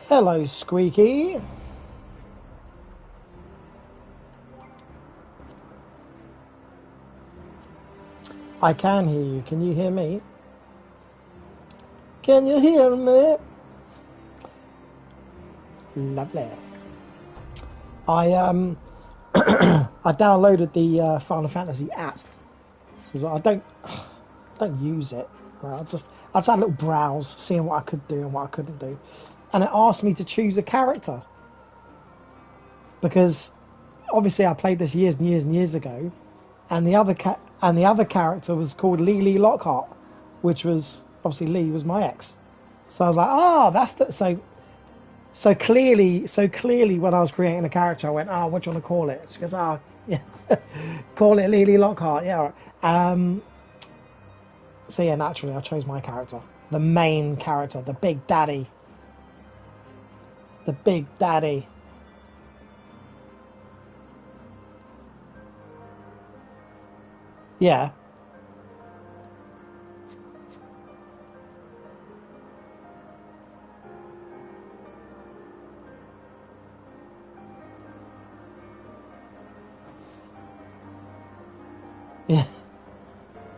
Hello, Squeaky. I can hear you. Can you hear me? Can you hear me? Lovely. I I downloaded the Final Fantasy app as well. I don't use it. I just had a little browse, seeing what I could do and what I couldn't do, and it asked me to choose a character because obviously I played this years and years and years ago, and the other character was called Lee Lockhart, which was obviously Lee was my ex. So I was like, oh, that's the so clearly when I was creating a character, I went, oh, what do you want to call it? She goes, oh, yeah, call it Lee Lockhart, yeah. So yeah, naturally I chose my character, the main character, the big daddy. Yeah. Yeah.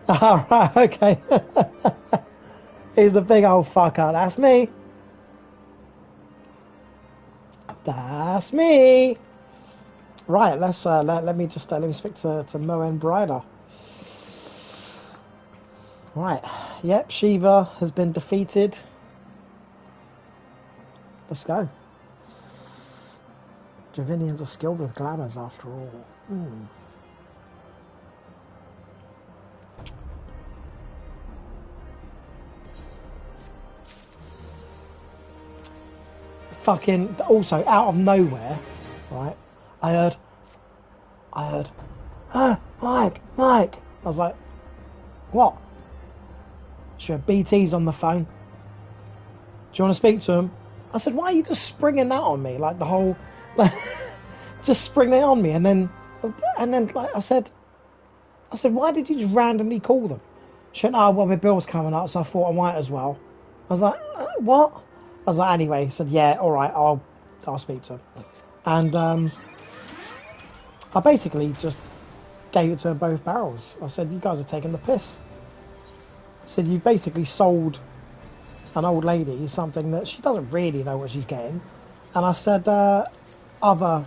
All right, okay. He's the big old fucker. That's me. That's me. Right, let's let me just let me speak to Moen Brider. Right. Yep, Shiva has been defeated. Let's go. Javinians are skilled with glamours after all. Fucking also out of nowhere, right? I heard, Mike. I was like, what? Sure, BT's on the phone. Do you want to speak to him? I said, why are you just springing that on me? Like the whole, like, just spring it on me, and then like I said, why did you just randomly call them? She went, oh, well, my bill's coming up, so I thought I might as well. I was like, what? I was like, anyway. He said, yeah, all right, I'll speak to him. And I basically just gave it to her both barrels. I said, you guys are taking the piss. I said, you basically sold an old lady something that she doesn't really know what she's getting. And I said, other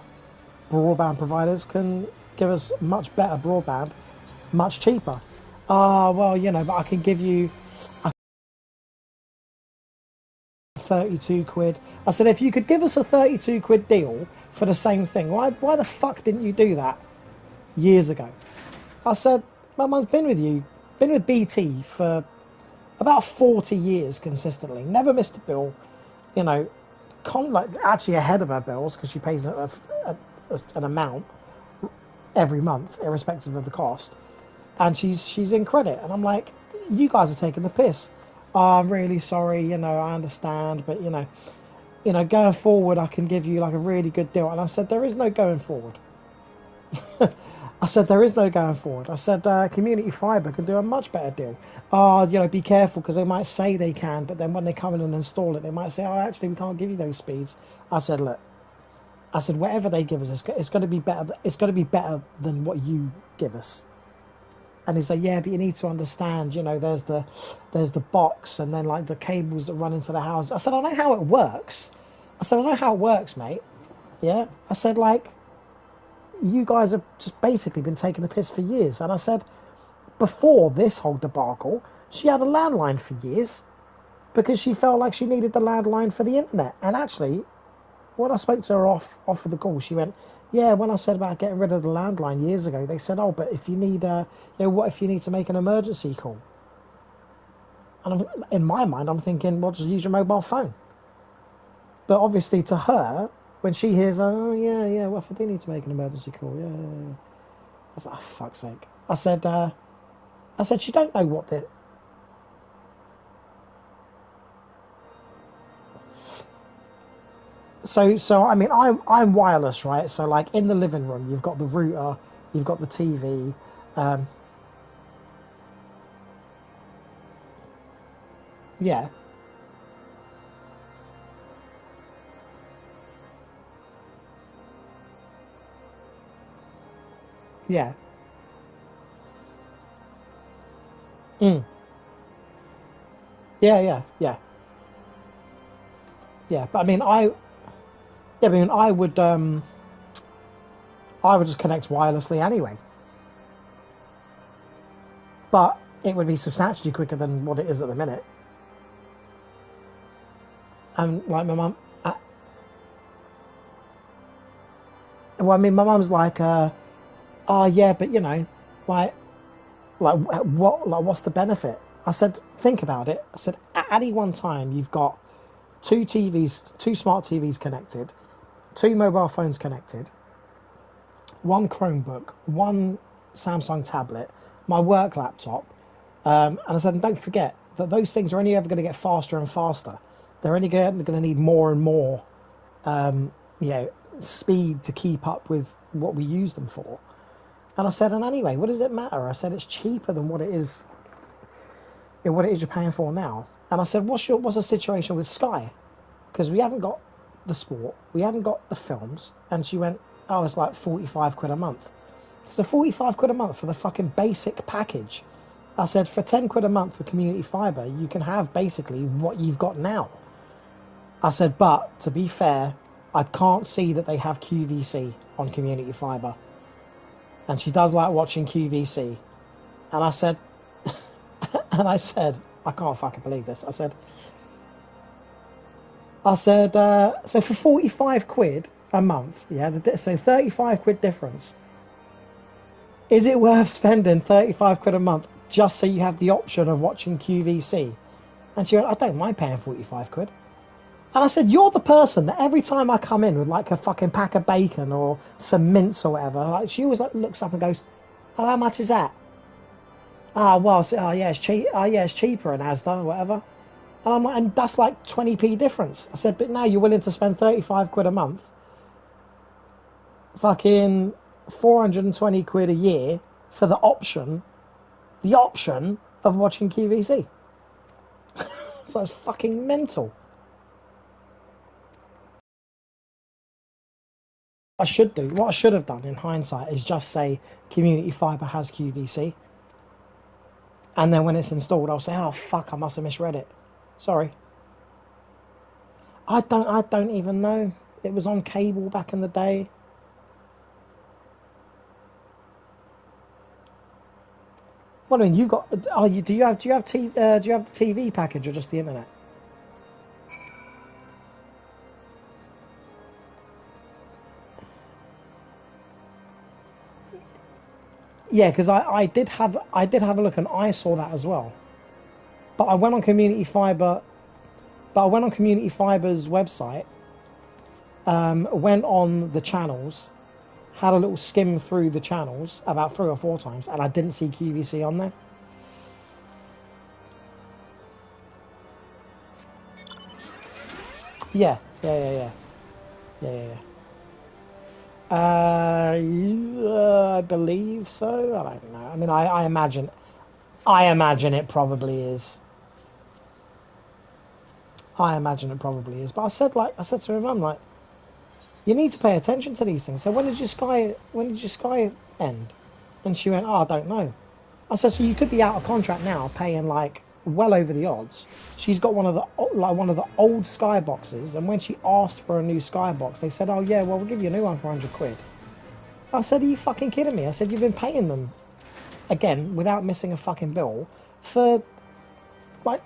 broadband providers can give us much better broadband, much cheaper. Well, you know, but I can give you 32 quid. I said, if you could give us a 32 quid deal for the same thing, why the fuck didn't you do that years ago? I said, my mum's been with BT for about 40 years consistently, never missed a bill, you know, like actually ahead of her bills because she pays an amount every month, irrespective of the cost, and she's in credit. And I'm like, you guys are taking the piss. Oh, I'm really sorry, you know, I understand, but you know, going forward, I can give you like a really good deal. And I said, there is no going forward. I said, there is no going forward. I said, Community Fibre can do a much better deal. You know, be careful because they might say they can, but then when they come in and install it, they might say, oh, actually, we can't give you those speeds. I said, look, whatever they give us, it's going to be better. It's going to be better than what you give us. And he's like, yeah, but you need to understand, you know, there's the box and then like the cables that run into the house. I said, I know how it works. Mate. Yeah. I said, like, you guys have just basically been taking the piss for years. And I said, before this whole debacle, she had a landline for years because she felt like she needed the landline for the internet. And actually, when I spoke to her off of the call, she went, yeah, when I said about getting rid of the landline years ago, they said, oh, but if you need, you know, what if you need to make an emergency call? And in my mind, I'm thinking, well, just use your mobile phone. But obviously to her, when she hears, oh, yeah, well, if I do need to make an emergency call, yeah. I was like, oh, fuck's sake. I said, she don't know what the... So I mean, I'm wireless, right? So like in the living room, you've got the router, you've got the TV. Yeah, yeah, mm. Yeah, yeah, yeah, yeah. But I mean, yeah, I mean, I would just connect wirelessly anyway. But it would be substantially quicker than what it is at the minute. And like my mum, well, I mean, my mum's like, oh yeah, but you know, like, what's the benefit? I said, think about it. I said, at any one time, you've got two TVs, two smart TVs connected, two mobile phones connected, one Chromebook, one Samsung tablet, my work laptop. And I said, and don't forget that those things are only ever going to get faster and faster. They're only going to need more and more, you know, speed to keep up with what we use them for. And I said, and anyway, what does it matter? I said, it's cheaper than what it is, you know, what it is you're paying for now. And I said, what's the situation with Sky? Because we haven't got the sport, we haven't got the films. And she went, oh, it's like 45 quid a month. So 45 quid a month for the fucking basic package. I said, for 10 quid a month for community fibre, you can have basically what you've got now. I said, but to be fair, I can't see that they have QVC on community fibre. And she does like watching QVC. And I said, I can't fucking believe this. So for 45 quid a month, yeah, so 35 quid difference, is it worth spending 35 quid a month just so you have the option of watching QVC? And she went, I don't mind paying 45 quid. And I said, you're the person that every time I come in with like a fucking pack of bacon or some mince or whatever, like she always like looks up and goes, oh, how much is that? Oh, well, oh yeah, it's cheap. Oh yeah, it's cheaper in Asda or whatever. And I'm like, and that's like 20p difference. I said, but now you're willing to spend 35 quid a month, fucking 420 quid a year for the option of watching QVC. So it's fucking mental. What I should have done in hindsight is just say community fibre has QVC, and then when it's installed, I'll say, oh fuck, I must have misread it. Sorry. I don't even know. It was on cable back in the day. What I mean, you've got? Are you? Do you have the TV package or just the internet? Yeah, because I did have a look and I saw that as well. But I went on Community Fibre. But I went on Community Fibre's website, went on the channels, had a little skim through the channels about 3 or 4 times, and I didn't see QVC on there. Yeah, yeah, yeah, yeah, yeah, yeah. I believe so. I don't know. I mean, I imagine it probably is. I imagine it probably is. But I said to my mum, like, you need to pay attention to these things. So when did your Sky end? And she went, oh, I don't know. I said, so you could be out of contract now, paying like well over the odds. She's got one of the old Sky boxes, and when she asked for a new Sky box, they said, oh yeah, well we'll give you a new one for 100 quid. I said, are you fucking kidding me? I said, you've been paying them again without missing a fucking bill for like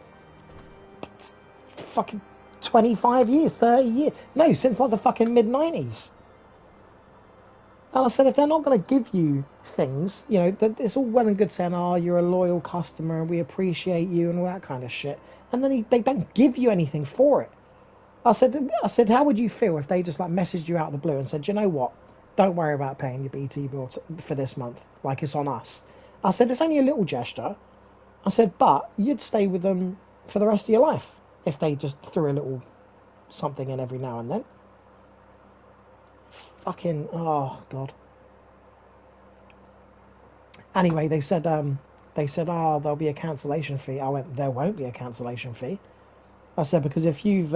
fucking 25 years, 30 years. No, since like the fucking mid 90s. And I said, if they're not going to give you things, you know, it's all well and good saying, oh, you're a loyal customer and we appreciate you and all that kind of shit. And then they don't give you anything for it. I said, how would you feel if they just like messaged you out of the blue and said, you know what? Don't worry about paying your BT bill for this month. Like it's on us. I said, it's only a little gesture. I said, but you'd stay with them for the rest of your life if they just threw a little something in every now and then. Fucking, oh, God. Anyway, they said They said, oh, there'll be a cancellation fee. I went, there won't be a cancellation fee. I said, because if you've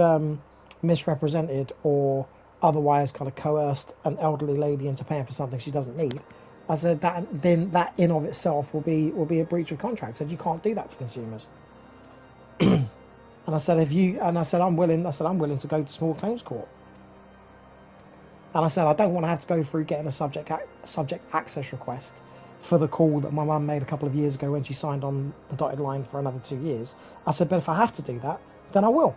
misrepresented or otherwise kind of coerced an elderly lady into paying for something she doesn't need, I said that in of itself will be a breach of contract. I said you can't do that to consumers. And I said I'm willing to go to small claims court. And I said I don't want to have to go through getting a subject access request for the call that my mum made a couple of years ago when she signed on the dotted line for another 2 years. I said, but if I have to do that, then I will.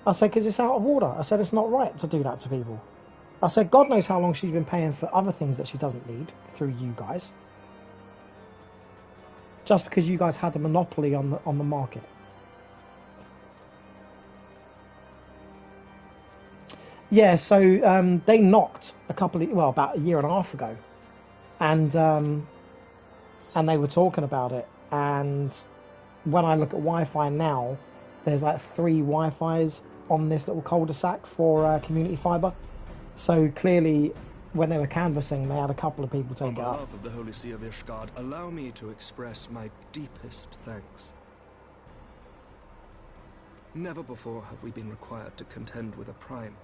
I said, because it's out of order. I said, it's not right to do that to people. I said, God knows how long she's been paying for other things that she doesn't need through you guys. Just because you guys had the monopoly on the market. Yeah, so they knocked about a year and a half ago. And they were talking about it. And when I look at Wi-Fi now, there's like 3 Wi-Fis on this little cul-de-sac for community fibre. So clearly, when they were canvassing, they had a couple of people take it up. On behalf of the Holy See of Ishgard, allow me to express my deepest thanks. Never before have we been required to contend with a primal.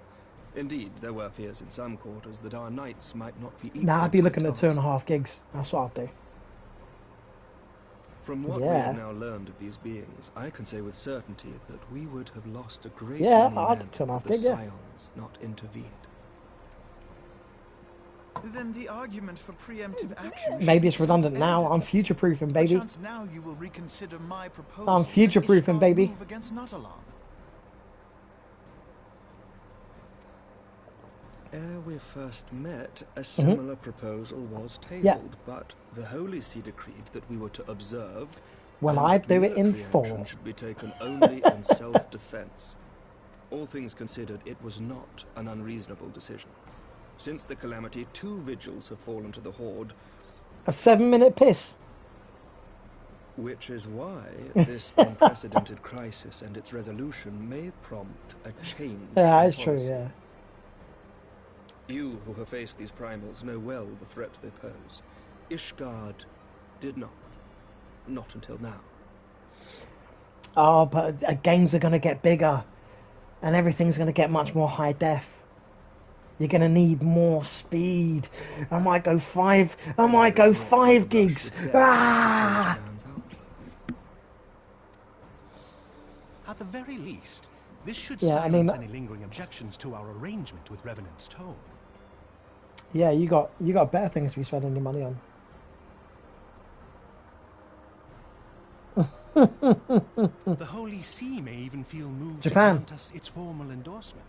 Indeed, there were fears in some quarters that our knights might not be equal. Now I'd be looking at 2.5 gigs. That's what I'd do. From what we have now learned of these beings, I can say with certainty that we would have lost a great many men had the Scions not intervened. Then the argument for preemptive action. Maybe it's redundant now. I'm future-proofing, baby. Now you will reconsider my proposal. I'm future-proofing, baby. Against Natalan. Ere we first met, a similar proposal was tabled, but the Holy See decreed that we were to observe. Well, I do it in full. Should be taken only in self-defense. All things considered, it was not an unreasonable decision. Since the calamity, 2 vigils have fallen to the Horde. A 7-minute piss. Which is why this unprecedented crisis and its resolution may prompt a change. Yeah, it's true, yeah. You who have faced these primals know well the threat they pose. Ishgard did not. Not until now. Oh, but games are going to get bigger. And everything's going to get much more high def. You're going to need more speed. I might go 5 gigs. Ah! At the very least, this should silence any lingering objections to our arrangement with Revenant's Toll. Yeah, you got better things to be spending your money on. The Holy See may even feel moved to grant us its formal endorsement.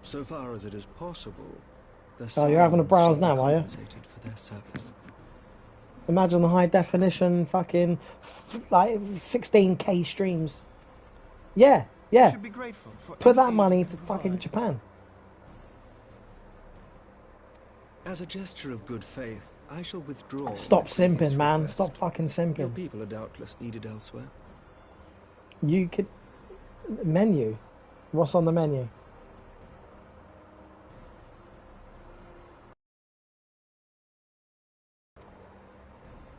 So far as it is possible, you're having a browse now, are you? For their service. Imagine the high definition fucking like 16K streams. Yeah. Should be grateful for put that money to fucking Japan. As a gesture of good faith, I shall withdraw. Stop simping, man. Stop fucking simping. Your people are doubtless needed elsewhere. You could... Menu. What's on the menu?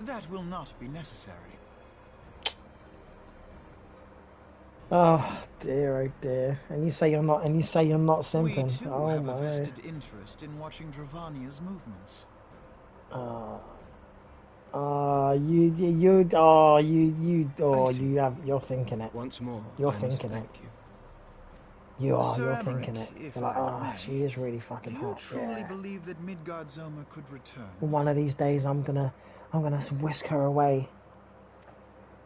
That will not be necessary. Oh dear. And you say you're not simping. We too oh have my. a vested interest in watching Dravania's movements. You're thinking it. Once more, you're thinking it. You're thinking it. You're like, she is really fucking hot. Do you truly believe that Midgard Zoma could return? One of these days, I'm gonna whisk her away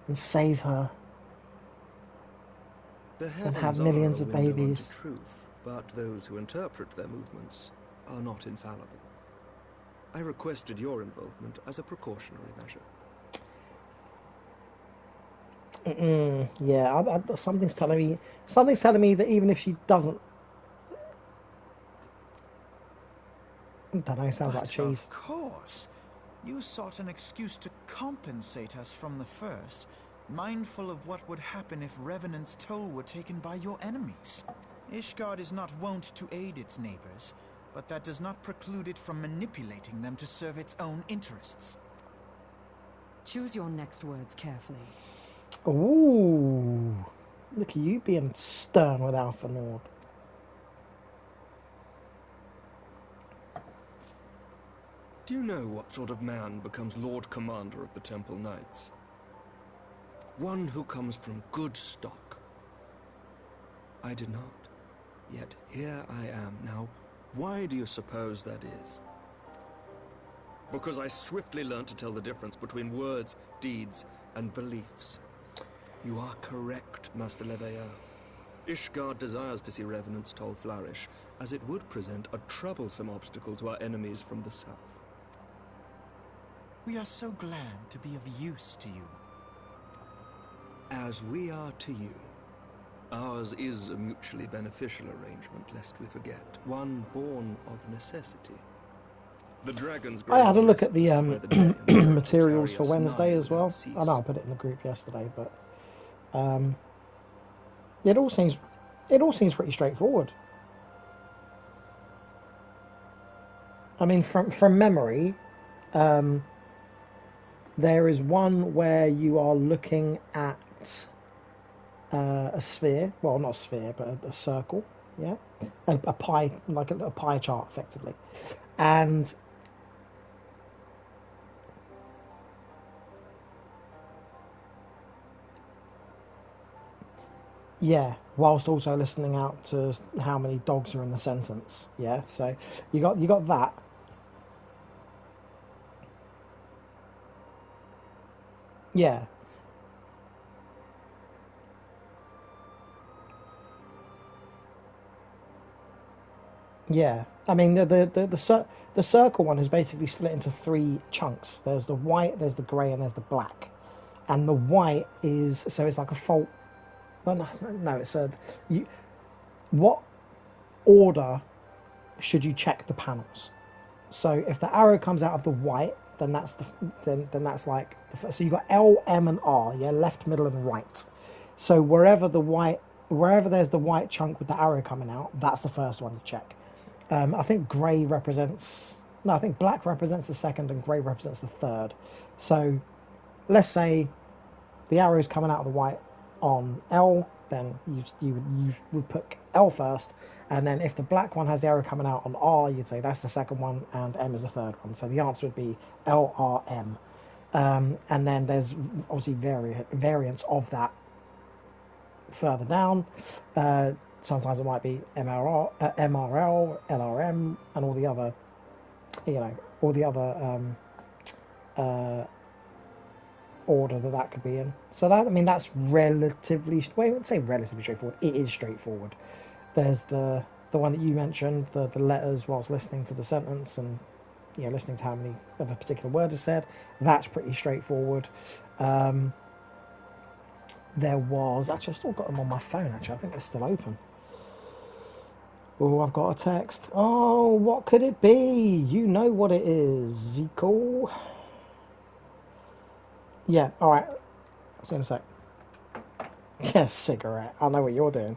and save her. And have millions of babies. Truth, but those who interpret their movements are not infallible. I requested your involvement as a precautionary measure. Yeah, something's telling me that even if she doesn't, I don't know, sounds like cheese. Of course, you sought an excuse to compensate us from the first, mindful of what would happen if Revenant's Toll were taken by your enemies. Ishgard is not wont to aid its neighbors, but that does not preclude it from manipulating them to serve its own interests. Choose your next words carefully. Ooh. Look at you being stern with Alpha Nord. Do you know what sort of man becomes Lord Commander of the Temple Knights? One who comes from good stock. I did not. Yet here I am. Now, why do you suppose that is? Because I swiftly learned to tell the difference between words, deeds, and beliefs. You are correct, Master Leveilleur. Ishgard desires to see Revenant's toll flourish, as it would present a troublesome obstacle to our enemies from the south. We are so glad to be of use to you. As we are to you. Ours is a mutually beneficial arrangement, lest we forget. One born of necessity. The dragon's I had a look at the the materials for Wednesday as well. I know I put it in the group yesterday, but it all seems pretty straightforward. I mean, from memory, there is one where you are looking at a sphere. Well, not a sphere, but a circle. Yeah, a pie, like a pie chart, effectively, and yeah, whilst also listening out to how many dogs are in the sentence. Yeah, so you got that. Yeah. Yeah. I mean the circle one is basically split into three chunks. There's the white, there's the grey, and there's the black. And the white is, so it's like a fault. Well, no, it's a what order should you check the panels? So if the arrow comes out of the white, then that's then that's like the first. So you got L, M, and R. Yeah, left, middle, and right. So wherever there's the white chunk with the arrow coming out, that's the first one you check. I think grey represents. No, I think black represents the second, and grey represents the third. So let's say the arrow is coming out of the white on L, then you would put L first, and then if the black one has the arrow coming out on R, you'd say that's the second one, and M is the third one. So the answer would be L, R, M. And then there's obviously variants of that further down. Sometimes it might be MRR, MRL, LRM, and all the other, order that could be in. So that, I mean, that's relatively, well, I wouldn't say relatively straightforward. It is straightforward. There's the one that you mentioned, the letters whilst listening to the sentence and listening to how many of a particular word is said. That's pretty straightforward. There was actually, I've still got them on my phone. Actually, I think they're still open. Oh, I've got a text. Oh, what could it be? You know what it is, Zico. Yeah, all right. See you in a sec. Yeah, cigarette. I know what you're doing.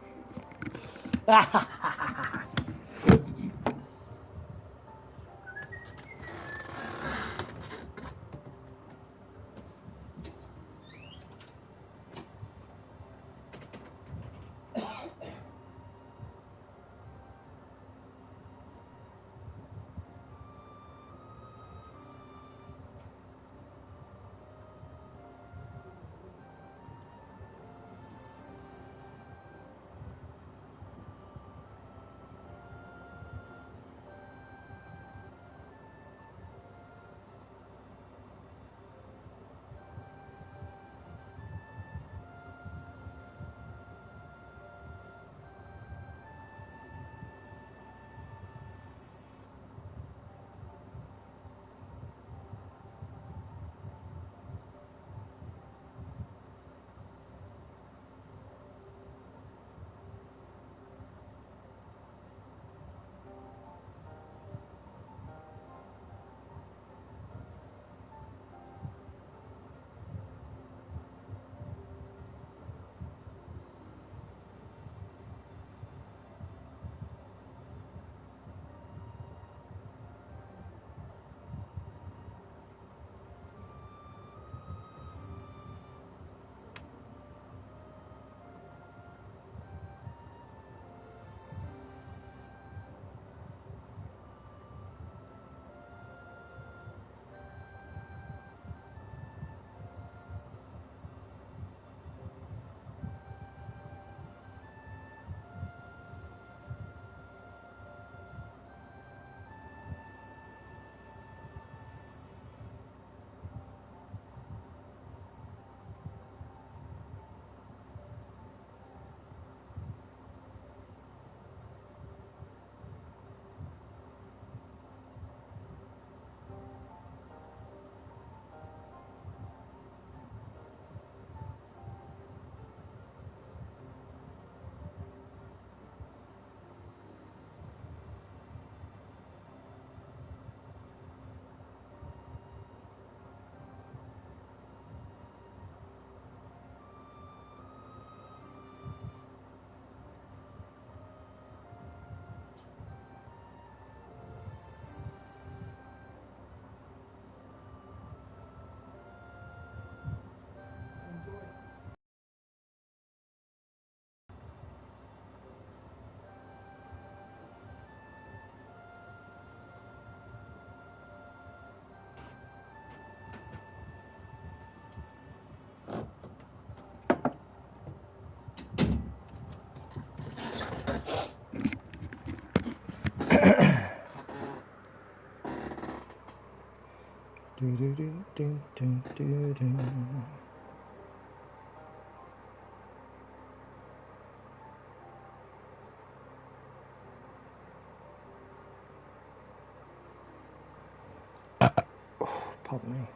Pardon me.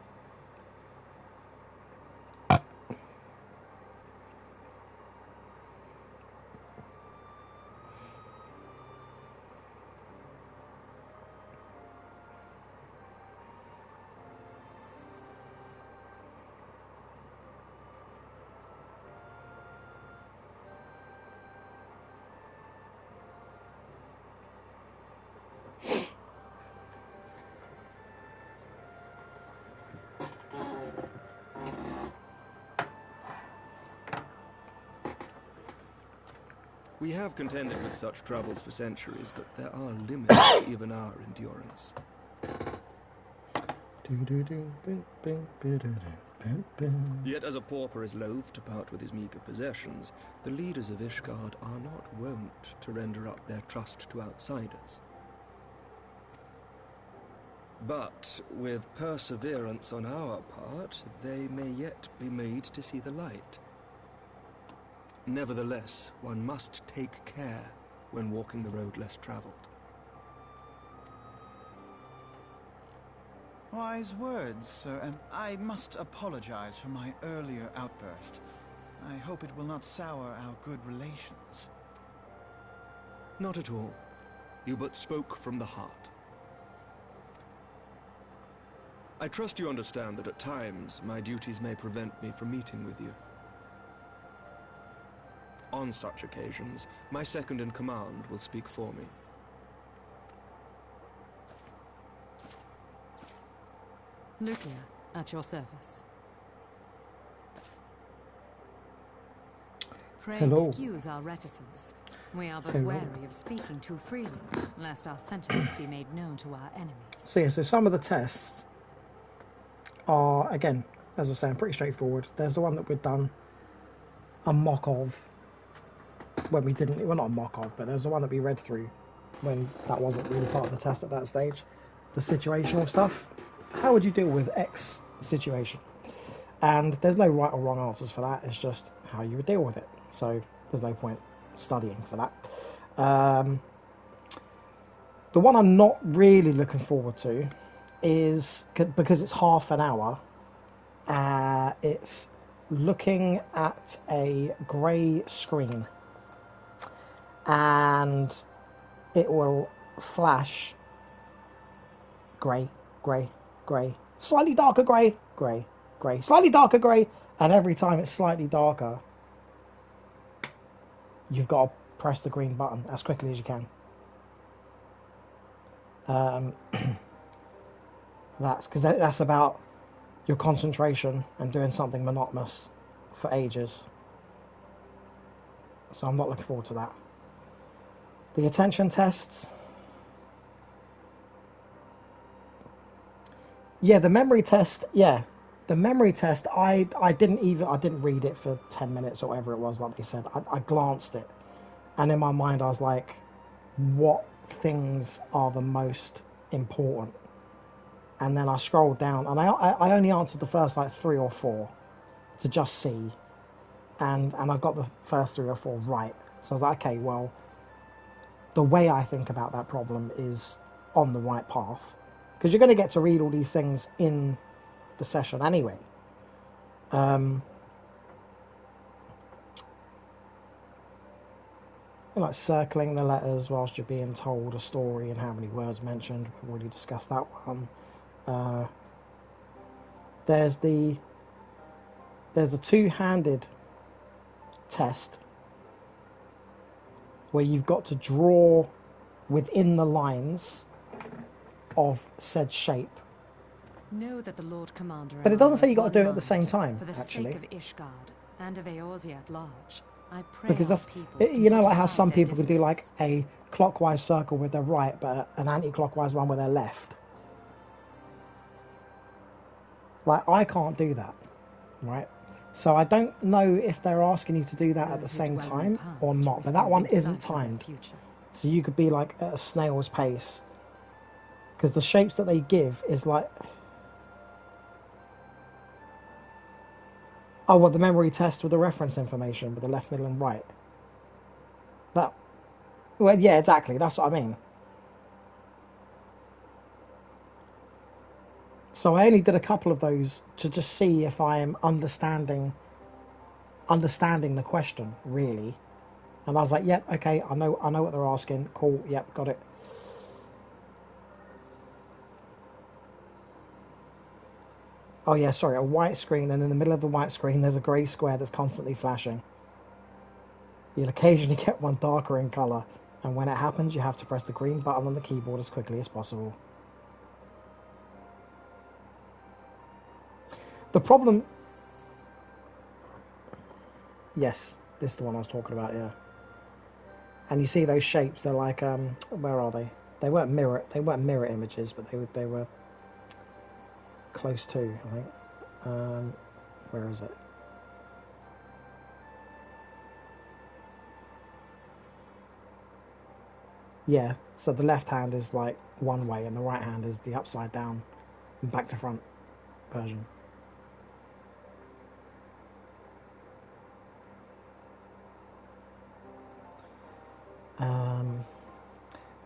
We have contended with such troubles for centuries, but there are limits to even our endurance. Yet as a pauper is loath to part with his meager possessions, the leaders of Ishgard are not wont to render up their trust to outsiders. But with perseverance on our part, they may yet be made to see the light. Nevertheless, one must take care when walking the road less traveled. Wise words, sir, and I must apologize for my earlier outburst. I hope it will not sour our good relations. Not at all. You but spoke from the heart. I trust you understand that at times my duties may prevent me from meeting with you. On such occasions, my second-in-command will speak for me. Lucia, at your service. Pray Hello. excuse our reticence. We are but Hello. wary of speaking too freely, lest our sentiments be made known to our enemies. So yeah, so some of the tests are, again, as I was saying, pretty straightforward. There's the one that we've done a mock of when we didn't, well, not a mock of, but there's the one that we read through when that wasn't really part of the test at that stage. The situational stuff. How would you deal with X situation? And there's no right or wrong answers for that. It's just how you would deal with it. So there's no point studying for that. The one I'm not really looking forward to is, because it's half an hour, it's looking at a grey screen and it will flash grey, grey, grey, slightly darker grey, grey, grey, slightly darker grey, and every time it's slightly darker, you've got to press the green button as quickly as you can. That's because that's about your concentration and doing something monotonous for ages. So I'm not looking forward to that. The attention tests. Yeah, the memory test. Yeah, the memory test. I didn't read it for 10 minutes or whatever it was, like they said. I glanced it, and in my mind I was like, what things are the most important? And then I scrolled down, and I only answered the first like 3 or 4 to just see, and I got the first 3 or 4 right. So I was like, okay, well, the way I think about that problem is on the right path, because you're going to get to read all these things in the session anyway. Like circling the letters whilst you're being told a story and how many words mentioned. We've already discussed that one. There's the two-handed test where you've got to draw within the lines of said shape. Know that the Lord Commander, But it doesn't say you got to do it at one the same mind. time, For the actually. sake of Ishgard and of Eorzea at large, I pray Because our that's, peoples can you know, put like how aside some their people can do like differences. a clockwise circle with their right, but an anti-clockwise one with their left. Like, I can't do that, right? So I don't know if they're asking you to do that at the Those who same dwell in the time or past not. But that risk one losing isn't sight of their timed. future. So you could be like at a snail's pace. Because the shapes that they give is like, Oh, what, the memory test with the reference information with the left, middle, and right? That. Well, yeah, exactly. That's what I mean. So I only did a couple of those to just see if I am understanding the question really. And I was like, yep, okay, I know what they're asking. Cool, yep, got it. Oh yeah, sorry, a white screen, and in the middle of the white screen there's a grey square that's constantly flashing. You'll occasionally get one darker in colour, and when it happens you have to press the green button on the keyboard as quickly as possible. The problem... Yes, this is the one I was talking about, yeah. And you see those shapes, they're like, where are they? They weren't mirror images, but they were close to, I think. Where is it? Yeah, so the left hand is like one way, and the right hand is the upside down and back to front version.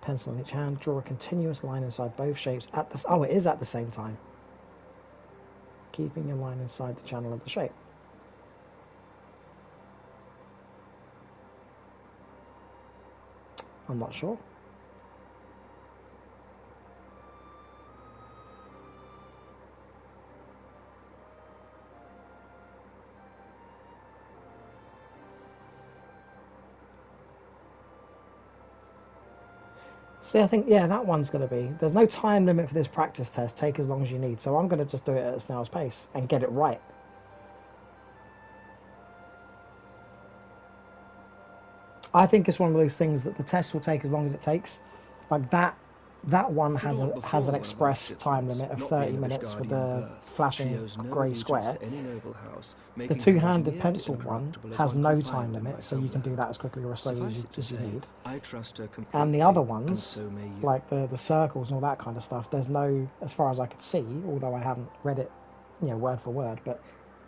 Pencil in each hand, draw a continuous line inside both shapes at the... Oh, it is at the same time. Keeping your line inside the channel of the shape. I'm not sure. See, I think, yeah, that one's going to be... There's no time limit for this practice test. Take as long as you need. So I'm going to just do it at a snail's pace and get it right. I think it's one of those things that the test will take as long as it takes. Like that one has an express time limit of 30 minutes with the flashing grey square. The two-handed pencil one has no time limit, so you can do that as quickly or as slowly as you need. And the other ones, like the circles and all that kind of stuff, there's no, as far as I could see, although I haven't read it, word for word, but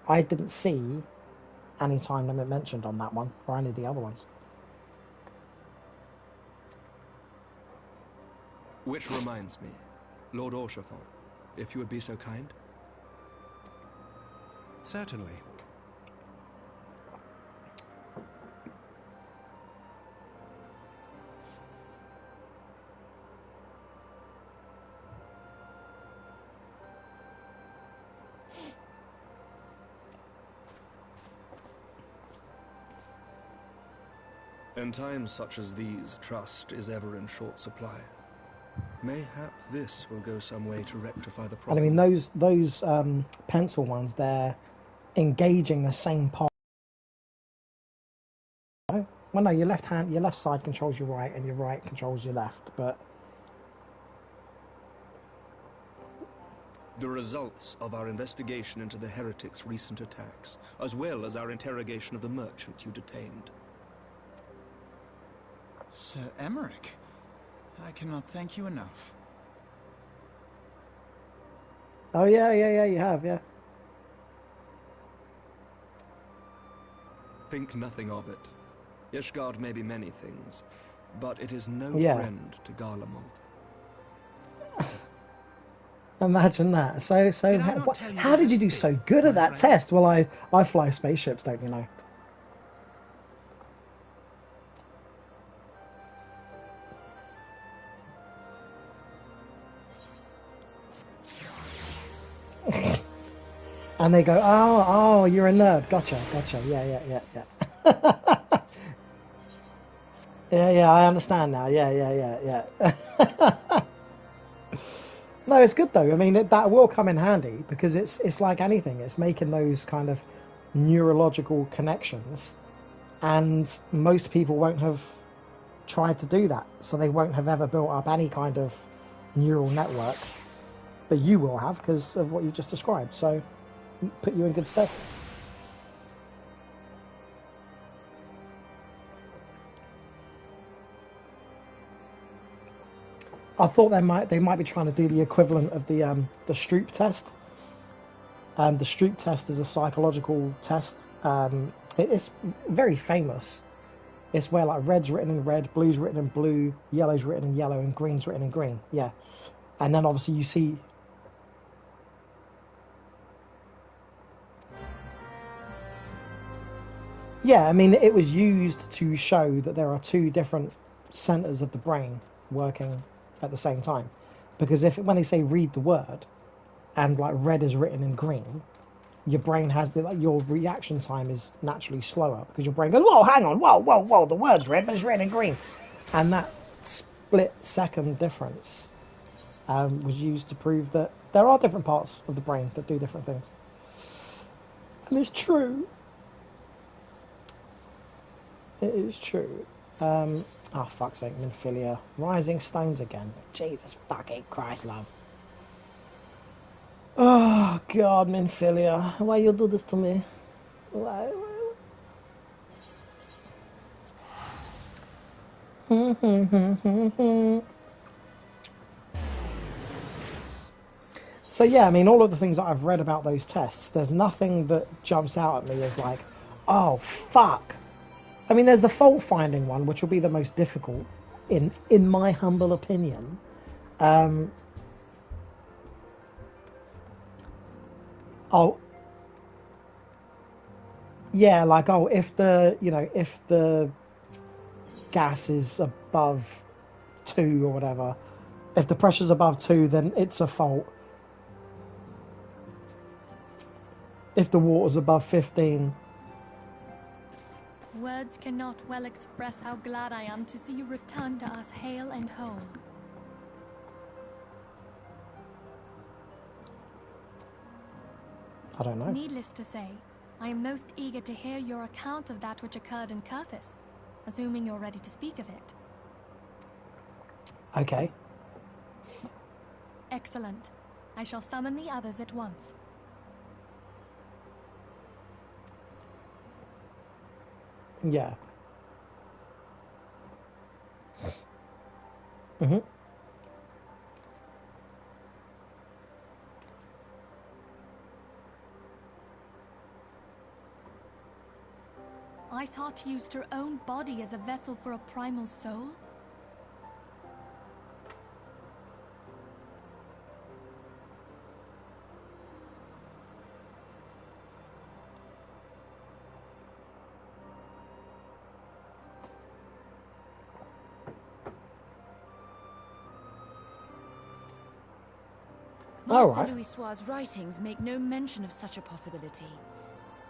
I didn't see any time limit mentioned on that one or any of the other ones. Which reminds me, Lord Orchefort, if you would be so kind. Certainly. In times such as these, trust is ever in short supply. Mayhap this will go some way to rectify the problem. And I mean, those pencil ones, they're engaging the same part. Well, no, your left side controls your right, and your right controls your left, but... The results of our investigation into the heretics' recent attacks, as well as our interrogation of the merchant you detained. Sir Emmerich, I cannot thank you enough. Oh, yeah, you have, yeah. Think nothing of it. Ishgard may be many things, but it is no friend to Garlemald. Imagine that. So how did you do so good at that test? Well, I fly spaceships, don't you know? And they go, oh, you're a nerd. Gotcha. Yeah. Yeah, I understand now. Yeah. No, it's good though. I mean, that will come in handy because it's like anything. It's making those kind of neurological connections, and most people won't have tried to do that, so they won't have ever built up any kind of neural network. But you will have because of what you just described. So, put you in good stead. I thought they might be trying to do the equivalent of the Stroop test, The Stroop test is a psychological test. It's very famous. It's where like red's written in red, blue's written in blue, yellow's written in yellow, and green's written in green. Yeah, and then obviously you see. Yeah, I mean it was used to show that there are two different centers of the brain working at the same time, because when they say read the word, and like red is written in green, your brain has your reaction time is naturally slower because your brain goes, whoa, hang on, whoa, the word's red, but it's written in green. And that split second difference was used to prove that there are different parts of the brain that do different things. And it's true. It is true. Oh, fuck's sake, Minfilia. Rising Stones again. Jesus fucking Christ, love. Oh, God, Minfilia. Why you do this to me? Why? So, yeah, I mean, all of the things that I've read about those tests, there's nothing that jumps out at me as like, oh, fuck. I mean, there's the fault-finding one, which will be the most difficult, in my humble opinion. Yeah, like, if the gas is above 2 or whatever, if the pressure's above 2, then it's a fault. If the water's above 15. Words cannot well express how glad I am to see you return to us hale and whole. I don't know. Needless to say, I am most eager to hear your account of that which occurred in Kurthis, assuming you're ready to speak of it. Okay. Excellent. I shall summon the others at once. Yeah. Mm-hmm. Iceheart used her own body as a vessel for a primal soul? Master Louisoix's writings make no mention of such a possibility.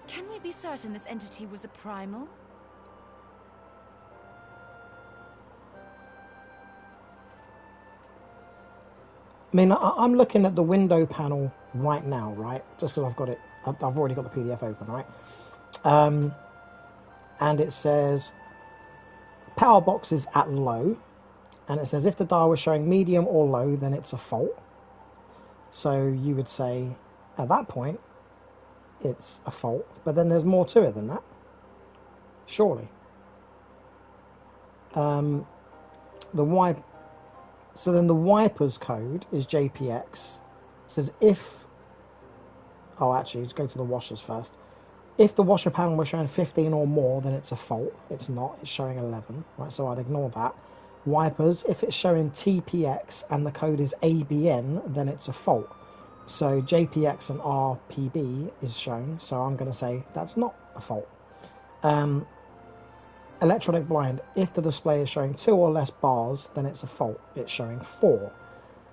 Can we be certain this entity was a primal? I mean, I'm looking at the window panel right now, right? Just because I've got it, I've already got the PDF open, right? And it says power box is at low, and it says if the dial was showing medium or low, then it's a fault. So you would say at that point it's a fault, but then there's more to it than that, surely. So then the wipers code is JPX. It says if... Oh, actually, let's go to the washers first. If the washer panel was showing 15 or more, then it's a fault. It's not. It's showing 11. Right, so I'd ignore that. Wipers, if it's showing TPX and the code is ABN, then it's a fault. So JPX and RPB is shown, so I'm going to say that's not a fault. Electronic blind, if the display is showing 2 or less bars, then it's a fault. It's showing 4.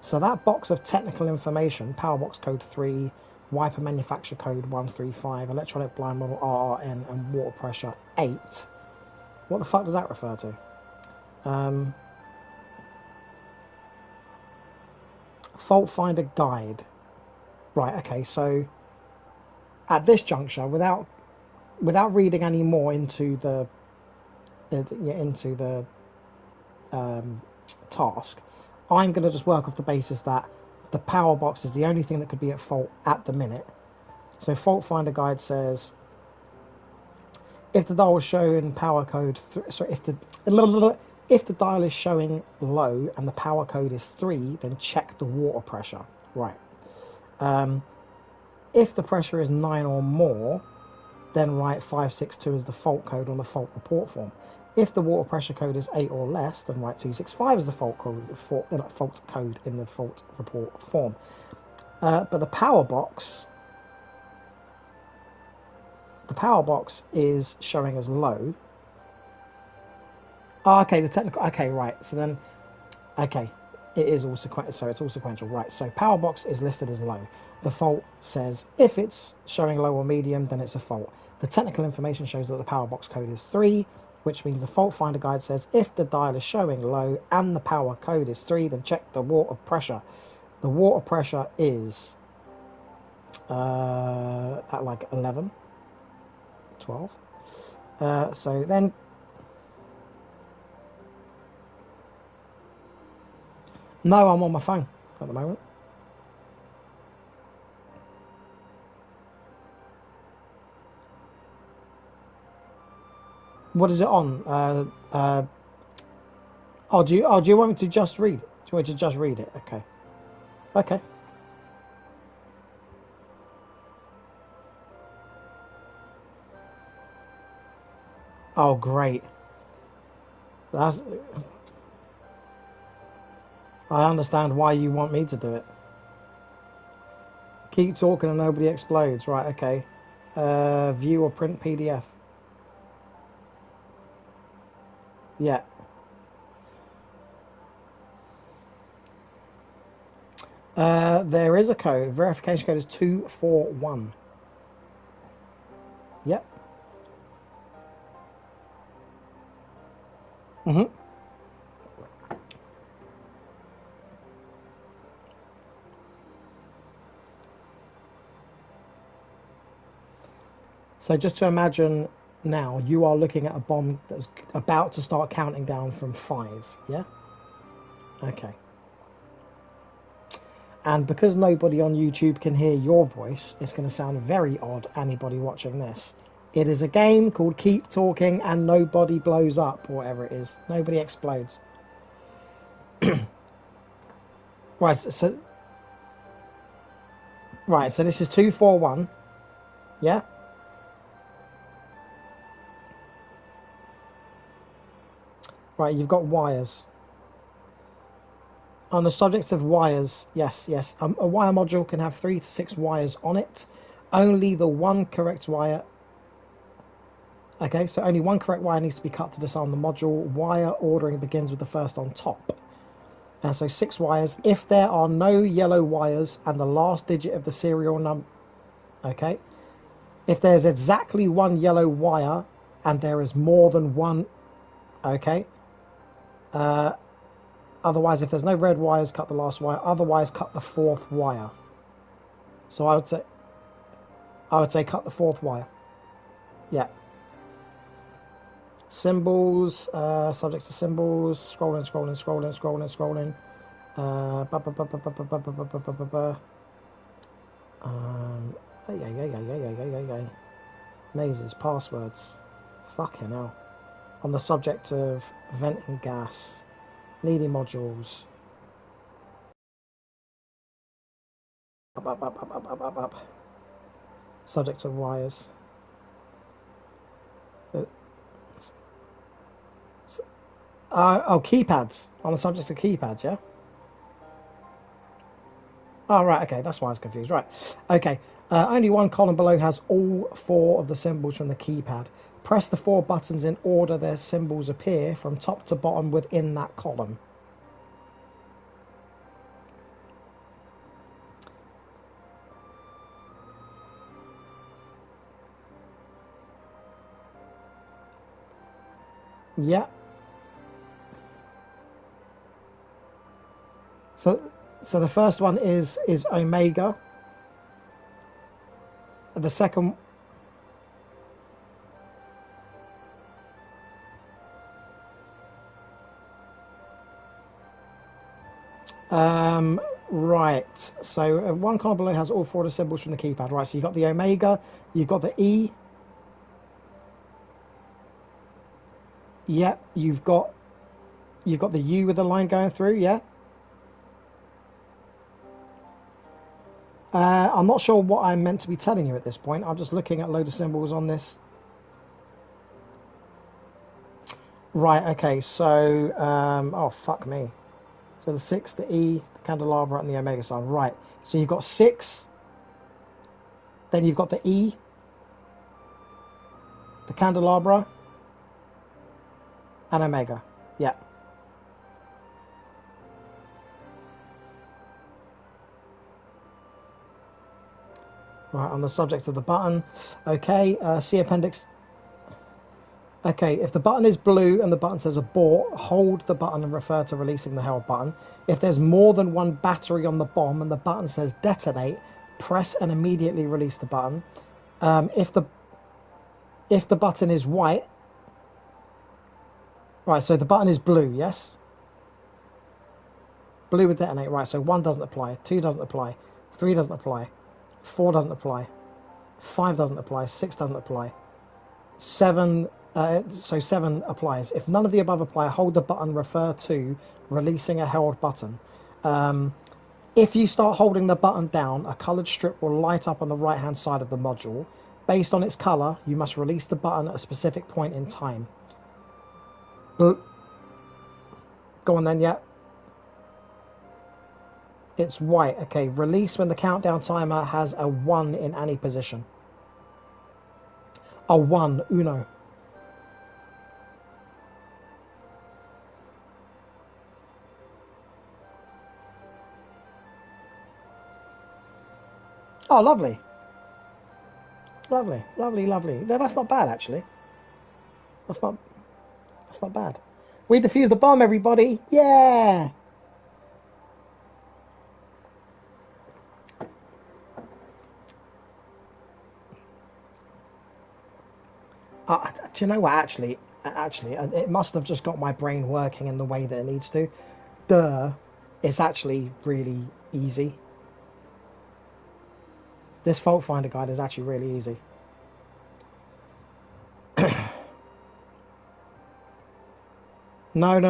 So that box of technical information, power box code 3, wiper manufacturer code 135, electronic blind model RRN, and water pressure 8. What the fuck does that refer to? Fault finder guide. Right, okay, so at this juncture, without reading any more into the task, I'm going to just work off the basis that the power box is the only thing that could be at fault at the minute. So fault finder guide says if the dial is showing power code if the dial is showing low and the power code is 3, then check the water pressure. Right. If the pressure is 9 or more, then write 562 as the fault code on the fault report form. If the water pressure code is 8 or less, then write 265 as the fault code in the fault report form. But the power box is showing as low. Oh, okay, the technical. Okay, right. So then, okay, it is all sequential. So it's all sequential, right? So power box is listed as low. The fault says if it's showing low or medium, then it's a fault. The technical information shows that the power box code is 3, which means the fault finder guide says if the dial is showing low and the power code is 3, then check the water pressure. The water pressure is at like 11, 12. So then, no, I'm on my phone at the moment. What is it on? Do you want me to just read it? Do you want me to just read it? Okay. Okay. Oh, great. I understand why you want me to do it. Keep talking and nobody explodes. Right, okay. View or print PDF. Yeah. There is a code. Verification code is 241. Yep. Mm-hmm. So just to imagine now, you are looking at a bomb that's about to start counting down from 5, yeah? Okay. And because nobody on YouTube can hear your voice, it's going to sound very odd, anybody watching this. It is a game called Keep Talking and Nobody Blows Up, or whatever it is. Nobody explodes. Right, so this is 241. Yeah? Right, you've got wires. On the subject of wires, yes. A wire module can have 3 to 6 wires on it. Only the one correct wire... Okay, so only one correct wire needs to be cut to disarm the module. Wire ordering begins with the first on top. So 6 wires. If there are no yellow wires and the last digit of the serial number... Okay. If there's exactly one yellow wire and there is more than one... Okay. Otherwise, if there's no red wires, cut the last wire. Otherwise, cut the 4th wire. So I would say cut the 4th wire. Yeah. Symbols, subject to symbols. Scrolling. Mazes, passwords. Fucking hell. On the subject of venting gas. Needing modules. Up. Subject of wires. Keypads. On the subject of keypads, yeah? Oh, right, okay, that's why I was confused. Right, okay. Only one column below has all 4 of the symbols from the keypad. Press the 4 buttons in order their symbols appear from top to bottom within that column. Yeah. So the first one is Omega. The second... right. So one column below has all 4 of the symbols from the keypad. Right, so you've got the Omega, you've got the E. Yep, you've got the U with the line going through, yeah? I'm not sure what I'm meant to be telling you at this point. I'm just looking at a load of symbols on this. Right, okay, so, oh, fuck me. So the 6, the E, the candelabra, and the omega sign. Right, so you've got 6, then you've got the E, the candelabra, and omega. Yeah. Right, on the subject of the button. Okay, see appendix. Okay, if the button is blue and the button says abort, hold the button and refer to releasing the held button. If there's more than one battery on the bomb and the button says detonate, press and immediately release the button. If the button is white, right, so the button is blue, yes? Blue would detonate, right, so 1 doesn't apply, 2 doesn't apply, 3 doesn't apply, 4 doesn't apply, 5 doesn't apply, 6 doesn't apply, 7... so 7 applies. If none of the above apply, hold the button, refer to releasing a held button. If you start holding the button down, a coloured strip will light up on the right hand side of the module. Based on its colour, you must release the button at a specific point in time. Go on then, yeah. It's white. Okay, release when the countdown timer has a 1 in any position. A 1, uno. Oh, lovely. Lovely, lovely, lovely. No, that's not bad, actually. That's not bad. We defused the bomb, everybody. Yeah! Do you know what, actually, it must have just got my brain working in the way that it needs to. It's actually really easy. This fault finder guide is actually really easy. No, it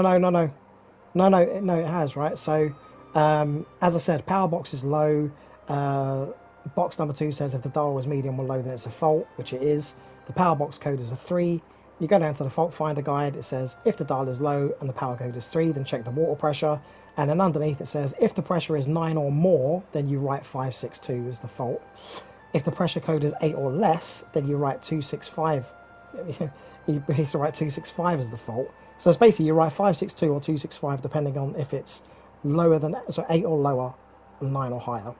has, right? So, as I said, power box is low. Box number 2 says if the dial was medium or low, then it's a fault, which it is. The power box code is a 3. You go down to the fault finder guide, it says if the dial is low and the power code is 3, then check the water pressure. And then underneath it says if the pressure is 9 or more, then you write 562 as the fault. If the pressure code is 8 or less, then you write 265. You basically write 265 as the fault. So it's basically you write 562 or 265 depending on if it's lower than, so 8 or lower, 9 or higher.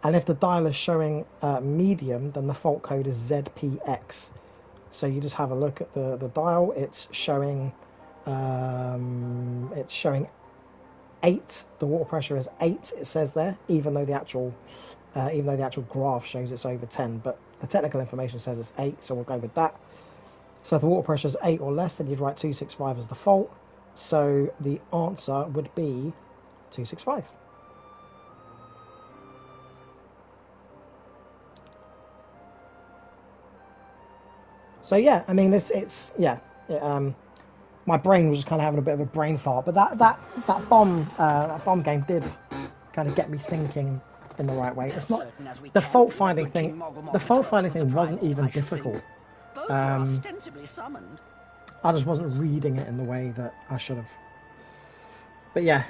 And if the dial is showing medium, then the fault code is ZPX. So you just have a look at the dial. It's showing 8. The water pressure is 8. It says there, even though the actual graph shows it's over 10. But the technical information says it's 8, so we'll go with that. So if the water pressure is 8 or less, then you'd write 265 as the fault. So the answer would be 265. So yeah, I mean, my brain was just kind of having a bit of a brain fart, but that bomb game did kind of get me thinking in the right way. It's not the fault finding thing. The fault finding thing wasn't even difficult. Ostensibly summoned. I just wasn't reading it in the way that I should have. But yeah,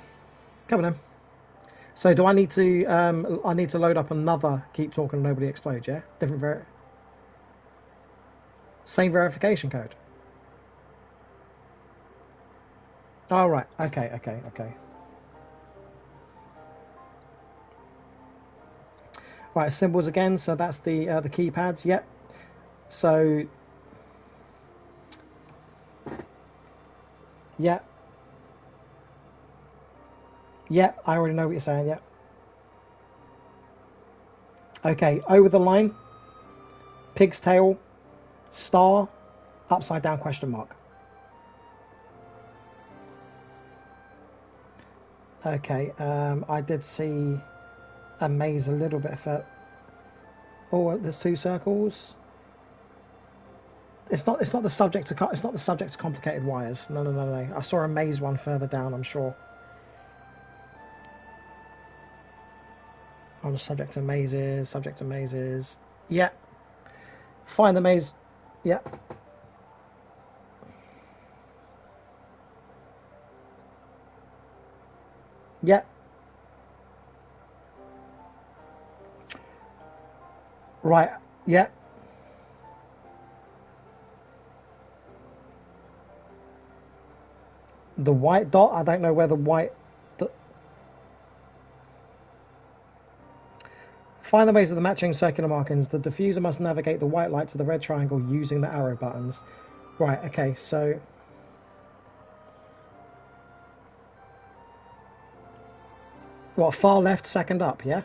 coming in. So do I need to? I need to load up another Keep Talking Nobody Explodes. Yeah, different same verification code. Oh, right. Okay. Right, symbols again. So that's the keypads. Yep. So. Yep. Yep. I already know what you're saying. Yep. Okay. Over the line. Pig's tail. Star. Upside down question mark. Okay, I did see a maze a little bit further. Oh, there's 2 circles. It's not the subject to complicated wires. No. I saw a maze one further down, I'm sure. On subject to mazes, subject to mazes. Yeah. Find the maze. Yeah. Yeah. Right. Yeah. The white dot, I don't know where the white... Find the maze of the matching circular markings. The diffuser must navigate the white light to the red triangle using the arrow buttons. Right, okay, so... What, far left, second up, yeah?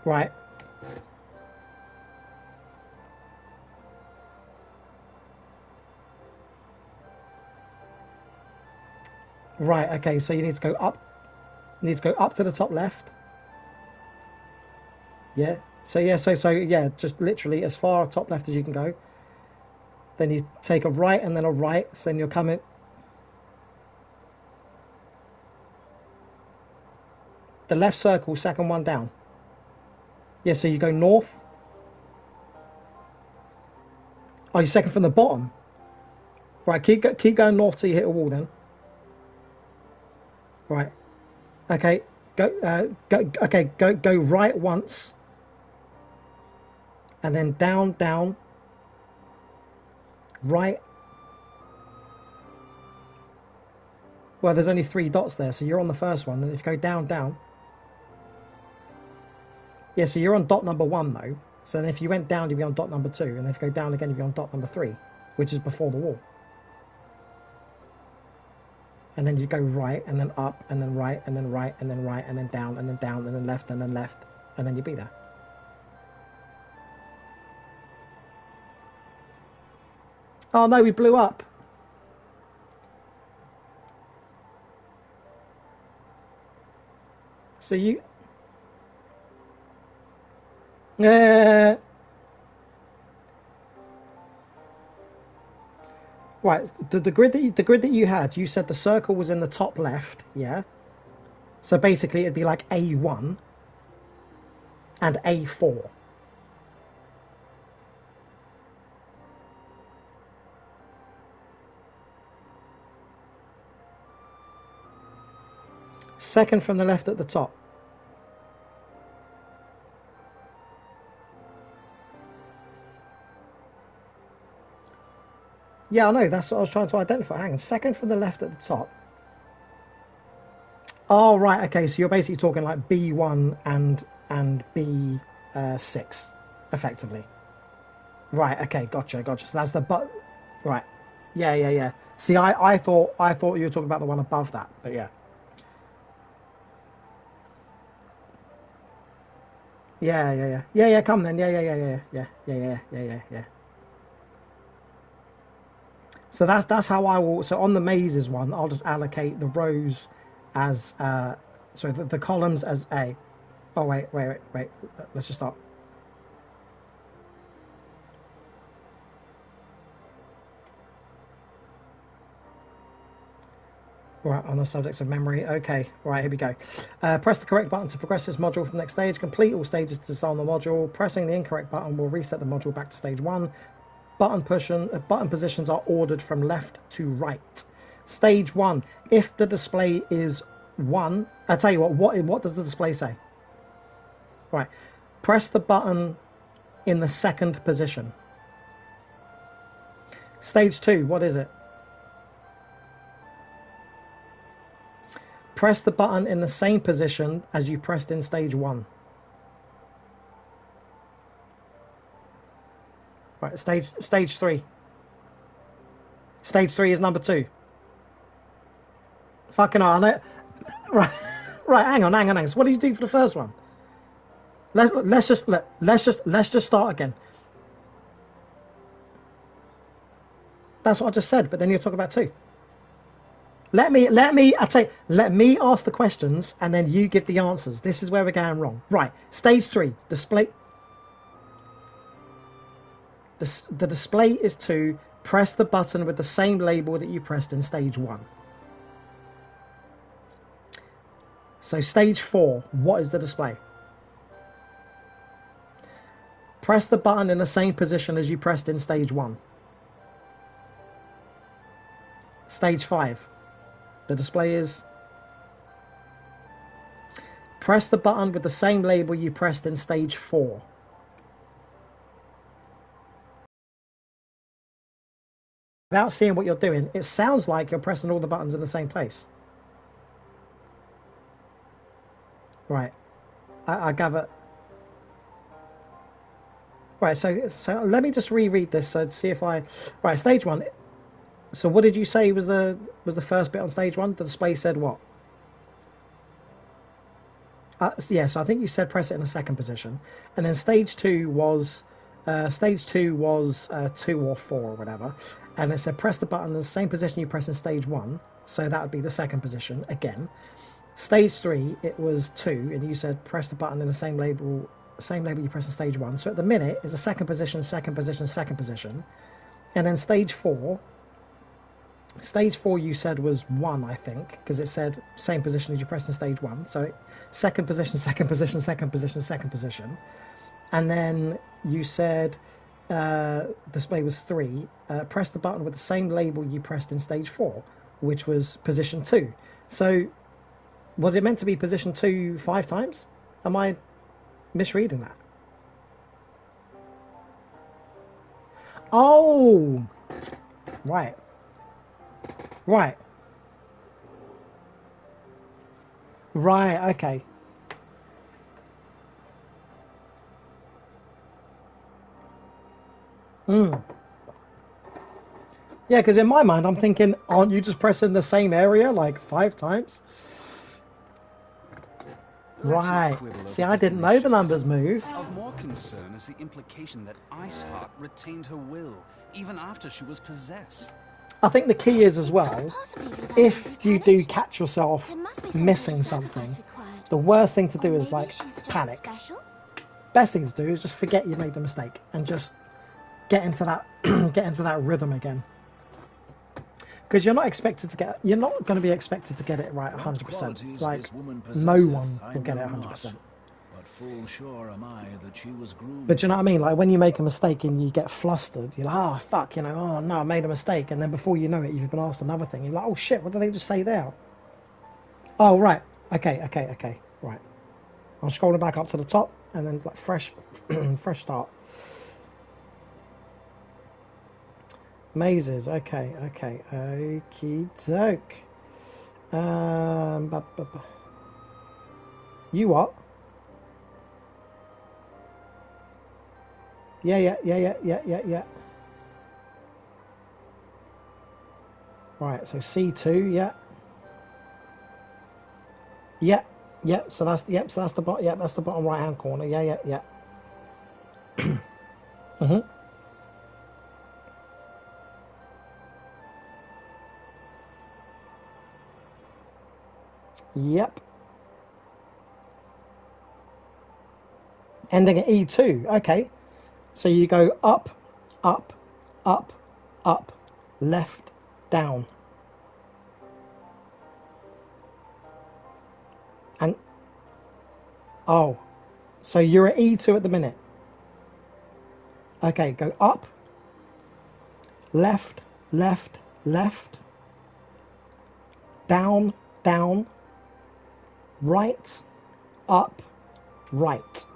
Right. Right, okay, so you need to go up. You need to go up to the top left. Yeah. So yeah, just literally as far top left as you can go. Then you take a right and then a right, so then you're coming... The left circle, second one down. Yeah, so you go north. Oh, you're second from the bottom. Right, keep going north till you hit a wall then. Right. Okay. Go right once. And then down. Right. Well, there's only 3 dots there, so you're on the first one. And if you go down. Yeah, so you're on dot number 1 though. So then if you went down, you'd be on dot number 2. And if you go down again, you'd be on dot number 3, which is before the wall. And then you go right, and then up, and then right, and then right, and then right, and then down, and then down, and then left, and then left, and then you'd be there. Oh no, we blew up. So you... Right, the grid that you had, you said the circle was in the top left, yeah? So basically it'd be like A1 and A4. Second from the left at the top. Yeah, I know, that's what I was trying to identify. Hang on, second from the left at the top. Oh, right, okay, so you're basically talking like B1 and B6, effectively. Right, okay, gotcha. So that's the... Right. Yeah. See, I thought you were talking about the one above that, but yeah. Yeah, come then. Yeah. So that's how I will... So on the mazes one, I'll just allocate the rows as... sorry, the columns as A. Oh, wait. Let's just start. Right, on the subject of memory. Okay, right, here we go. Press the correct button to progress this module to the next stage. Complete all stages to disarm the module. Pressing the incorrect button will reset the module back to stage 1. Button positions are ordered from left to right. Stage 1. If the display is 1... I tell you what does the display say? Right. Press the button in the second position. Stage 2, what is it? Press the button in the same position as you pressed in stage 1. Right, stage 3. Stage 3 is number 2. Fucking hell, I know. Right, hang on. So what do you do for the first one? Let's just start again. That's what I just said, but then you're talking about 2. Let me ask the questions and then you give the answers. This is where we're going wrong. Right, stage 3, display. The display is 2. Press the button with the same label that you pressed in stage 1. So stage 4, what is the display? Press the button in the same position as you pressed in stage 1. Stage 5, the display is... Press the button with the same label you pressed in stage 4. Without seeing what you're doing, it sounds like you're pressing all the buttons in the same place. Right. I gather... Right, so let me just reread this so to see if I... Right, stage 1. So what did you say was the first bit on stage 1? The display said what? Yeah, so I think you said press it in the second position. And then stage 2 was... 2 or 4 or whatever. And it said press the button in the same position you press in stage 1. So that would be the second position again. Stage 3, it was 2, and you said press the button in the same label you press in stage 1. So at the minute is the second position, second position, second position. And then stage 4 you said was 1, I think, because it said same position as you pressed in stage 1. So second position, second position, second position, second position. And then you said display was 3. Press the button with the same label you pressed in stage 4, which was position 2. So was it meant to be position 2 5 times? Am I misreading that? Oh, right. Right. Right, okay. Yeah, because in my mind, I'm thinking, aren't you just pressing the same area like 5 times? Right. See, I didn't know the numbers moved. Of more concern is the implication that Iceheart retained her will, even after she was possessed. I think the key is as well, if you do catch yourself missing something, the worst thing to do is like panic. Best thing to do is just forget you made the mistake and just get into that rhythm again. Because you're not going to be expected to get it right 100%. Like no one will get it 100%. But full sure am I that she was groomed. But you know what I mean? Like when you make a mistake and you get flustered, you're like, oh fuck, oh no, I made a mistake, and then before you know it, you've been asked another thing. You're like, oh shit, what did they just say there? Oh right, okay, right. I'm scrolling back up to the top, and then it's like fresh start. Mazes, okay, okie doke. You what? Yeah. Right, so C2, yeah. So that's the bottom. Yeah, that's the bottom right hand corner. Yeah. Yep. Ending at E2. Okay. So you go up, left, down. And oh, so you're at E2 at the minute. Okay, go up, left, down, right, up, right.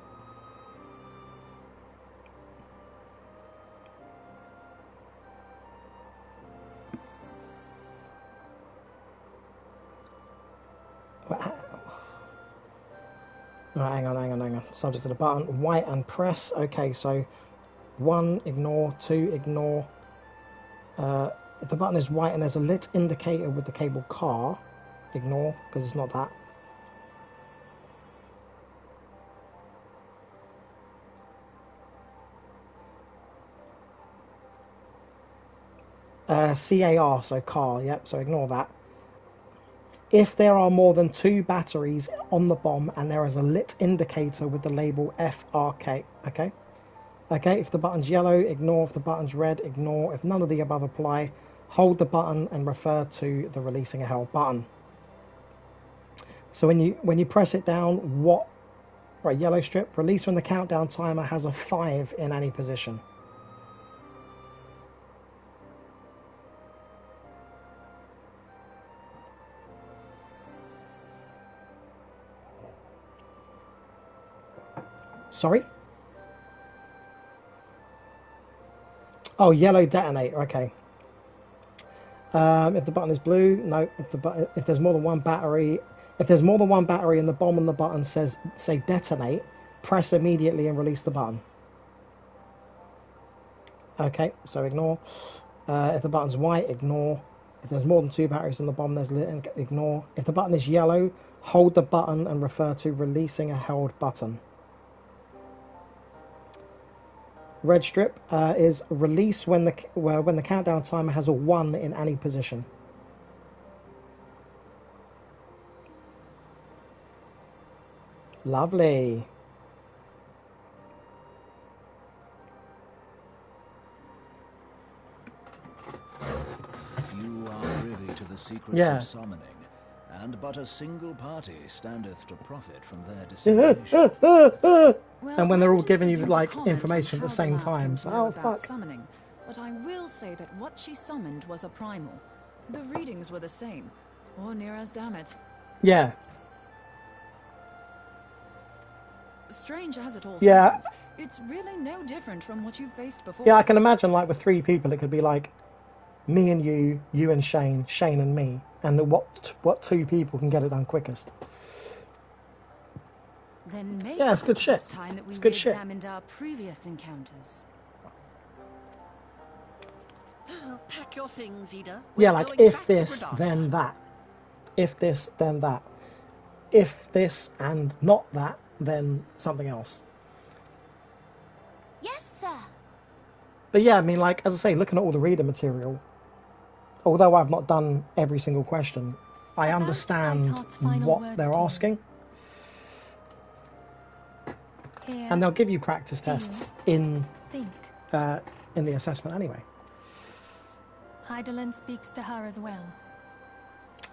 Right, hang on. Subject to the button, white and press. Okay, so 1, ignore, 2, ignore. If the button is white and there's a lit indicator with the cable car, ignore, because it's not that. CAR, so car, yep, so ignore that. If there are more than 2 batteries on the bomb and there is a lit indicator with the label FRK, okay? Okay, if the button's yellow, ignore. If the button's red, ignore. If none of the above apply, hold the button and refer to the releasing a hell button. So when you press it down, what? Right, yellow strip. Release when the countdown timer has a 5 in any position. Sorry? Oh, yellow detonate. Okay. If the button is blue, no. If there's more than one battery, and the bomb on the button say detonate, press immediately and release the button. Okay, so ignore. If the button's white, ignore. If there's more than 2 batteries on the bomb, ignore. If the button is yellow, hold the button and refer to releasing a held button. Red strip is release when the countdown timer has a 1 in any position. Lovely. Few are privy to the secrets of summoning, and but a single party standeth to profit from their dissemination. And when they're all giving you like information at the same time, so, oh fuck. Summoning, but I will say that what she summoned was a primal. The readings were the same, or near as damn it. Yeah. Strange as it all sounds, it's really no different from what you faced before. Yeah, I can imagine like with 3 people, it could be like me and you and Shane and me, and what 2 people can get it done quickest. Then maybe it's good shit. It's time that we it's good shit. Examined our previous encounters. Pack your things, Ida. Yeah, like if this, then that. If this, then that. If this and not that, then something else. Yes, sir. But yeah, I mean, like, as I say, looking at all the reader material, although I've not done every single question, I understand what they're asking. Here, and they'll give you practice tests in the assessment anyway. Heidelin speaks to her as well.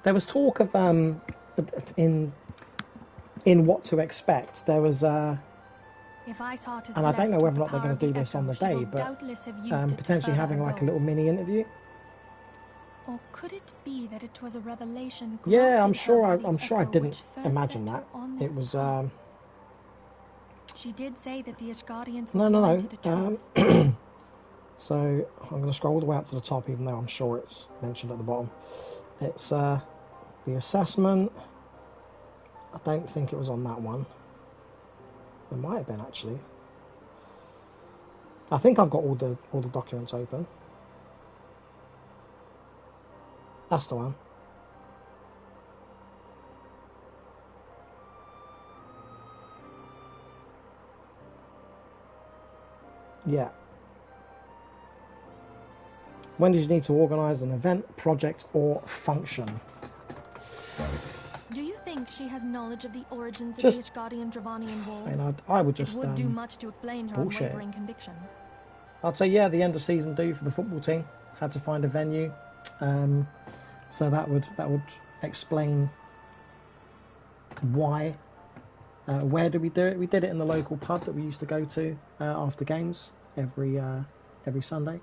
There was talk of in what to expect. There was if Iceheart is and I don't know whether or not they're going to do the this on the Echo, day, but potentially having like a goals. little mini interview. Or could it be that it was a revelation? Yeah, I'm sure I didn't imagine that. It was. She did say that the Ishgardians No. to the truth. So I'm going to scroll all the way up to the top, even though I'm sure it's mentioned at the bottom. It's the assessment. I don't think it was on that one. It might have been actually. I think I've got all the documents open. That's the one. Yeah. When did you need to organise an event, project, or function? Do you think she has knowledge of the origins of Just, the Ishgardian Dravanian War? I mean, I would just it would do much to explain her bullshit. unwavering conviction. I'd say yeah, the end of season 2 for the football team had to find a venue, so that would explain why. Where did we do it? We did it in the local pub that we used to go to after games every Sunday.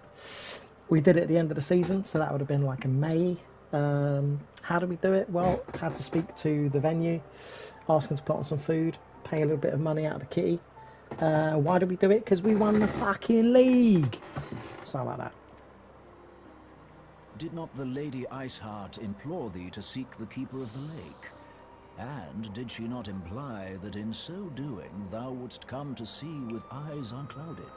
We did it at the end of the season, so that would have been like in May. How did we do it? Well, had to speak to the venue, ask them to put on some food, pay a little bit of money out of the kitty. Why did we do it? Because we won the fucking league. Something like that. Did not the Lady Iceheart implore thee to seek the Keeper of the Lake? And did she not imply that in so doing thou wouldst come to see with eyes unclouded?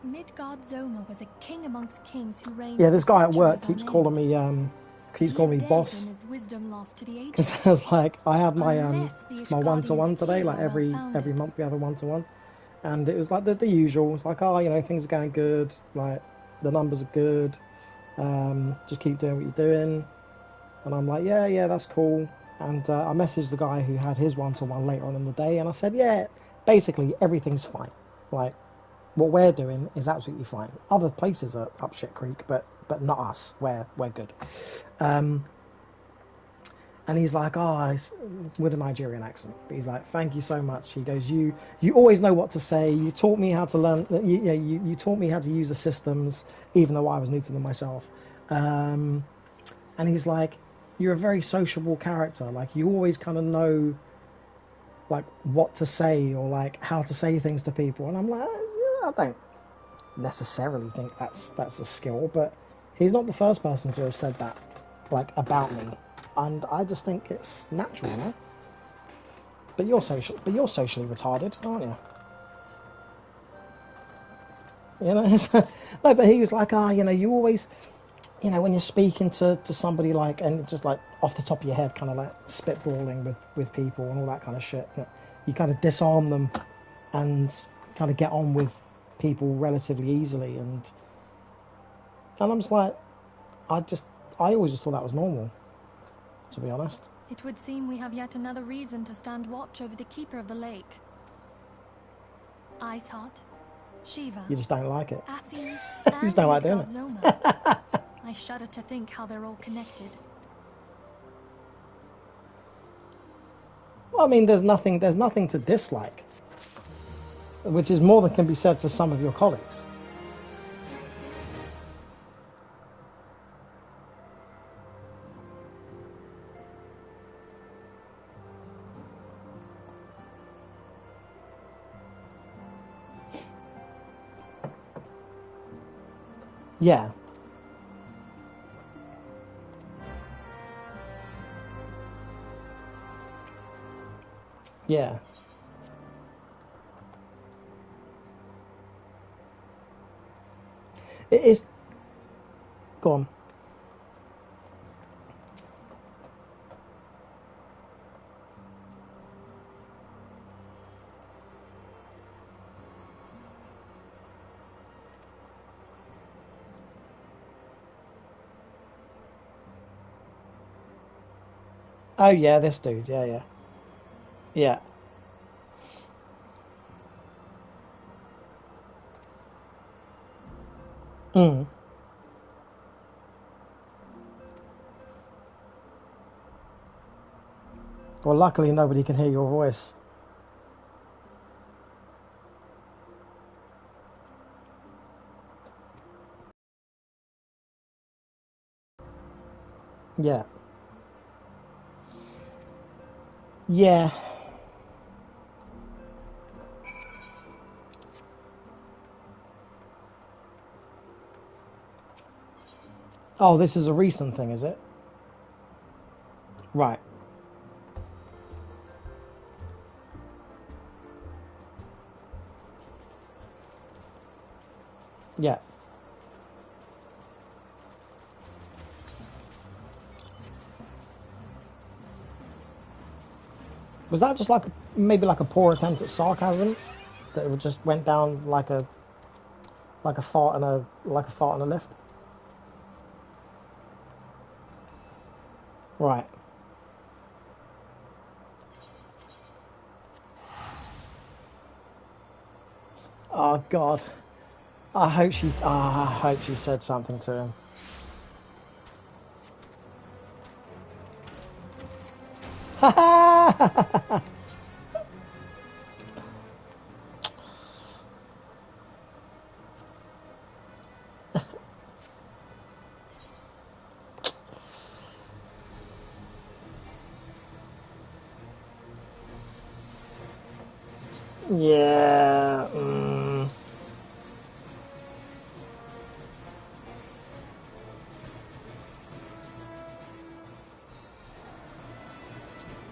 Midgard Zoma was a king amongst kings who reigned. Yeah, this guy at work keeps calling me boss. Because I was like, I had my one-to-one today. Like every month we have a one-to-one, and it was like the usual. It's like, oh, you know, things are going good. Like the numbers are good. Just keep doing what you're doing. And I'm like, yeah, that's cool. And I messaged the guy who had his one-to-one later on in the day, and I said, yeah, basically everything's fine. Like, what we're doing is absolutely fine. Other places are up shit creek, but not us. We're good. And And he's like, oh, with a Nigerian accent. But he's like, thank you so much. He goes, you always know what to say. You taught me how to learn. You taught me how to use the systems, even though I was new to them myself. And he's like, you're a very sociable character. Like, you always kind of know, like, what to say or like how to say things to people. And I'm like, yeah, I don't necessarily think that's a skill, but he's not the first person to have said that, like, about me. And I just think it's natural, you know? But you're socially retarded, aren't you? You know? No, but he was like, you know, you always, you know, when you're speaking to somebody, like, and just like off the top of your head, kind of like spitballing with people and all that kind of shit, you kind of disarm them and kind of get on with people relatively easily. And I'm just like, I always just thought that was normal, to be honest. It would seem we have yet another reason to stand watch over the keeper of the lake. Iceheart, Shiva. You just don't like it. Ascians, You just don't like doing it. Zoma. I shudder to think how they're all connected. Well, I mean, there's nothing to dislike, which is more than can be said for some of your colleagues. Yeah. Yeah. It is. Go on. Oh yeah, this dude. Yeah, yeah. Yeah. Mm. Well, luckily nobody can hear your voice. Yeah. Yeah. Oh, this is a recent thing, is it? Right. Yeah. Was that just like maybe like a poor attempt at sarcasm that it just went down like a fart in a lift? Right. Oh God. I hope she said something to him. Yeah.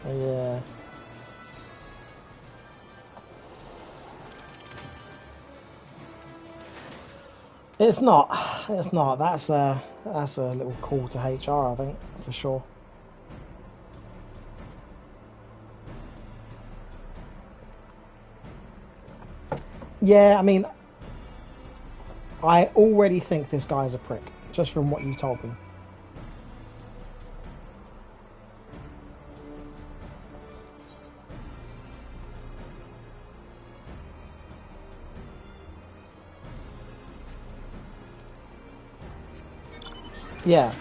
Yeah. It's not. It's not. That's a little call to HR, I think, for sure. Yeah, I mean, I already think this guy's a prick, just from what you told me. Yeah.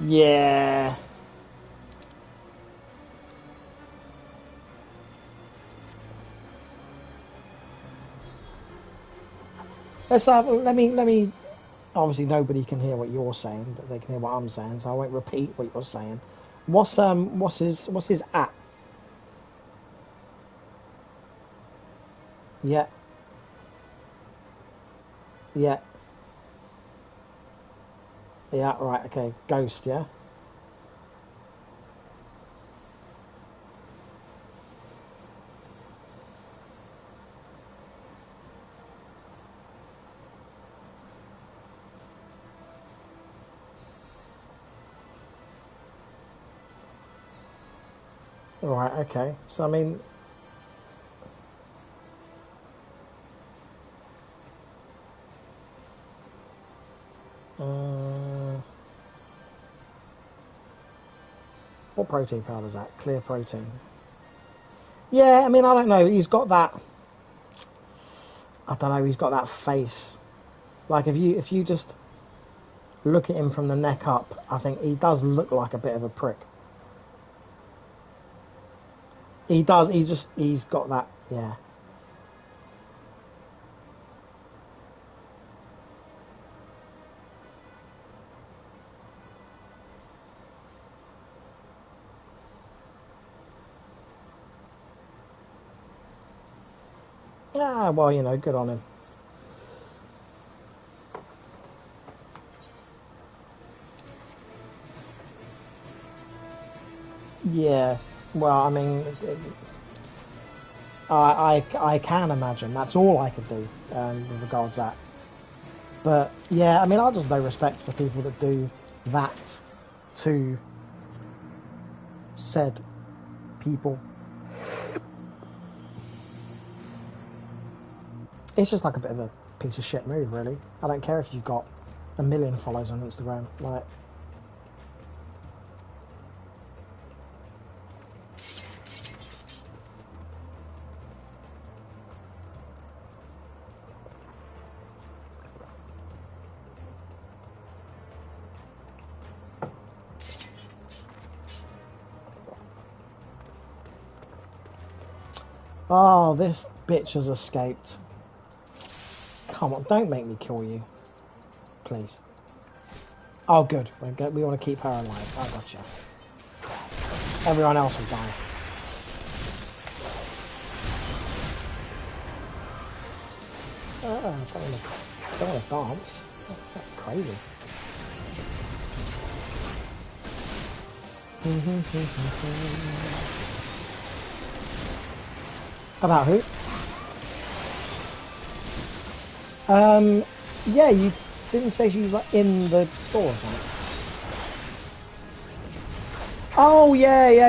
Yeah. Let me. Obviously, nobody can hear what you're saying, but they can hear what I'm saying, so I won't repeat what you're saying. What's his at? Yeah. Yeah. Yeah. Right. Okay. Ghost. Yeah. Right. Okay. So I mean. What protein powder is that? Clear protein. Yeah, I mean, I don't know. He's got that. I don't know. He's got that face. Like if you just look at him from the neck up, I think he does look like a bit of a prick. He does. He's got that. Yeah. Ah, well, you know, good on him. Yeah. Well, I mean, I can imagine. That's all I could do with regards to that. But yeah, I mean, I just no respect for people that do that to said people. It's just like a bit of a piece of shit move, really. I don't care if you've got 1 million followers on Instagram. Like, oh, this bitch has escaped. Come on, don't make me kill you. Please. Oh, good. We want to keep her alive. I gotcha. Everyone else will die. Don't want to dance. That's crazy. About who? Yeah, you didn't say she was like in the store or something. Oh yeah. Yeah.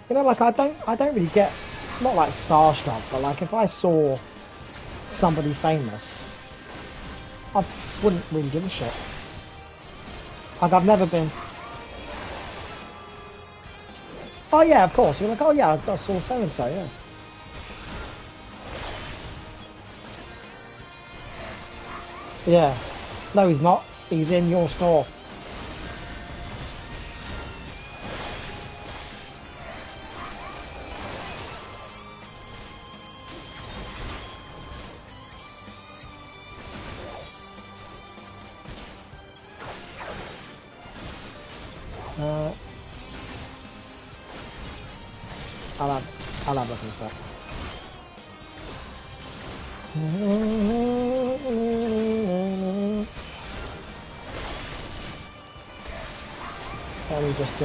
You know, like I don't really get, not like starstruck, but like if I saw somebody famous, I wouldn't really give a shit. Like I've never been. Oh yeah, of course. You're like, oh yeah, I saw so and so. Yeah. Yeah. No, he's not. He's in your store. I'll have a look in a sec. Let me just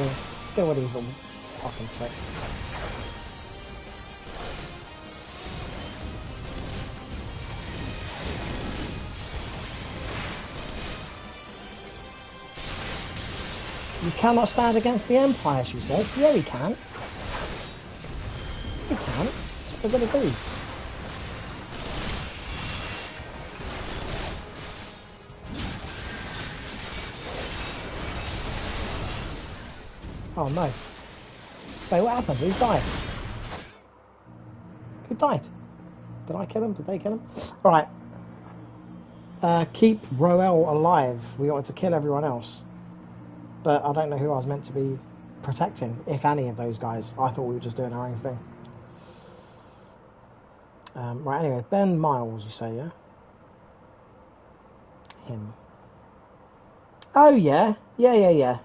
do all these little fucking tricks. You cannot stand against the Empire, she says. Yeah, we can. We can. That's what we're going to do. Oh no. Wait, what happened? Who died? Who died? Did I kill him? Did they kill him? Right. Keep Roel alive. We wanted to kill everyone else. But I don't know who I was meant to be protecting, if any of those guys. I thought we were just doing our own thing. Right, anyway, Ben Miles, you say, yeah? Him. Oh, yeah. Yeah.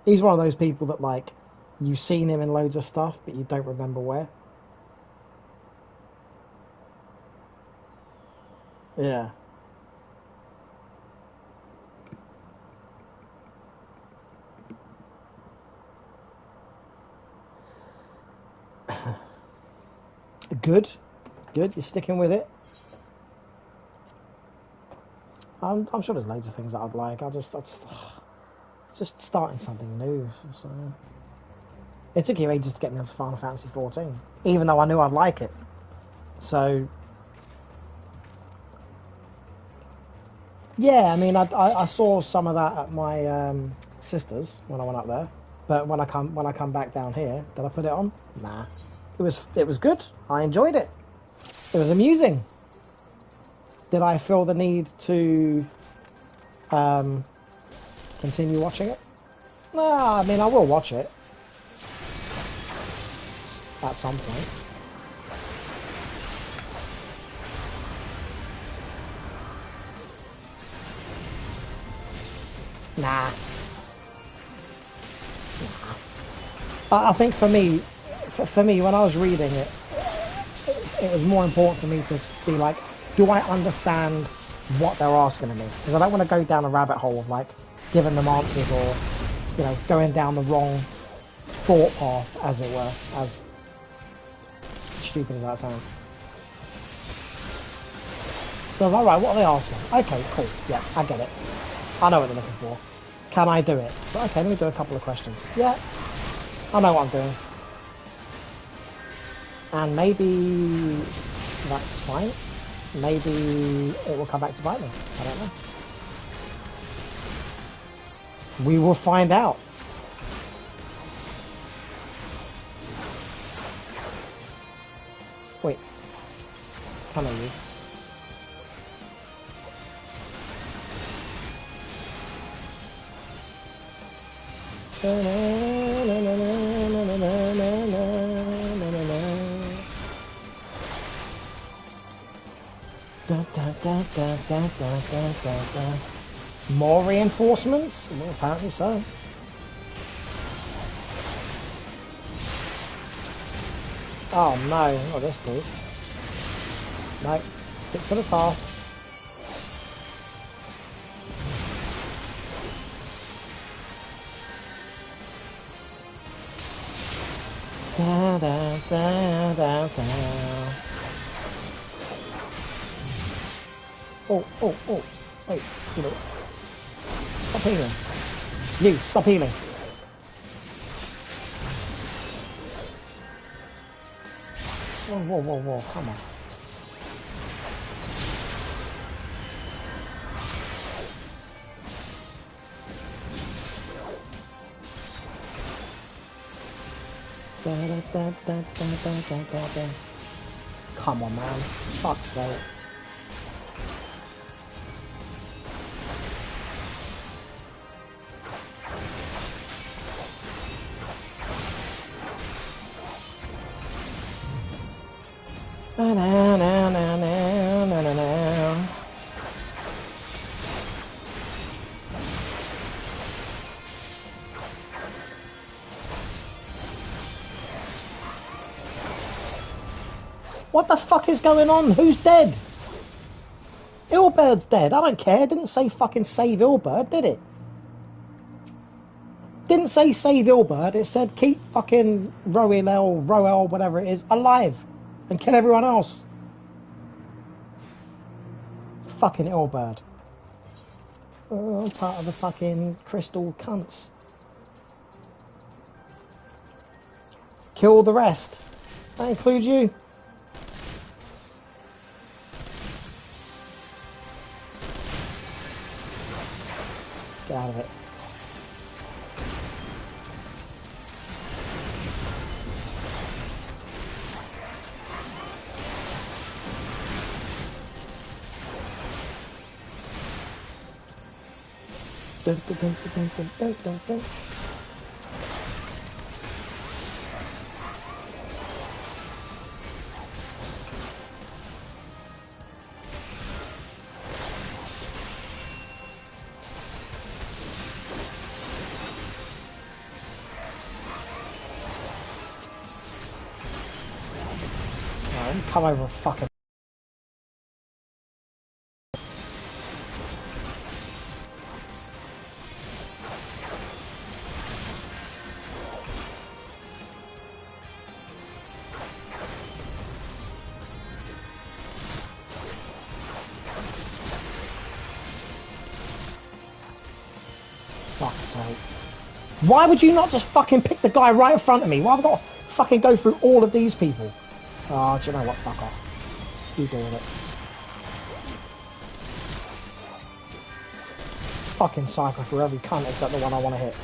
He's one of those people that, like, you've seen him in loads of stuff, but you don't remember where. Yeah. Good. You're sticking with it. I'm sure there's loads of things that I'd like. It's just starting something new. So it took you ages to get me onto Final Fantasy 14, even though I knew I'd like it. So yeah, I mean, I saw some of that at my sister's when I went up there. But when I come back down here, did I put it on? Nah. It was good. I enjoyed it. It was amusing. Did I feel the need to continue watching it? No, I mean, I will watch it at some point. Nah. I think for me, when I was reading it, it was more important for me to be like, do I understand what they're asking of me? Because I don't want to go down a rabbit hole of like giving them answers or, you know, going down the wrong thought path, as it were, as stupid as that sounds. So I was like, right, what are they asking? Okay, cool, yeah, I get it. I know what they're looking for. Can I do it? So okay, let me do a couple of questions. Yeah, I know what I'm doing. And maybe that's fine. Maybe it will come back to bite me. I don't know. We will find out. Wait. Come on, you. More reinforcements? Well, apparently so. Oh no, not this dude. No, stick to the task. Da, da, da, da, da. Oh, wait, you know. Stop healing. You, stop healing. Whoa, come on. Come on, man. Fuck's sake. What the fuck is going on? Who's dead? Ilbird's dead. I don't care. It didn't say fucking save Ilbird, did it? Didn't say save Ilbird. It said keep fucking Roel, whatever it is, alive and kill everyone else. Fucking Ilbird. Oh, part of the fucking crystal cunts. Kill the rest. That includes you. Get out of it. Dun, dun, dun, dun, dun, dun, dun, dun. Come over and fucking. Fuck's sake. Why would you not just fucking pick the guy right in front of me? Why have I got to fucking go through all of these people? Oh, do you know what? Fuck off. You deal with it. Fucking cycle through every cunt except the one I want to hit.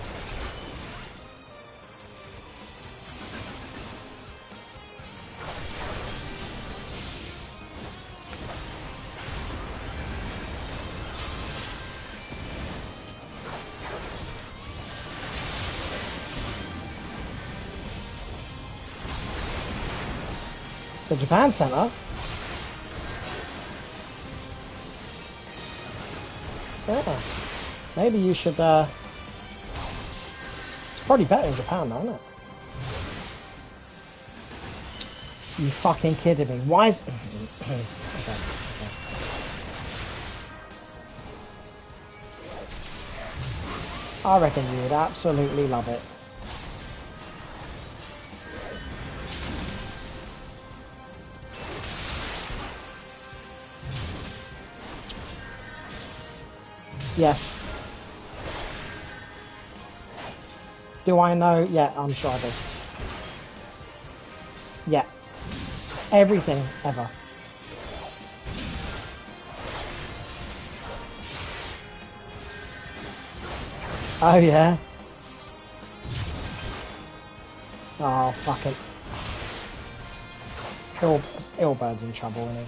The Japan Center? Yeah. Maybe you should, It's probably better in Japan though, isn't it? You fucking kidding me? Why is... okay. I reckon you would absolutely love it. Yes. Do I know? Yeah, I'm sure I do. Yeah. Everything, ever. Oh, yeah? Oh, fuck it. Illbird's in trouble, isn't he?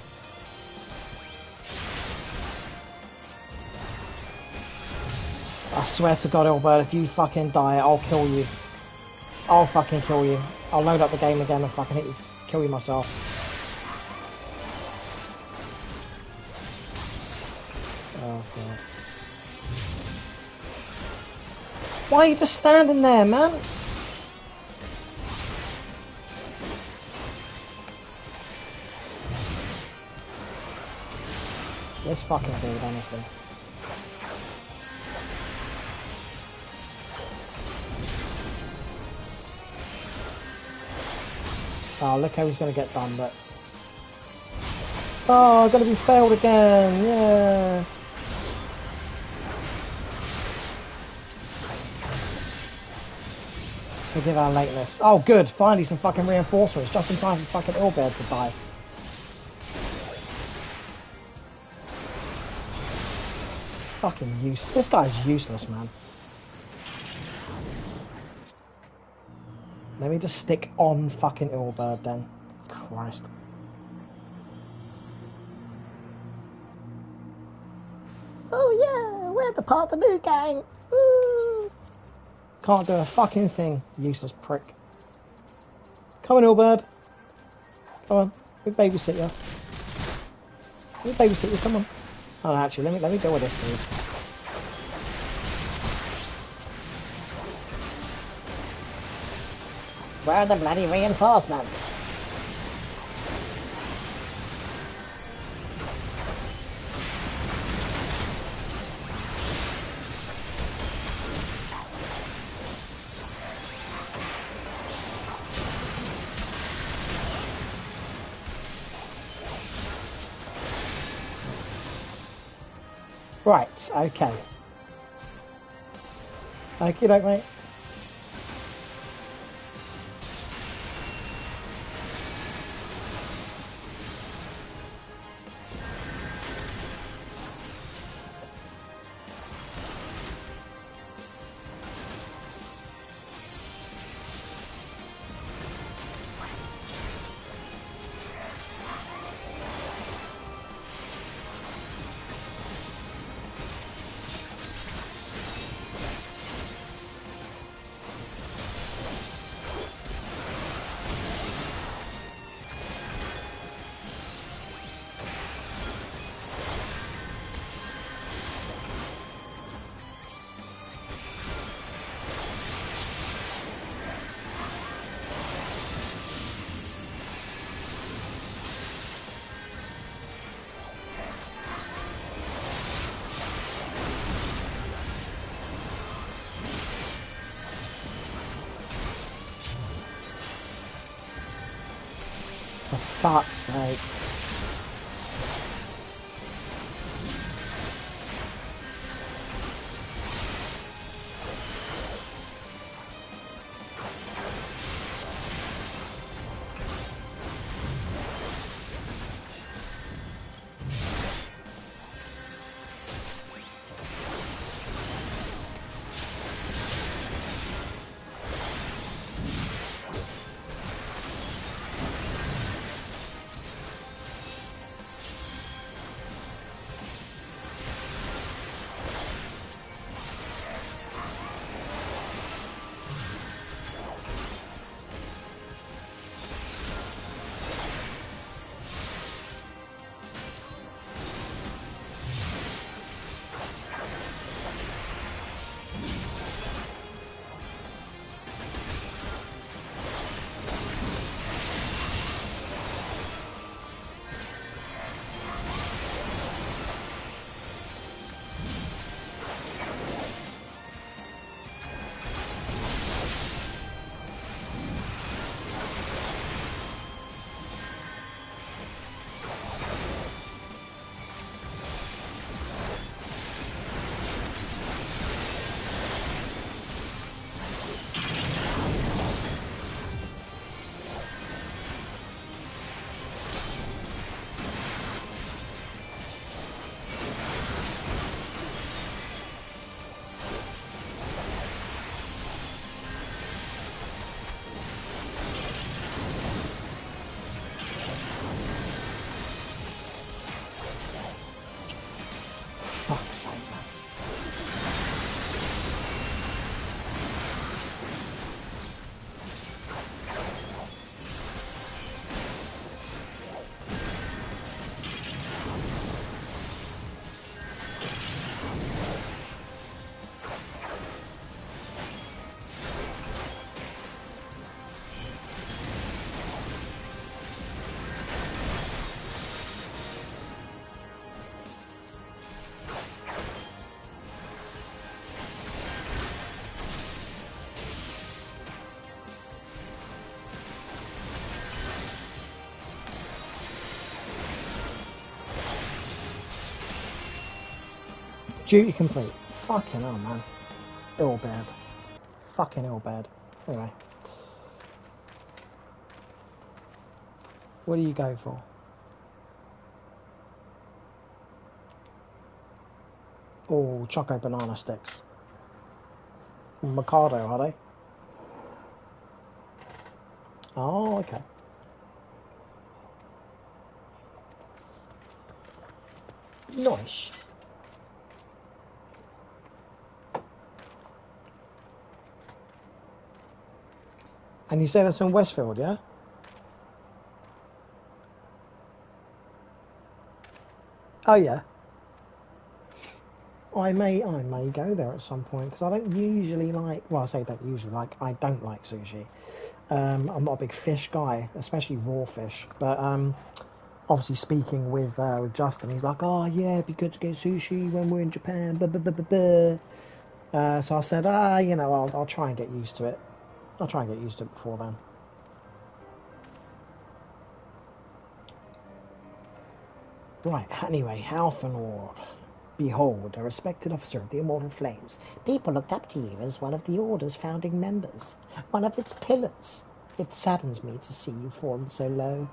I swear to God, Illbird, if you fucking die, I'll kill you. I'll fucking kill you. I'll load up the game again and fucking hit you, kill you myself. Oh, God. Why are you just standing there, man? This fucking dude, honestly. Oh, look how he's going to get done, but... Oh, going to be failed again, yeah. Forgive our lateness. Oh, good, finally some fucking reinforcements, just in time for fucking Illbird to die. Fucking useless. This guy's useless, man. Let me just stick on fucking Illbird then. Christ. Oh yeah, we're the part of the new gang. Woo. Can't do a fucking thing, useless prick. Come on, Illbird. Come on, we babysit you. We babysit you, come on. Oh, actually, let me deal with this dude. Where are the bloody reinforcements? Right, okay. Okie doke, mate. fuck's sake. Duty complete. Fucking hell, man. Ill bad. Fucking ill bad. Anyway. What do you go for? Oh, choco banana sticks. Mikado, are they? Oh, okay. Nice. And you say that's in Westfield, yeah? Oh yeah. I may go there at some point because I don't usually like. Well, I say don't usually like. I don't like sushi. I'm not a big fish guy, especially raw fish. But obviously speaking with Justin, he's like, "Oh yeah, it'd be good to get sushi when we're in Japan." Blah, blah, blah, blah, blah. So I said, you know, I'll try and get used to it. I'll try and get used to it before then. Right. Anyway, Halfenord. Behold, a respected officer of the Immortal Flames. People looked up to you as one of the Order's founding members, one of its pillars. It saddens me to see you fallen so low.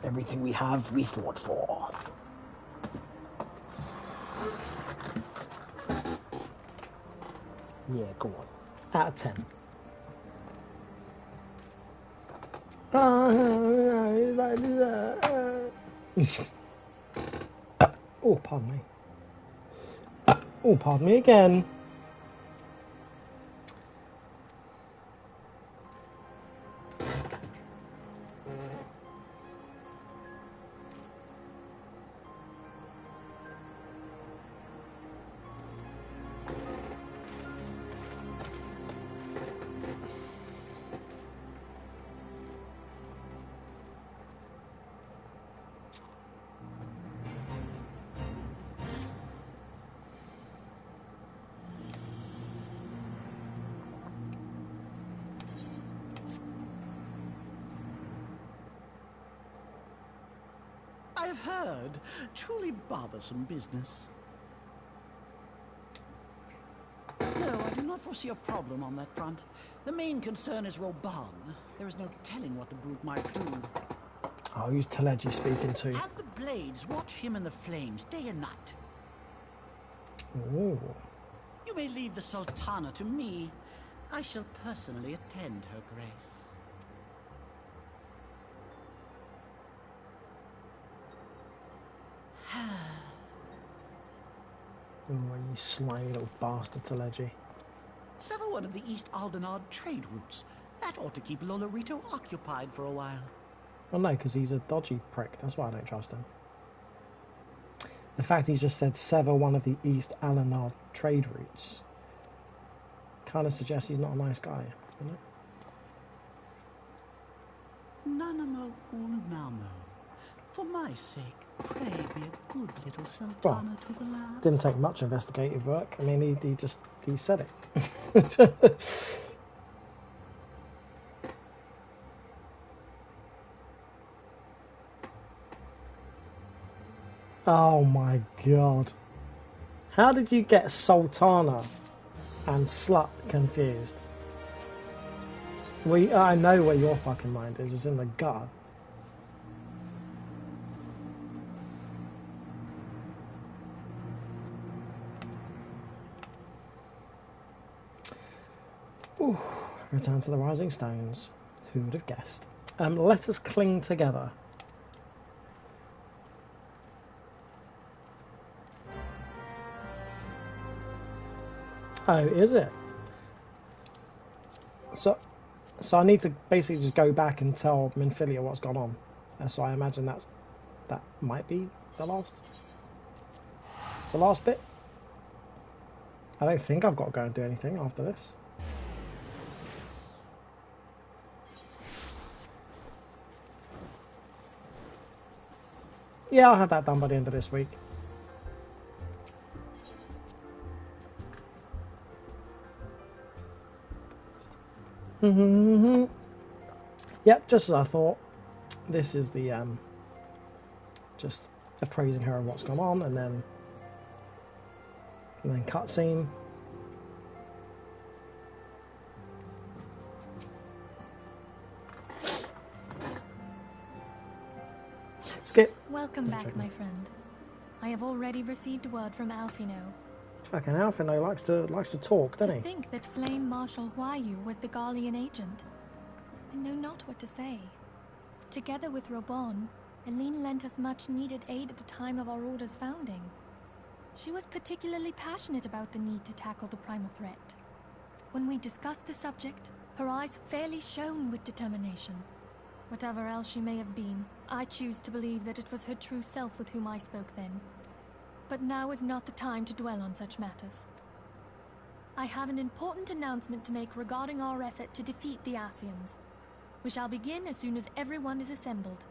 Everything we have, we fought for. Yeah, go on. Out of 10. Oh, pardon me. Oh, pardon me again. I've heard. Truly bothersome business. No, I do not foresee a problem on that front. The main concern is Roban. There is no telling what the brute might do. Oh, who's Teleji speaking to? Have the Blades watch him in the flames day and night. Ooh. You may leave the Sultana to me. I shall personally attend her grace. Oh, you slimy little bastard, Teleji. Sever one of the East Aldenard trade routes. That ought to keep Lolorito occupied for a while. Well, no, because he's a dodgy prick. That's why I don't trust him. The fact he's just said sever one of the East Aldenard trade routes kind of suggests he's not a nice guy, doesn't it? Nanamo Ulnamo. For my sake, pray be a good little Sultana to the last. Didn't take much investigative work. I mean, he said it. Oh my god. How did you get Sultana and Slut confused? I know where your fucking mind is. It's in the gut. Ooh, return to the Rising Stones. Who would have guessed? Let us cling together. Oh, is it? So I need to basically just go back and tell Minfilia what's gone on. So I imagine that might be the last bit. I don't think I've got to go and do anything after this. Yeah, I'll have that done by the end of this week. Yep, just as I thought. This is the just appraising her of what's gone on, and then cutscene. Skip. Welcome back, my friend. I have already received word from Alphino. Fucking Alphino likes to talk, doesn't he? To think that Flame Marshal Huayu was the Garlean agent. I know not what to say. Together with Robon, Aline lent us much needed aid at the time of our Order's founding. She was particularly passionate about the need to tackle the primal threat. When we discussed the subject, her eyes fairly shone with determination. Whatever else she may have been, I choose to believe that it was her true self with whom I spoke then. But now is not the time to dwell on such matters. I have an important announcement to make regarding our effort to defeat the Ascians. We shall begin as soon as everyone is assembled.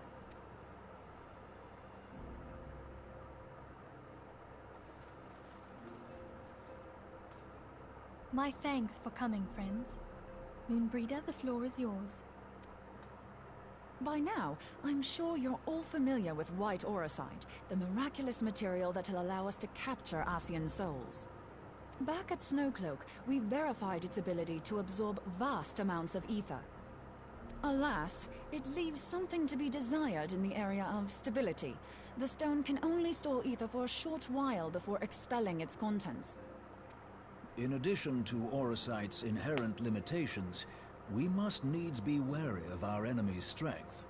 My thanks for coming, friends. Moonbreeder, the floor is yours. By now, I'm sure you're all familiar with White Auracite, the miraculous material that will allow us to capture Ascian souls. Back at Snowcloak, we verified its ability to absorb vast amounts of ether. Alas, it leaves something to be desired in the area of stability. The stone can only store ether for a short while before expelling its contents. In addition to Auracite's inherent limitations, we must needs be wary of our enemy's strength.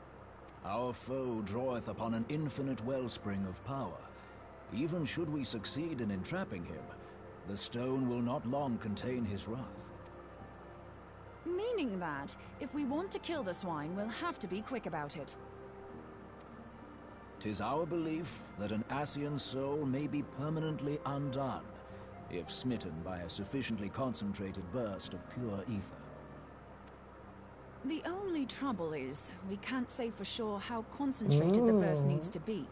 Our foe draweth upon an infinite wellspring of power, Even should we succeed in entrapping him, the stone will not long contain his wrath. Meaning that, if we want to kill the swine, we'll have to be quick about it. 'Tis our belief that an Ascian soul may be permanently undone, if smitten by a sufficiently concentrated burst of pure ether. The only trouble is, we can't say for sure how concentrated the burst needs to be.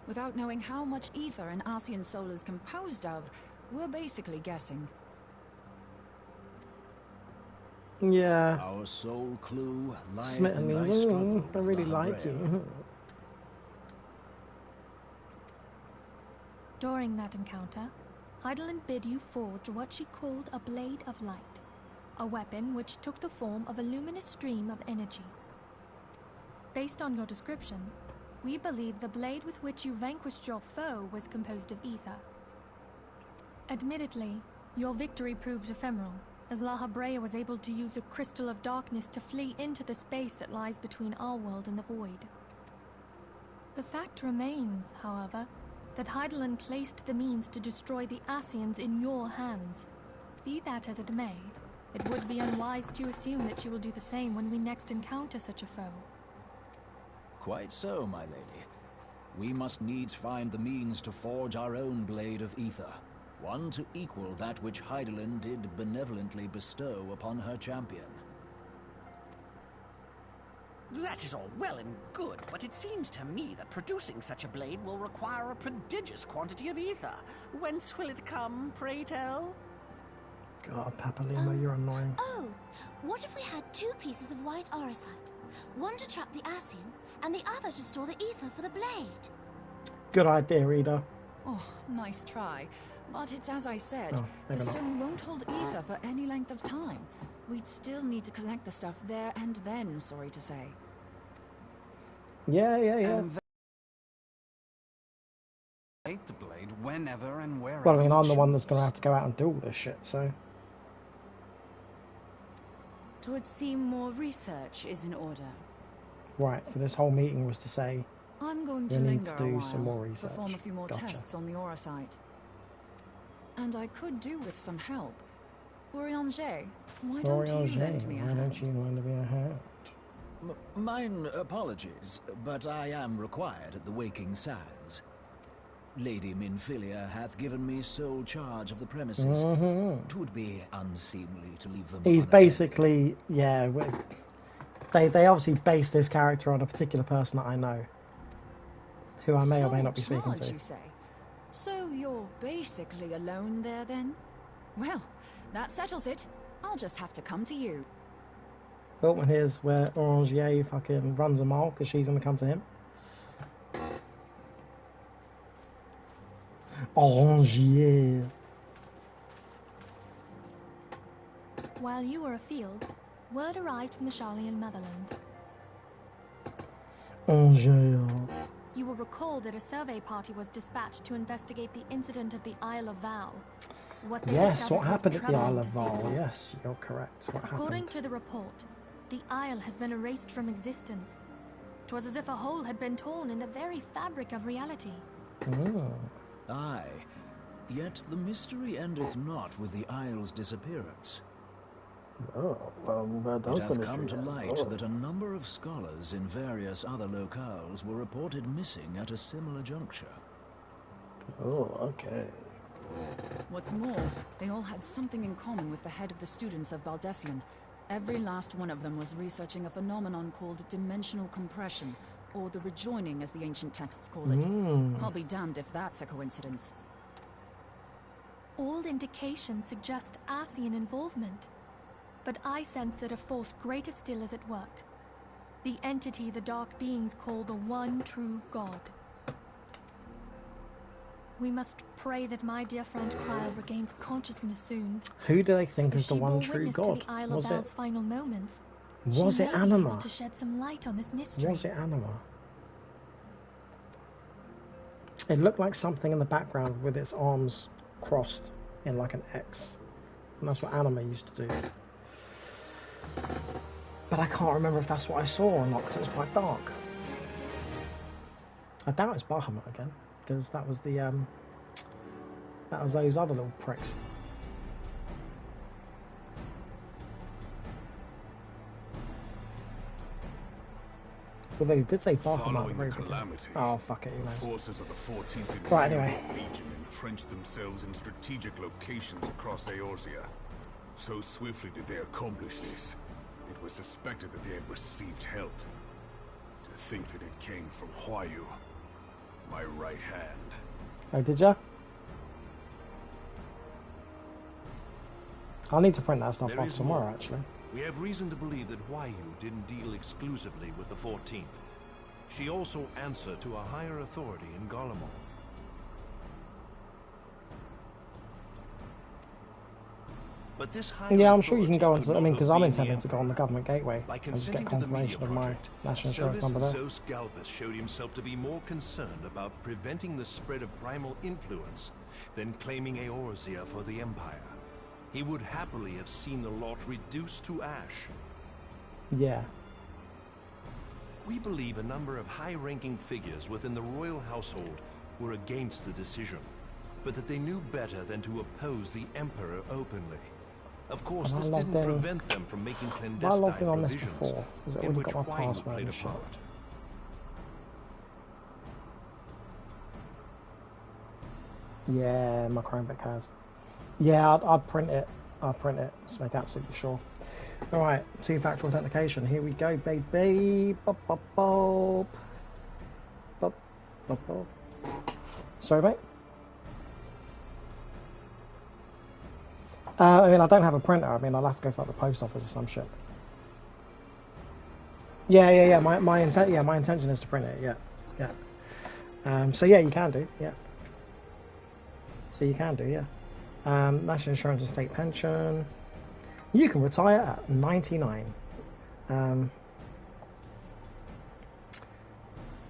Without knowing how much ether an Ascian soul is composed of, we're basically guessing. Yeah. Our sole clue lies Smitten in thy means, struggle I really with like Lahabrea. you. During that encounter, Heidelin bid you forge what she called a Blade of Light, a weapon which took the form of a luminous stream of energy. Based on your description, we believe the blade with which you vanquished your foe was composed of ether. Admittedly, your victory proved ephemeral, as Lahabrea was able to use a crystal of darkness to flee into the space that lies between our world and the void. The fact remains, however, that Heidelin placed the means to destroy the Ascians in your hands. Be that as it may, it would be unwise to assume that she will do the same when we next encounter such a foe. Quite so, my lady. We must needs find the means to forge our own blade of ether, one to equal that which Heidelin did benevolently bestow upon her champion. That is all well and good, but it seems to me that producing such a blade will require a prodigious quantity of ether. Whence will it come, pray tell? God, Papalima, you're annoying. Oh, what if we had two pieces of white orosite? One to trap the Ascian, and the other to store the ether for the blade. Good idea, Rita. Oh, nice try. But it's as I said, Oh, the stone won't hold ether for any length of time. We'd still need to collect the stuff there and then, sorry to say. Yeah. Take the blade whenever and wherever. Well, I mean, I'm the one that's going to have to go out and do all this shit, so. It would seem more research is in order. Right, so this whole meeting was to say I'm going to we need linger to do a while, some more research. perform a few more Gotcha. tests on the orosite. And I could do with some help. Urianger, why don't you lend me a hand? Why don't you lend me a hand? Mine apologies, but I am required at the Waking Sands. Lady Minfilia hath given me sole charge of the premises. 'Twould be unseemly to leave them. He's basically, yeah. They obviously base this character on a particular person that I know, who I may or may not be speaking to. You say? So you're basically alone there then? Well, that settles it. I'll just have to come to you. Oh, and here's where Orangier fucking runs a mile because she's going to come to him. Orangier. While you were afield, word arrived from the Charlian motherland. Orangier. You will recall that a survey party was dispatched to investigate the incident at the Isle of Val. What happened at the Isle of Val? Yes, you're correct. According to the report, the isle has been erased from existence. 'Twas as if a hole had been torn in the very fabric of reality. Aye, yet the mystery endeth not with the isle's disappearance. Oh, well, it hath come to light that a number of scholars in various other locales were reported missing at a similar juncture. Oh, okay. What's more, they all had something in common with the head of the students of Baldessian. Every last one of them was researching a phenomenon called dimensional compression, or the rejoining as the ancient texts call it. I'll be damned if that's a coincidence. All indications suggest Ascian involvement, but I sense that a force greater still is at work. The entity the Dark Beings call the One True God. We must pray that my dear friend Kyle regains consciousness soon. Who do they think If is the she one bore true witness God? To the Isle of Val's final moments, Was it she may be Anima? able to shed some light on this mystery. Was it Anima? It looked like something in the background with its arms crossed in like an X. And that's what Anima used to do. But I can't remember if that's what I saw or not because it was quite dark. I doubt it's Bahamut again because that was the That was those other little pricks. But they did say Barker might have calamity, oh, fuck it, who knows. the forces of the 14th right, anyway. Legion entrenched themselves in strategic locations across Eorzea. So swiftly did they accomplish this, it was suspected that they had received help. To think that it came from Huayu, my right hand. Oh, did ya? I'll need to print that stuff off tomorrow, actually. We have reason to believe that Huayu didn't deal exclusively with the 14th. She also answered to a higher authority in Garlemald. But this yeah, I'm sure you can go on to, I mean, because I'm intending to go on the government gateway and just get confirmation of my national insurance number there. Zos Galvus showed himself to be more concerned about preventing the spread of primal influence than claiming Eorzea for the Empire. He would happily have seen the lot reduced to ash. Yeah. We believe a number of high-ranking figures within the royal household were against the decision, but that they knew better than to oppose the Emperor openly. Of course, this didn't prevent them from making clandestine provisions in which Huayu played a part. Yeah, my Chromebook has. Yeah, I'd print it. I'll print it, just make absolutely sure. Alright, two-factor authentication. Here we go, baby. Bop, bop, bop. Bop, bop, bop. Sorry, mate. I mean, I don't have a printer. I mean, I'll have to go to like the post office or some shit. Yeah. My intention is to print it. Yeah. So yeah, you can do. Yeah. So you can do. Yeah. National insurance and state pension. You can retire at 99.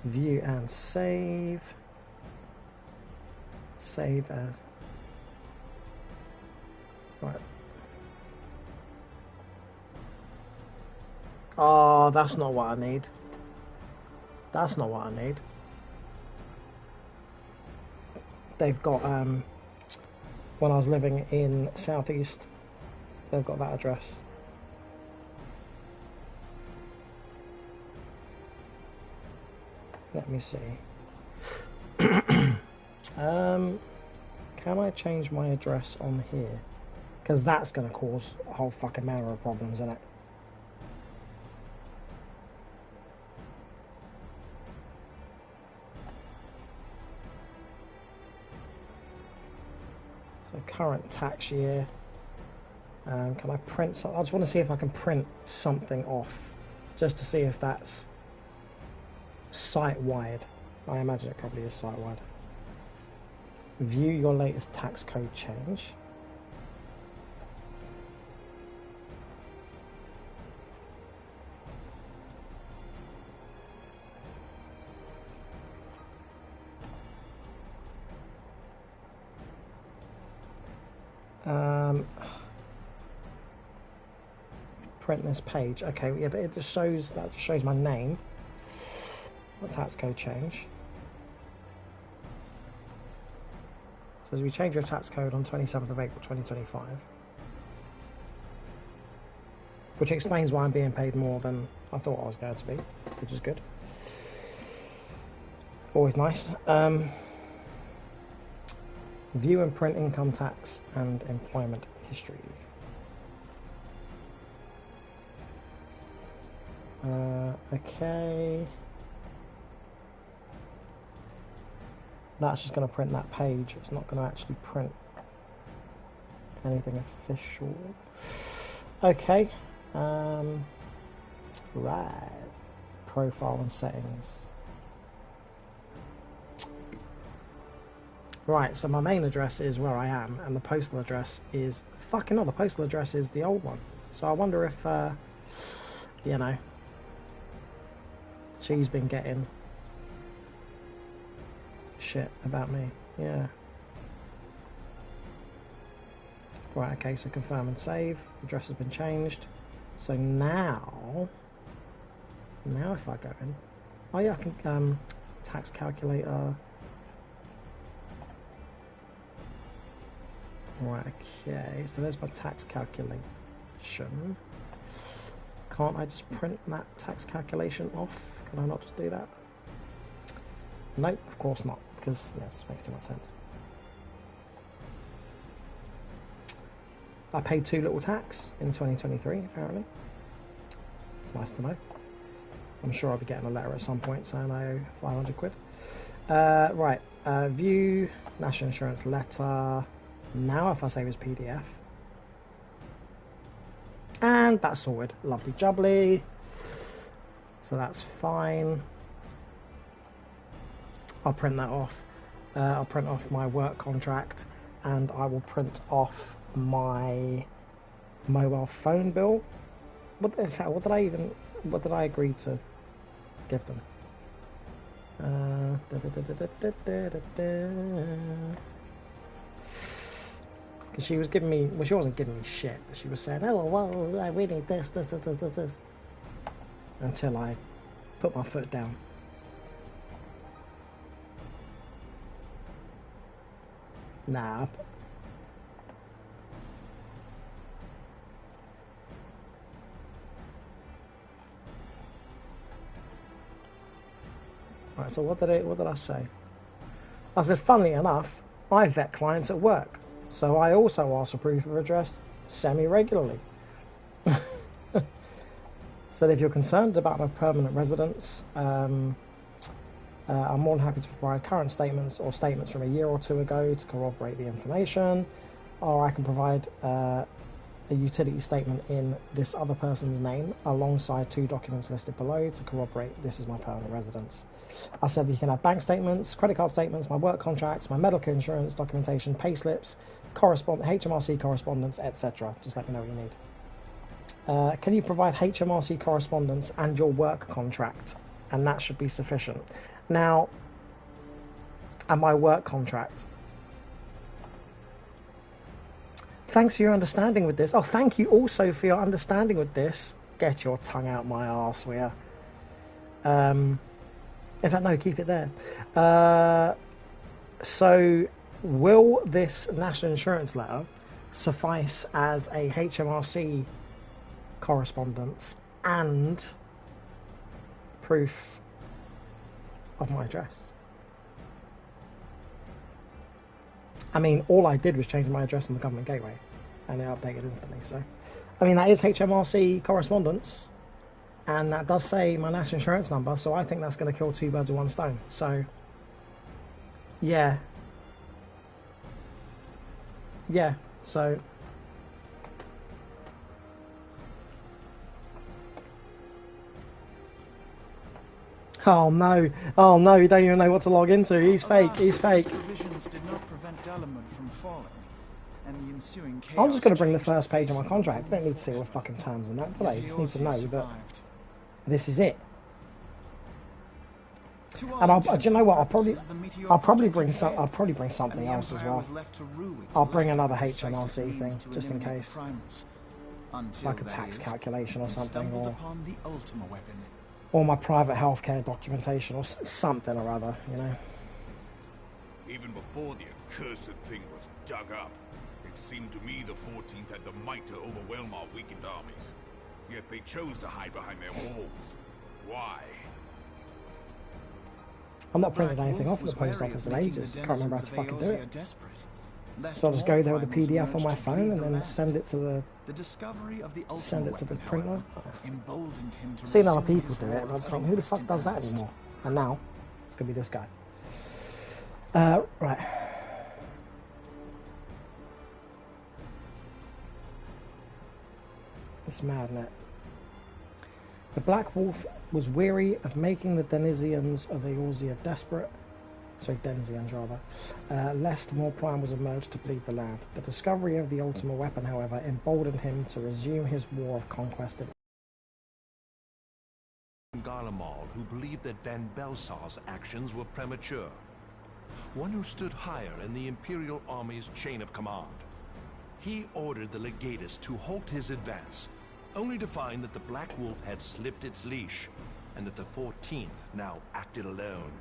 View and save. Save as. Right. Oh, that's not what I need. That's not what I need. They've got when I was living in Southeast, they've got that address. Let me see. Can I change my address on here? Because that's going to cause a whole fucking manner of problems, isn't it? So current tax year. Can I print something? I just want to see if I can print something off, just to see if that's site-wide. I imagine it probably is site-wide. View your latest tax code change. Print this page. Okay, yeah, but it just shows that just shows my name. What tax code change? Says we change your tax code on 27th of April 2025, which explains why I'm being paid more than I thought I was going to be, which is good. Always nice. View and print income tax and employment history. Okay. That's just going to print that page. It's not going to actually print anything official. Okay. Right. Profile and settings. Right, so my main address is where I am, and the postal address is... Fucking hell, the postal address is the old one. So I wonder if, you know, she's been getting shit about me. Yeah. Right, okay, so confirm and save. Address has been changed. So now if I go in... Oh yeah, I can, tax calculator... Right, okay, so there's my tax calculation. Can't I just print that tax calculation off? Can I not just do that? Nope, of course not, because yes, makes too much sense. I paid too little tax in 2023, apparently. It's nice to know. I'm sure I'll be getting a letter at some point saying I owe 500 quid. Right, view national insurance letter. Now if I save as PDF. And that's sorted. Lovely jubbly. So that's fine. I'll print that off. I'll print off my work contract, and I will print off my mobile phone bill. In fact, what did I agree to give them? Because she was giving me, well, she wasn't giving me shit, but she was saying, oh, well, we need this, until I put my foot down. Nah. Right, so what did I say? I said, funnily enough, I vet clients at work, so I also ask for proof of address semi-regularly. So if you're concerned about my permanent residence, I'm more than happy to provide current statements or statements from a year or two ago to corroborate the information, or I can provide a utility statement in this other person's name alongside 2 documents listed below to corroborate this is my permanent residence. I said that you can have bank statements, credit card statements, my work contracts, my medical insurance documentation, pay slips, HMRC correspondence, etc. Just let me know what you need. Can you provide HMRC correspondence and your work contract? And that should be sufficient. Now, and my work contract. Thanks for your understanding with this. Oh, thank you also for your understanding with this. Get your tongue out my arse, will ya? In fact, no, keep it there. So, will this national insurance letter suffice as a HMRC correspondence and proof of my address? I mean, all I did was change my address on the government gateway, and it updated instantly. So, I mean, that is HMRC correspondence, and that does say my national insurance number. So I think that's going to kill 2 birds with 1 stone. So, yeah. So. Oh no, you don't even know what to log into. He's fake, he's fake. Did not prevent Delamod from falling, and the ensuing chaos. I'm just going to bring the first page of my contract. I don't need to see all the fucking terms and that, do I? You just need to know that this is it. And do you know what? I'll probably bring something else as well. I'll bring another HMRC thing just in case, like a tax calculation or something, or my private healthcare documentation or something or other, you know. Even before the accursed thing was dug up, it seemed to me the 14th had the might to overwhelm our weakened armies. Yet they chose to hide behind their walls. Why? I'm not printing anything off at the post office in ages. Can't remember how to fucking do it. So I'll just go there with a PDF on my phone and then send it to the printer. I've seen other people do it, and I just think, who the fuck does that anymore? And now it's gonna be this guy. Right. It's mad, isn't it? The Black Wolf was weary of making the denizens of Eorzea desperate. Sorry, Denzians rather, lest more primaries emerged to bleed the land. The discovery of the Ultima weapon, however, emboldened him to resume his war of conquest. Garlemald, who believed that Van Belsar's actions were premature. One who stood higher in the Imperial Army's chain of command. He ordered the Legatus to halt his advance, only to find that the Black Wolf had slipped its leash, and that the 14th now acted alone.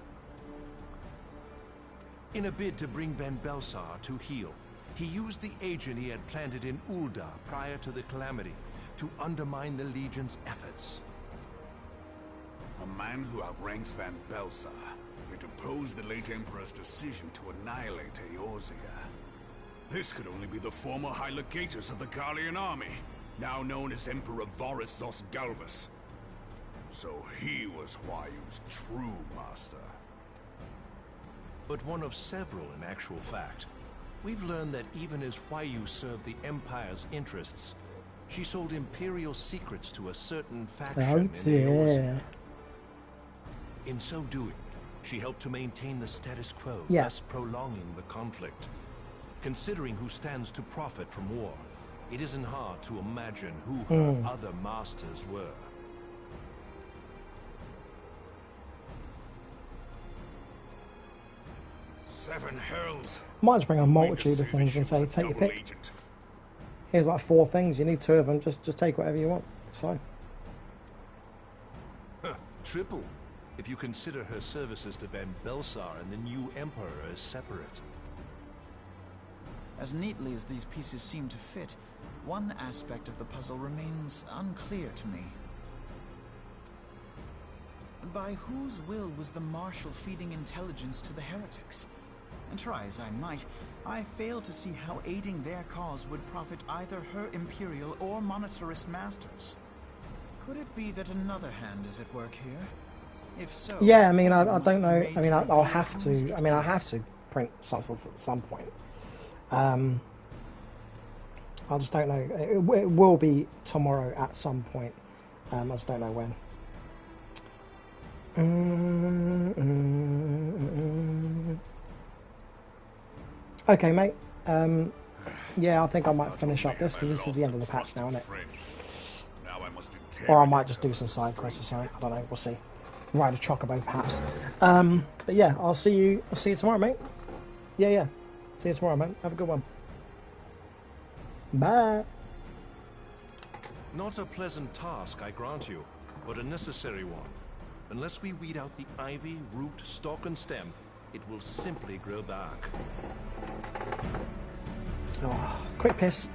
In a bid to bring Van Belsar to heel, He used the agent he had planted in Ul'dah prior to the Calamity to undermine the Legion's efforts. A man who outranks Van Belsar, yet opposed the late Emperor's decision to annihilate Eorzea. This could only be the former High Legatus of the Garlean army, now known as Emperor Varus Zos Galvus. So he was Hua Yu's true master. But one of several in actual fact. We've learned that even as Hua Yu served the Empire's interests, she sold Imperial secrets to a certain faction in Eorzea. In so doing, she helped to maintain the status quo, thus prolonging the conflict. Considering who stands to profit from war, it isn't hard to imagine who her other masters were. Seven hells. Might just bring a multitude of things and say, take your pick. Agent. Here's like 4 things. You need 2 of them. Just take whatever you want. It's fine. Triple, if you consider her services to Van Belsar and the new Emperor as separate. As neatly as these pieces seem to fit, one aspect of the puzzle remains unclear to me. By whose will was the Marshal feeding intelligence to the heretics? And try as I might, I fail to see how aiding their cause would profit either her Imperial or monetarist masters. Could it be that another hand is at work here? If so... Yeah, I mean, I don't know. I mean, I'll have to... I mean, I have to print something at some point. I just don't know. It will be tomorrow at some point. I just don't know when. Okay, mate. Yeah, I think I might finish up this because this is the end of the patch now, isn't it? Or I might just do some side quests or something. I don't know. We'll see. Ride a chocobo, perhaps. But yeah, I'll see you tomorrow, mate. Yeah. See you tomorrow, man. Have a good one. Bye. Not a pleasant task, I grant you, but a necessary one. Unless we weed out the ivy, root, stalk, and stem, it will simply grow back. Oh, quick piss.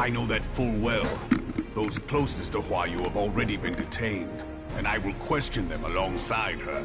I know that full well. Those closest to Hua Yu have already been detained, and I will question them alongside her.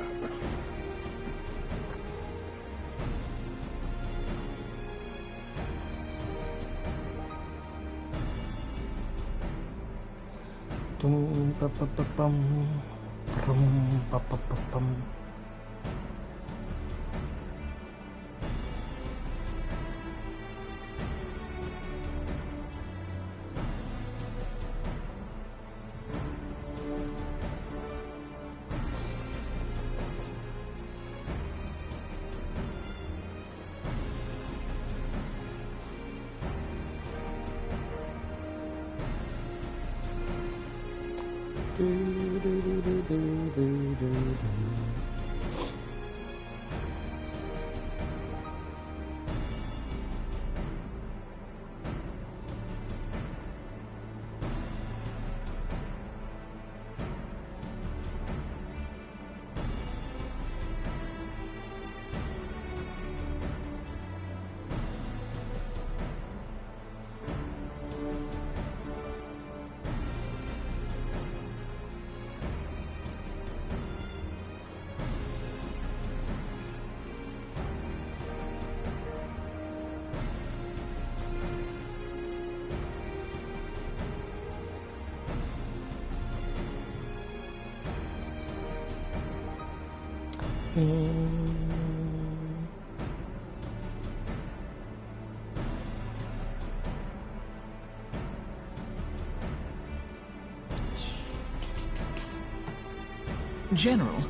General,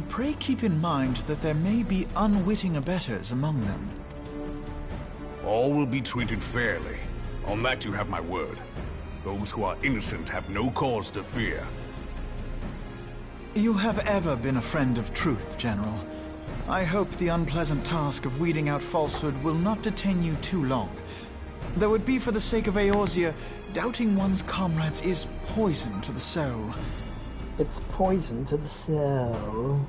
pray keep in mind that there may be unwitting abettors among them. All will be treated fairly. On that you have my word. Those who are innocent have no cause to fear. You have ever been a friend of truth, General. I hope the unpleasant task of weeding out falsehood will not detain you too long. Though it be for the sake of Eorzea, doubting one's comrades is poison to the soul. It's poison to the soul.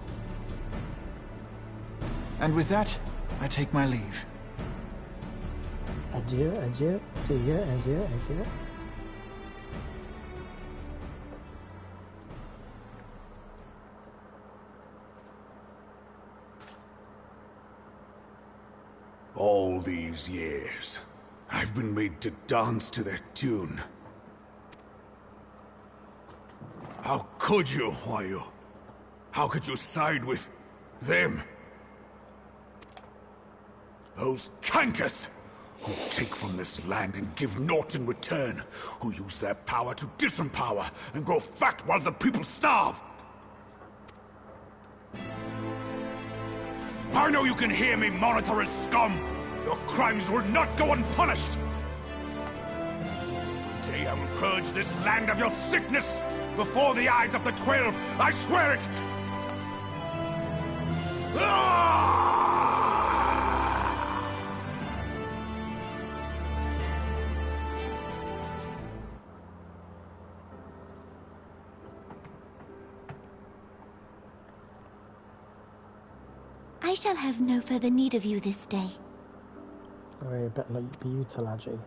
And with that, I take my leave. Adieu, adieu, adieu, adieu, adieu. All these years, I've been made to dance to their tune. How could you, Hua Yu? How could you side with them? Those cankers who take from this land and give naught in return, who use their power to disempower and grow fat while the people starve. I know you can hear me, monitorous scum! Your crimes will not go unpunished! Daeum, purge this land of your sickness! Before the eyes of the 12, I swear it! I shall have no further need of you this day. Oh, you better not be euthanagy.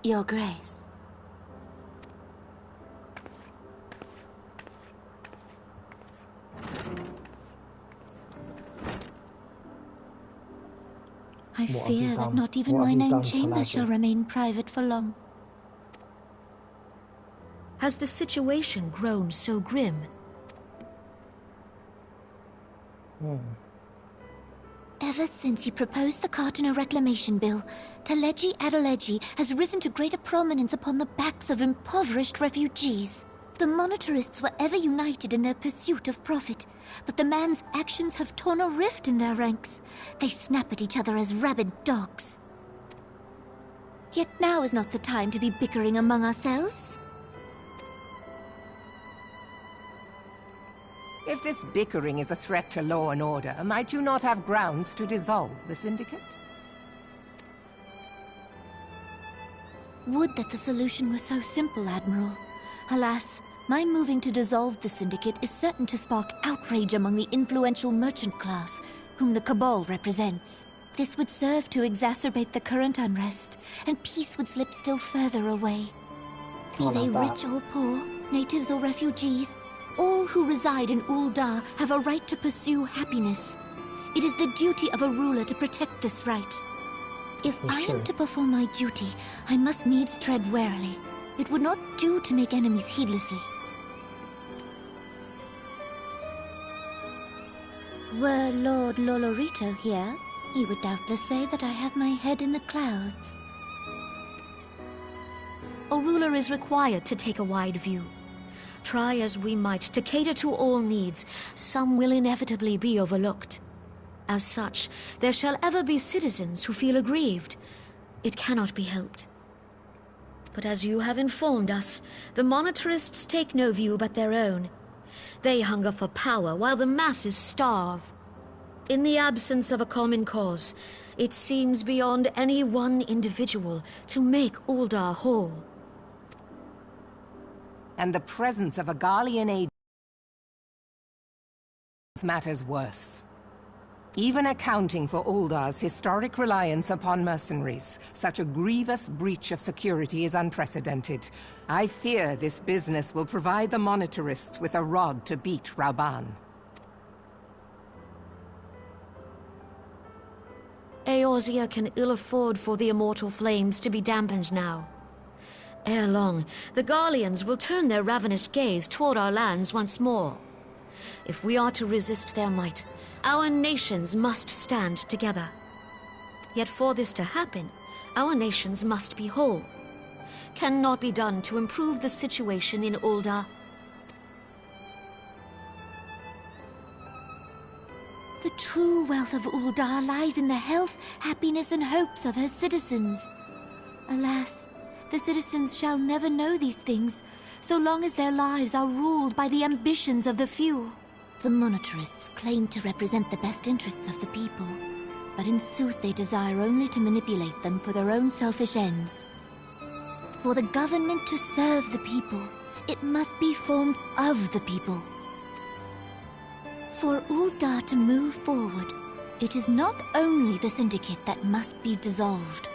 Your Grace. I fear that not even my 9 chambers shall remain private for long. Has the situation grown so grim? Ever since he proposed the Cartiner Reclamation Bill, Teleji Adeleji has risen to greater prominence upon the backs of impoverished refugees. The monetarists were ever united in their pursuit of profit, but the man's actions have torn a rift in their ranks. They snap at each other as rabid dogs. Yet now is not the time to be bickering among ourselves. If this bickering is a threat to law and order, might you not have grounds to dissolve the Syndicate? Would that the solution were so simple, Admiral. Alas, my moving to dissolve the Syndicate is certain to spark outrage among the influential merchant class, whom the Cabal represents. This would serve to exacerbate the current unrest, and peace would slip still further away. Be they rich or poor, natives or refugees, all who reside in Ul'dah have a right to pursue happiness. It is the duty of a ruler to protect this right. If I am to perform my duty, I must needs tread warily. It would not do to make enemies heedlessly. Were Lord Lolorito here, he would doubtless say that I have my head in the clouds. A ruler is required to take a wide view. Try as we might to cater to all needs, some will inevitably be overlooked. As such, there shall ever be citizens who feel aggrieved. It cannot be helped. But as you have informed us, the monetarists take no view but their own. They hunger for power while the masses starve. In the absence of a common cause, it seems beyond any one individual to make Ul'dah whole. And the presence of a Garlean agent matters worse. Even accounting for Ul'dah's historic reliance upon mercenaries, such a grievous breach of security is unprecedented. I fear this business will provide the monetarists with a rod to beat Rauban. Eorzea can ill afford for the immortal flames to be dampened now. Ere long, the Garleans will turn their ravenous gaze toward our lands once more. If we are to resist their might, our nations must stand together. Yet for this to happen, our nations must be whole. Cannot be done to improve the situation in Ul'dah. The true wealth of Ul'dah lies in the health, happiness, and hopes of her citizens. Alas, the citizens shall never know these things, so long as their lives are ruled by the ambitions of the few. The monetarists claim to represent the best interests of the people, but in sooth they desire only to manipulate them for their own selfish ends. For the government to serve the people, it must be formed of the people. For Ul'dah to move forward, it is not only the Syndicate that must be dissolved.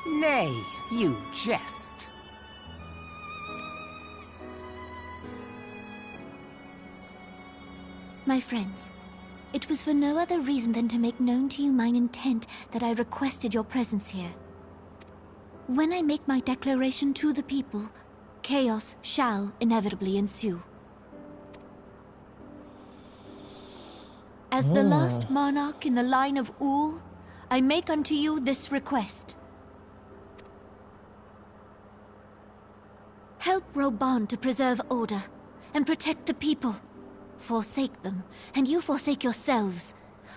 Nay, you jest. My friends, it was for no other reason than to make known to you mine intent that I requested your presence here. When I make my declaration to the people, chaos shall inevitably ensue. As the last monarch in the line of Ul, I make unto you this request. Help Rauban to preserve order and protect the people. Forsake them, and you forsake yourselves.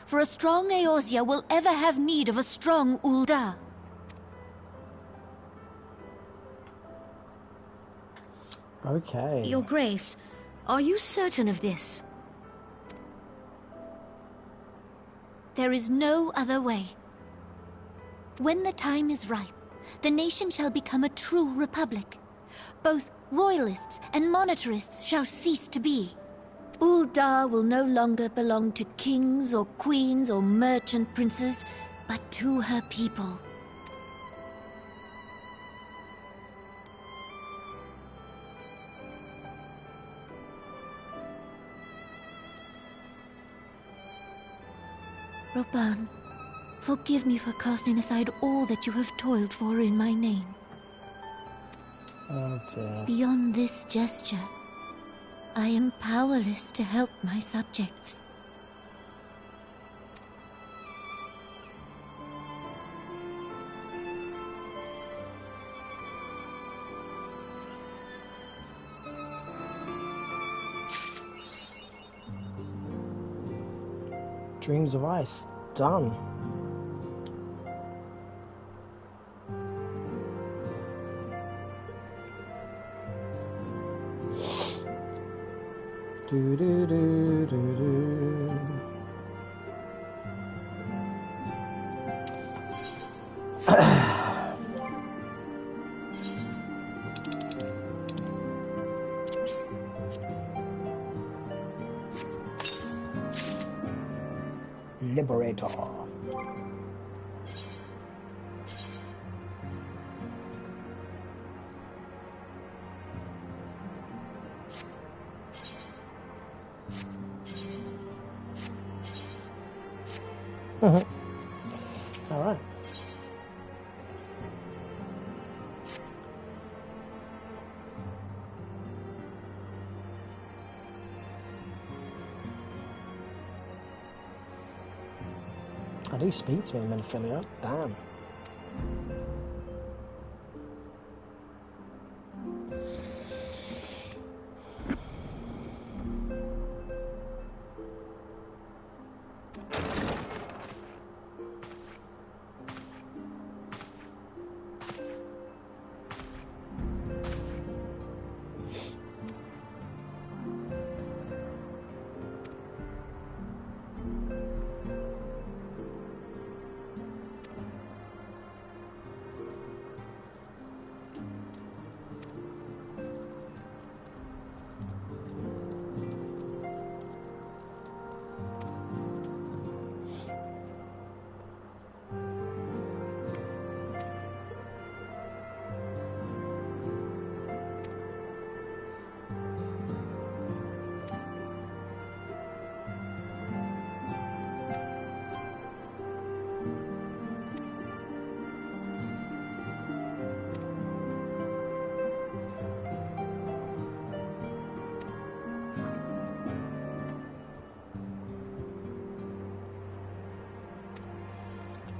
For a strong Eorzea will ever have need of a strong Ul'dah. Okay. Your Grace, are you certain of this? There is no other way. When the time is ripe, the nation shall become a true republic. Both royalists and monetarists shall cease to be. Ul'dah will no longer belong to kings or queens or merchant princes, but to her people. Rauban, forgive me for casting aside all that you have toiled for in my name. Oh dear. Beyond this gesture, I am powerless to help my subjects. Dreams of Ice, done. Do do do do do. Liberator. All right. I do speak to him in Philia. Damn.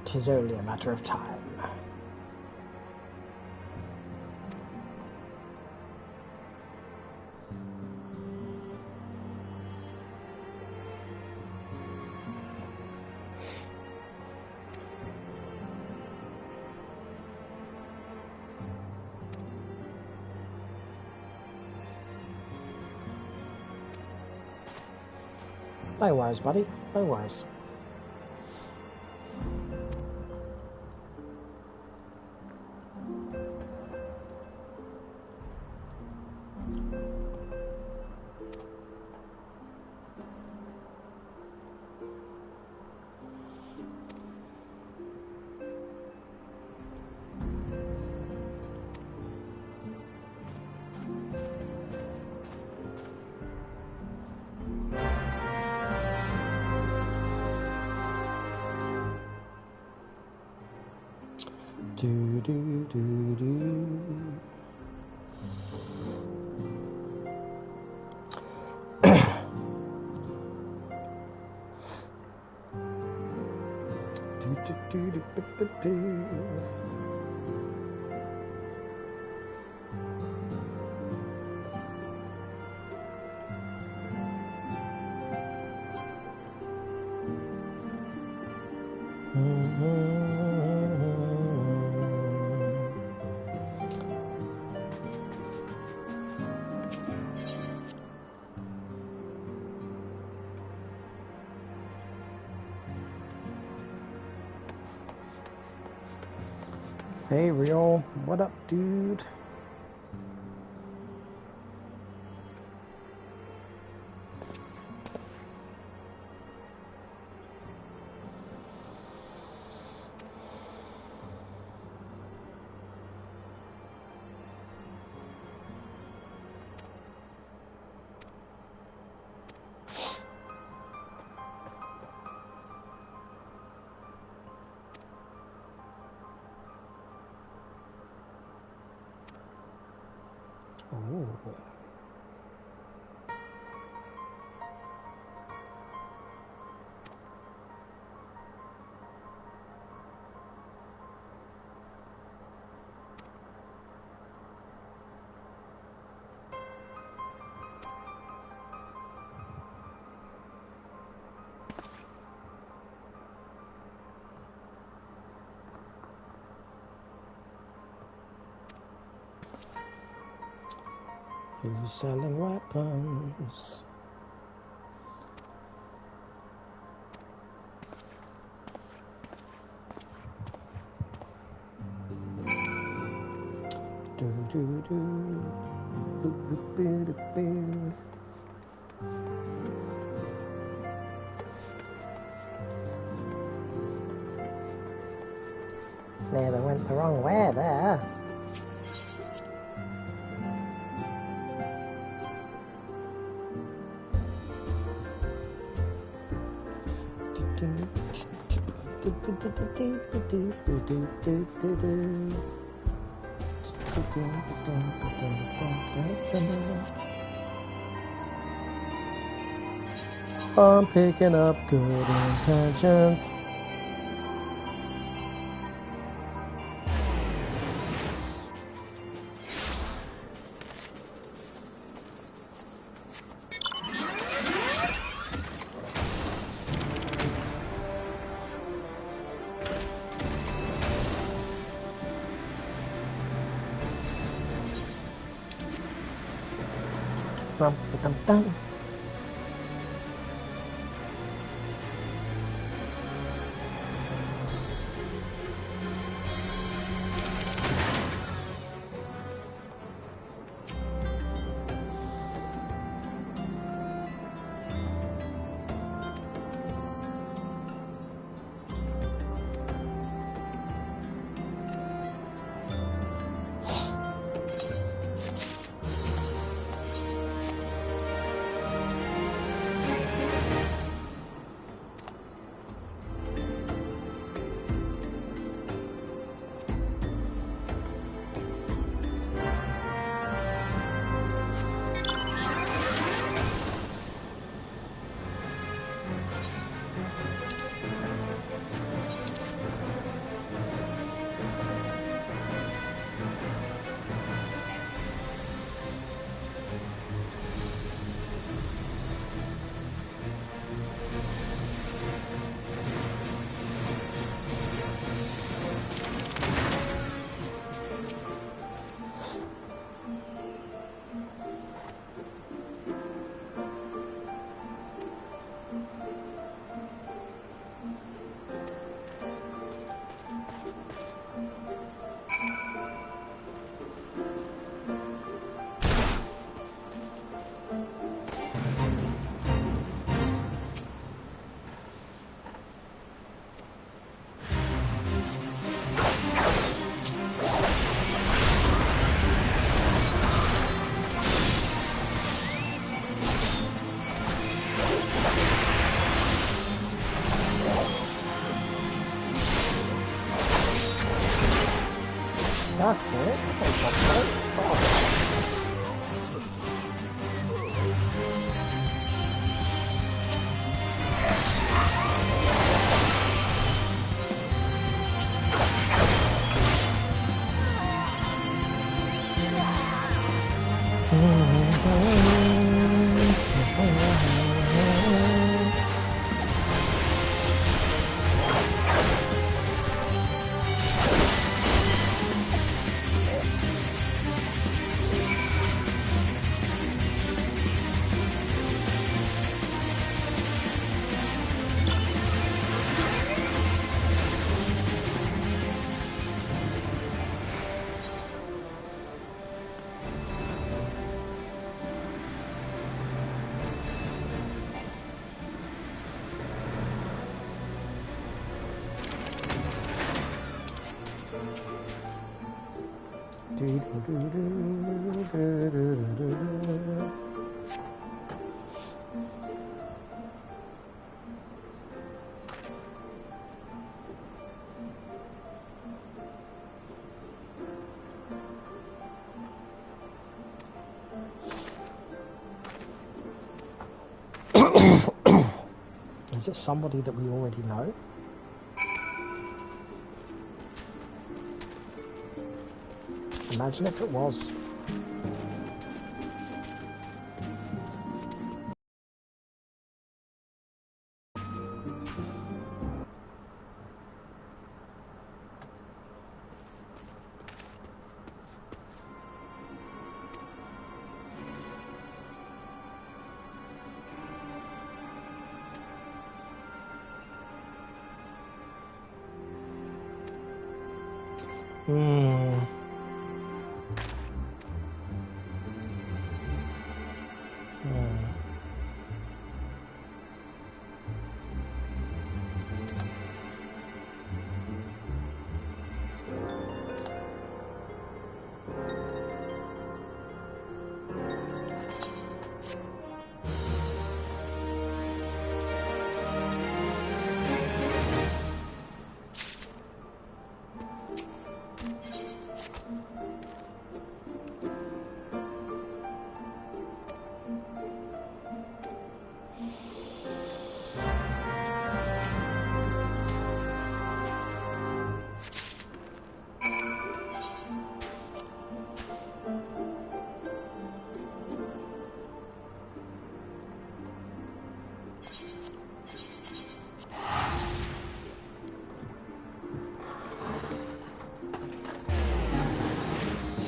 Tis only a matter of time. No worries, buddy. No worries. Do do do do. Do do do do do do. Hey, Real. What up, dude? Ooh. Who's selling weapons? Do do do. Boo, boo, boo, boo, boo. Nearly went the wrong way there. I'm picking up good intentions. Dum-dum-dum. That's it. Is it somebody that we already know? Imagine if it was.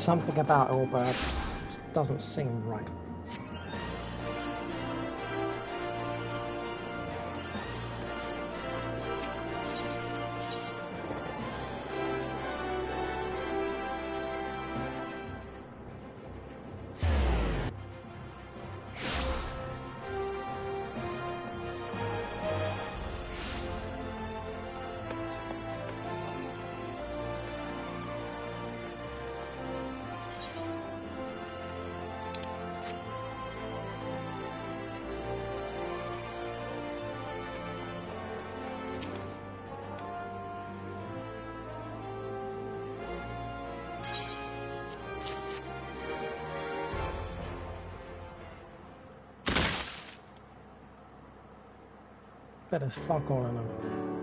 something about Ilberd just doesn't seem right. Bet there's fuck all in them.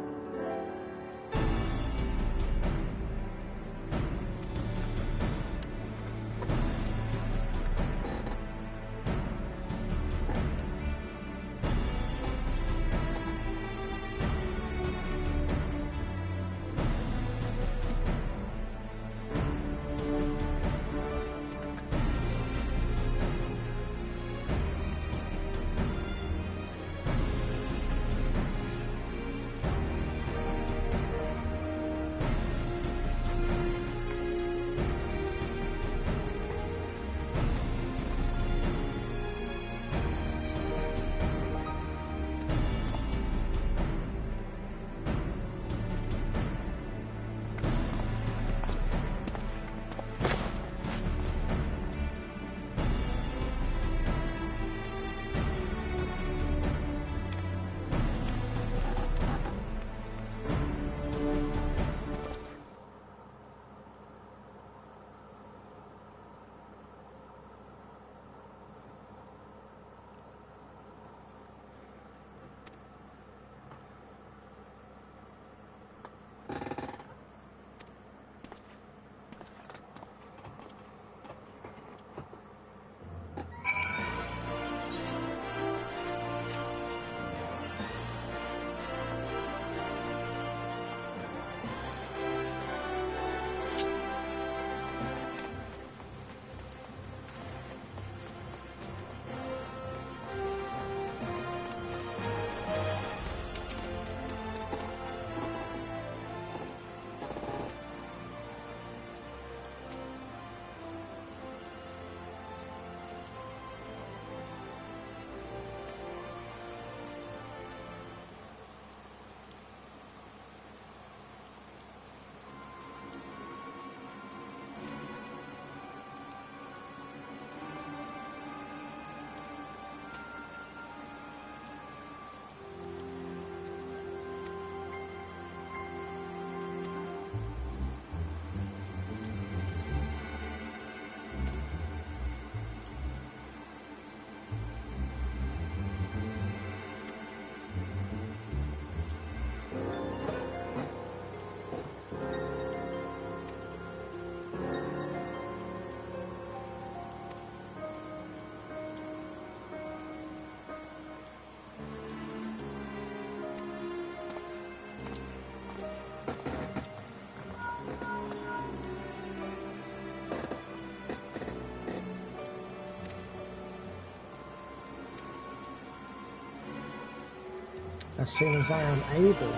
As soon as I am able.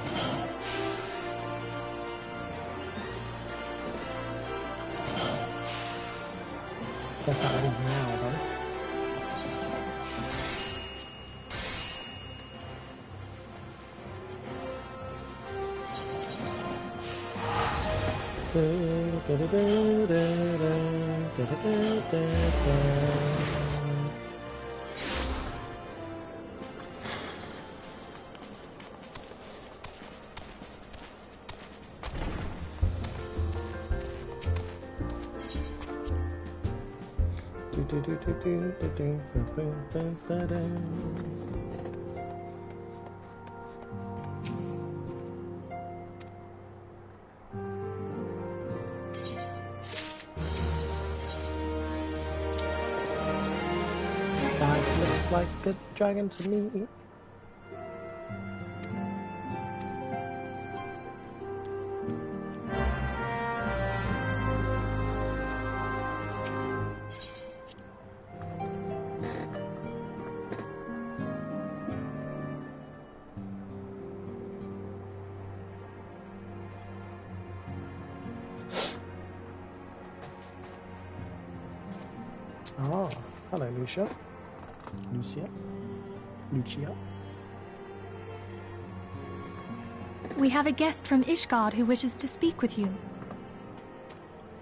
Guess that is now, though. That looks like a dragon to me. Ah, hello, Lucia. Lucia. We have a guest from Ishgard who wishes to speak with you.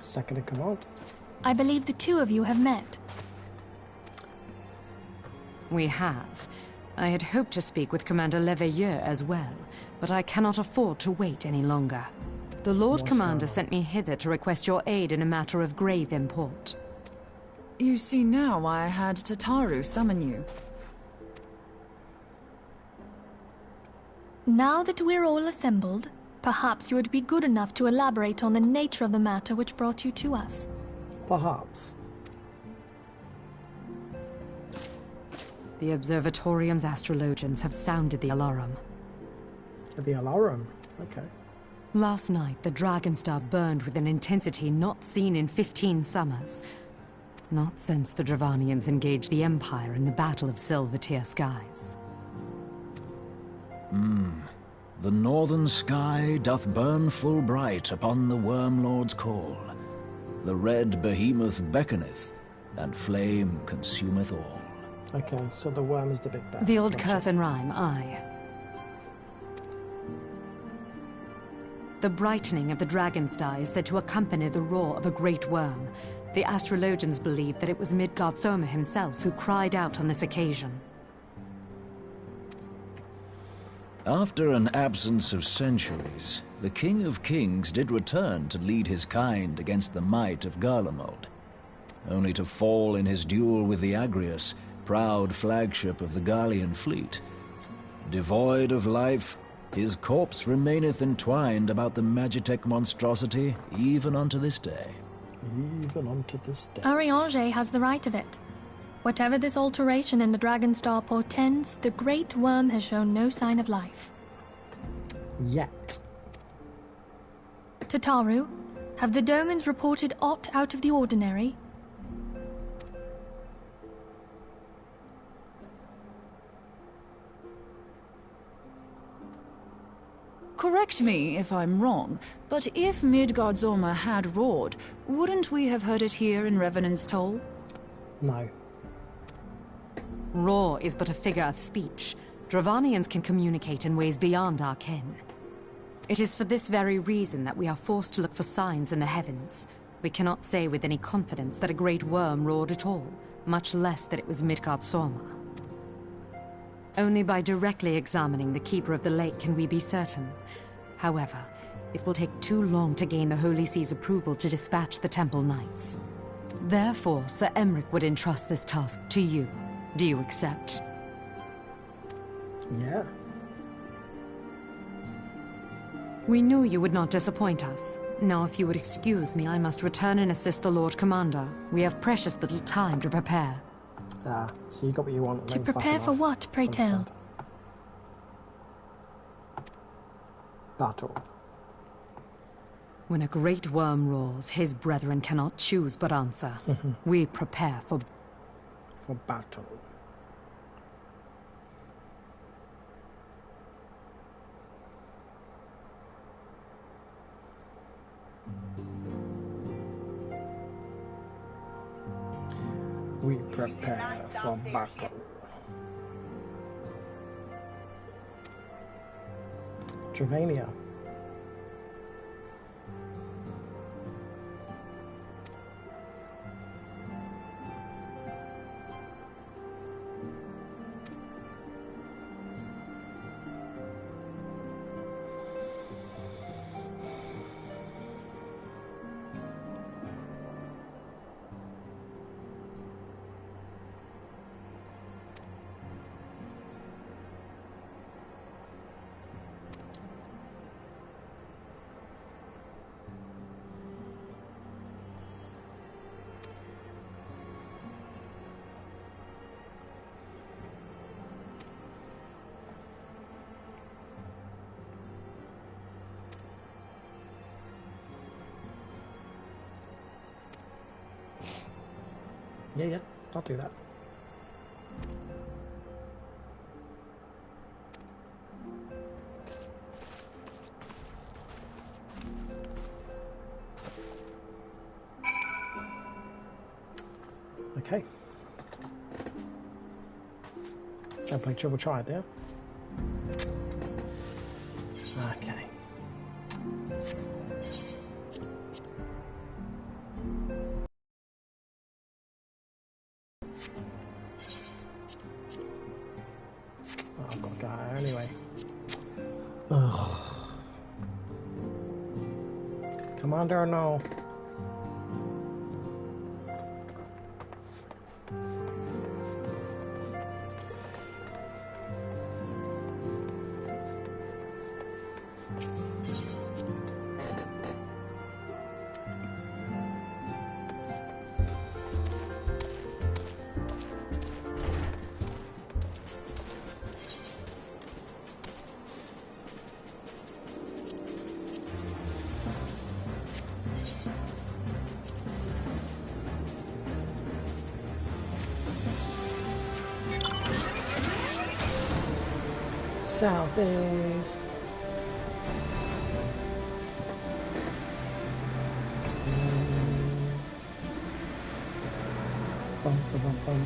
Second in command. I believe the two of you have met. We have. I had hoped to speak with Commander Leveilleur as well, but I cannot afford to wait any longer. The Lord Commander sent me hither to request your aid in a matter of grave import. You see now why I had Tataru summon you. Now that we're all assembled, perhaps you would be good enough to elaborate on the nature of the matter which brought you to us. Perhaps. The Observatorium's astrologians have sounded the alarum. The alarum? Okay. Last night, the Dragonstar burned with an intensity not seen in 15 summers. Not since the Dravanians engaged the Empire in the Battle of Silvertear Skies. The northern sky doth burn full bright upon the Wormlord's call. The red behemoth beckoneth, and flame consumeth all. Okay, so the worm is the big bad. The old Curthan rhyme, aye. The brightening of the Dragonstar is said to accompany the roar of a great worm. The astrologians believe that it was Midgard Soma himself who cried out on this occasion. After an absence of centuries, the King of Kings did return to lead his kind against the might of Garlemald, only to fall in his duel with the Agrius, proud flagship of the Gallian fleet. Devoid of life, his corpse remaineth entwined about the Magitech monstrosity even unto this day. Even unto this day. Ariange has the right of it. Whatever this alteration in the Dragonstar portends, the Great Worm has shown no sign of life. Yet. Tataru, have the Domans reported aught out of the ordinary? Correct me if I'm wrong, but if Midgard-Zorma had roared, wouldn't we have heard it here in Revenant's Toll? No. Roar is but a figure of speech. Dravanians can communicate in ways beyond our ken. It is for this very reason that we are forced to look for signs in the heavens. We cannot say with any confidence that a great worm roared at all, much less that it was Midgard-Zorma. Only by directly examining the Keeper of the Lake can we be certain. However, it will take too long to gain the Holy See's approval to dispatch the Temple Knights. Therefore, Sir Emric would entrust this task to you. Do you accept? Yeah. We knew you would not disappoint us. Now, if you would excuse me, I must return and assist the Lord Commander. We have precious little time to prepare. Ah, so you got what you want. To prepare for what, pray tell? Battle. When a great worm roars, his brethren cannot choose but answer. We prepare for battle. We prepare for battle. Travania. Yeah, I'll do that. Okay. Don't play triple triad, yeah? Okay. Oh, I've got to go anyway. Ugh. Commander or no? Southeast. Bum, bum, bum, bum.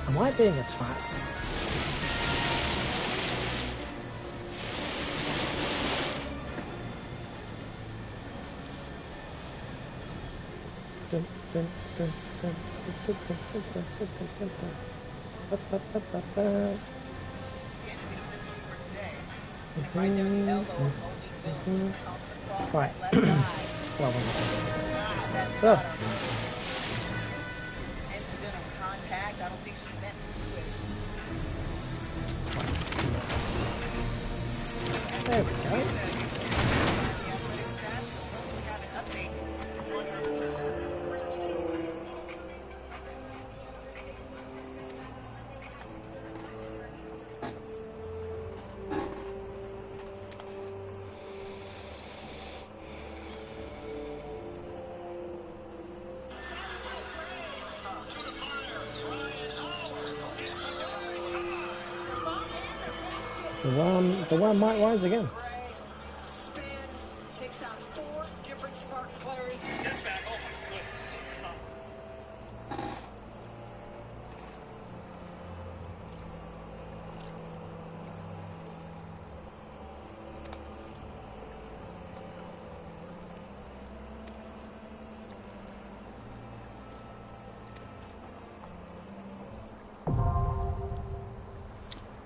Am I being a twat? Dun, dun, dun, dun, dun, dun, dun, dun, dun, dun, dun. Ba, ba, ba, ba, ba. Right. Well, oh. There we go. The one might rise again. Spin takes out 4 different Sparks players. Get back, oh my goodness.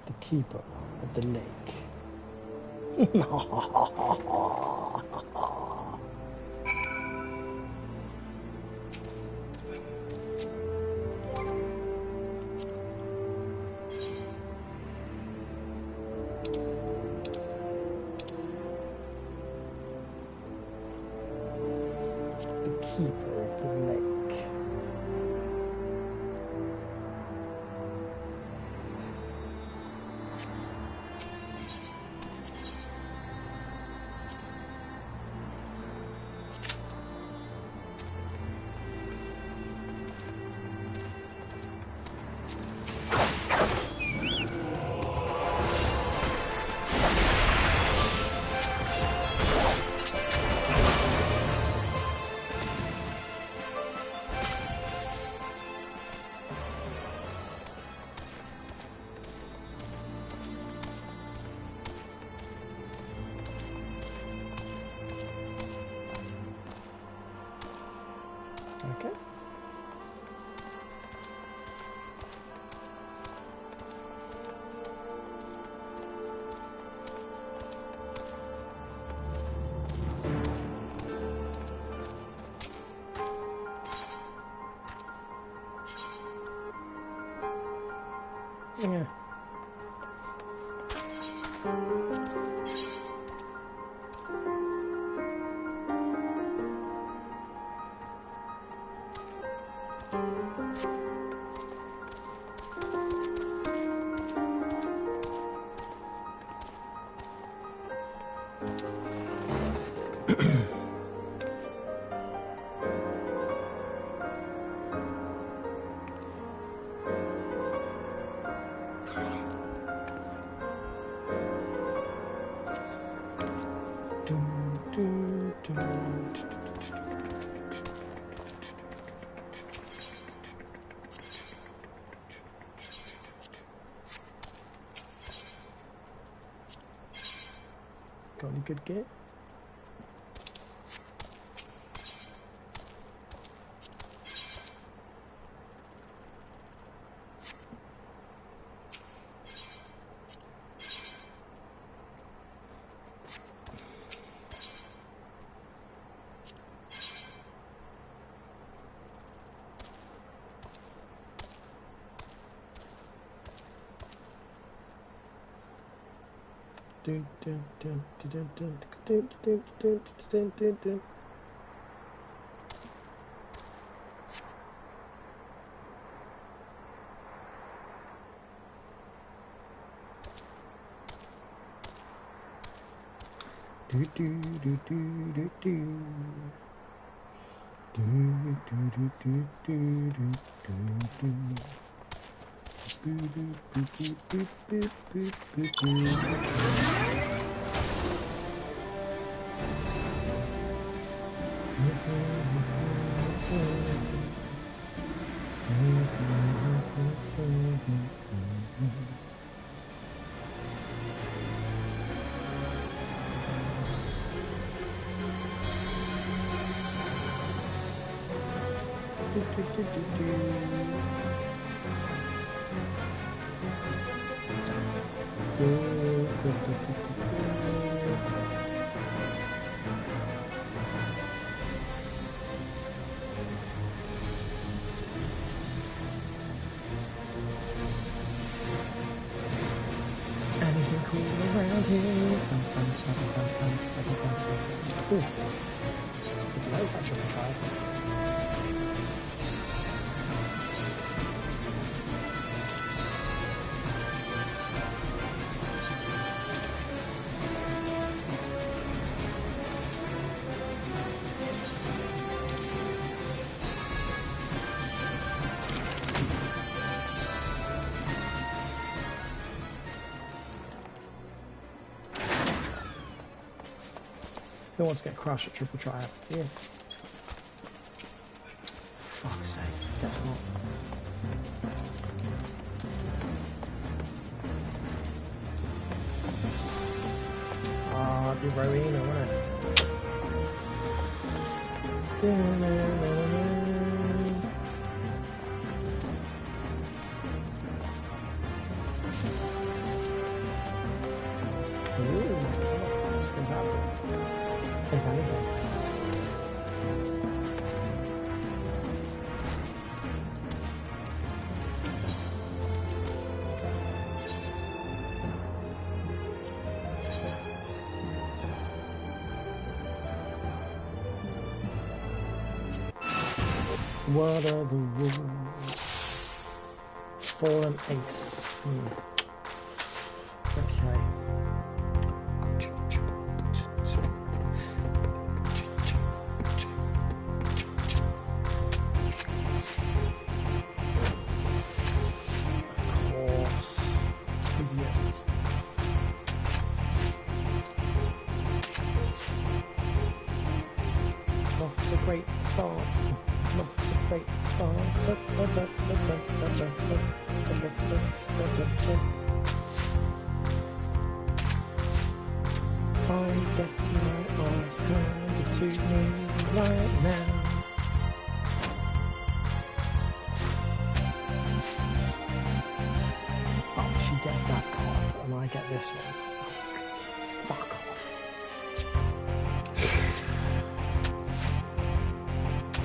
The keeper of the lake. The keeper of the lake. Yeah. Got any good gear? Anything cool around here? Ooh. Didn't notice that triple trial. Who wants to get crushed at triple trial? Yeah. Fuck's sake, guess not. Ah, it'd be Rowena, wouldn't it? Ooh, what's going to happen? If anything. What are the rules? Fallen ace. Okay. I'm getting my arms handed to me right now. Oh, she gets that card and I get this one. Fuck off.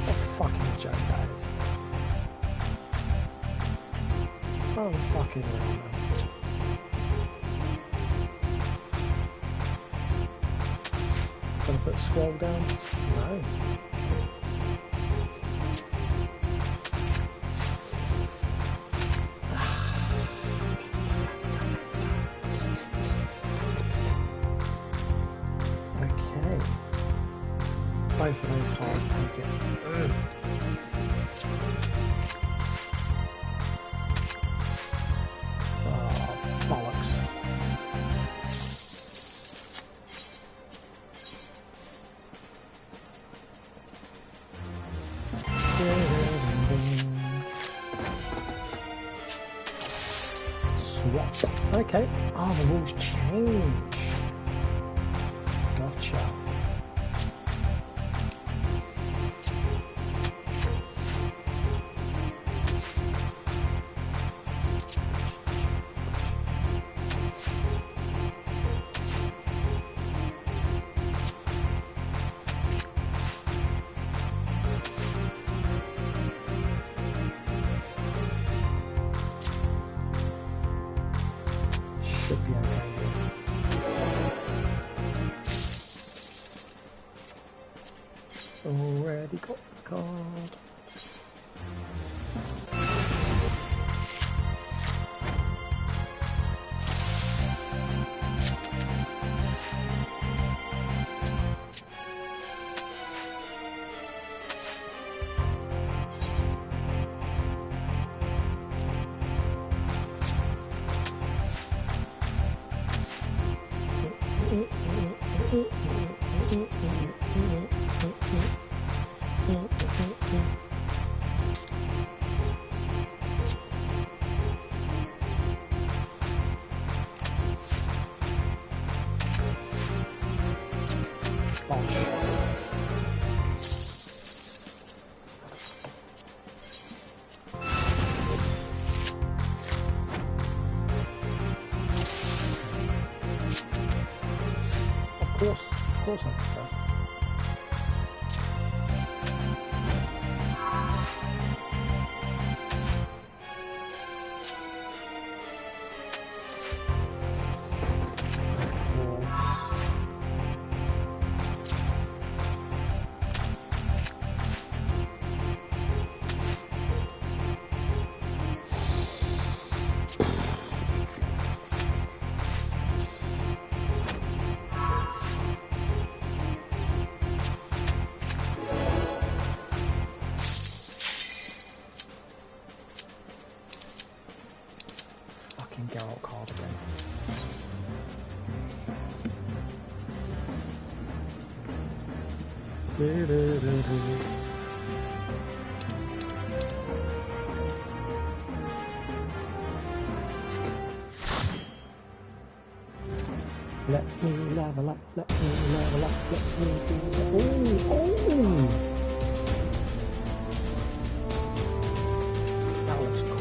What a fucking joke that is. Oh, fucking hell, man. Gonna put scroll down? No. Okay. Both of those cards take it. Oh, bollocks. Swap. Okay. Oh, the rules change. Gotcha. Should be okay. Already got the card. Of course I can trust. Geralt card again. Let me level up, let me level up, let me do the... Oh! That looks cool.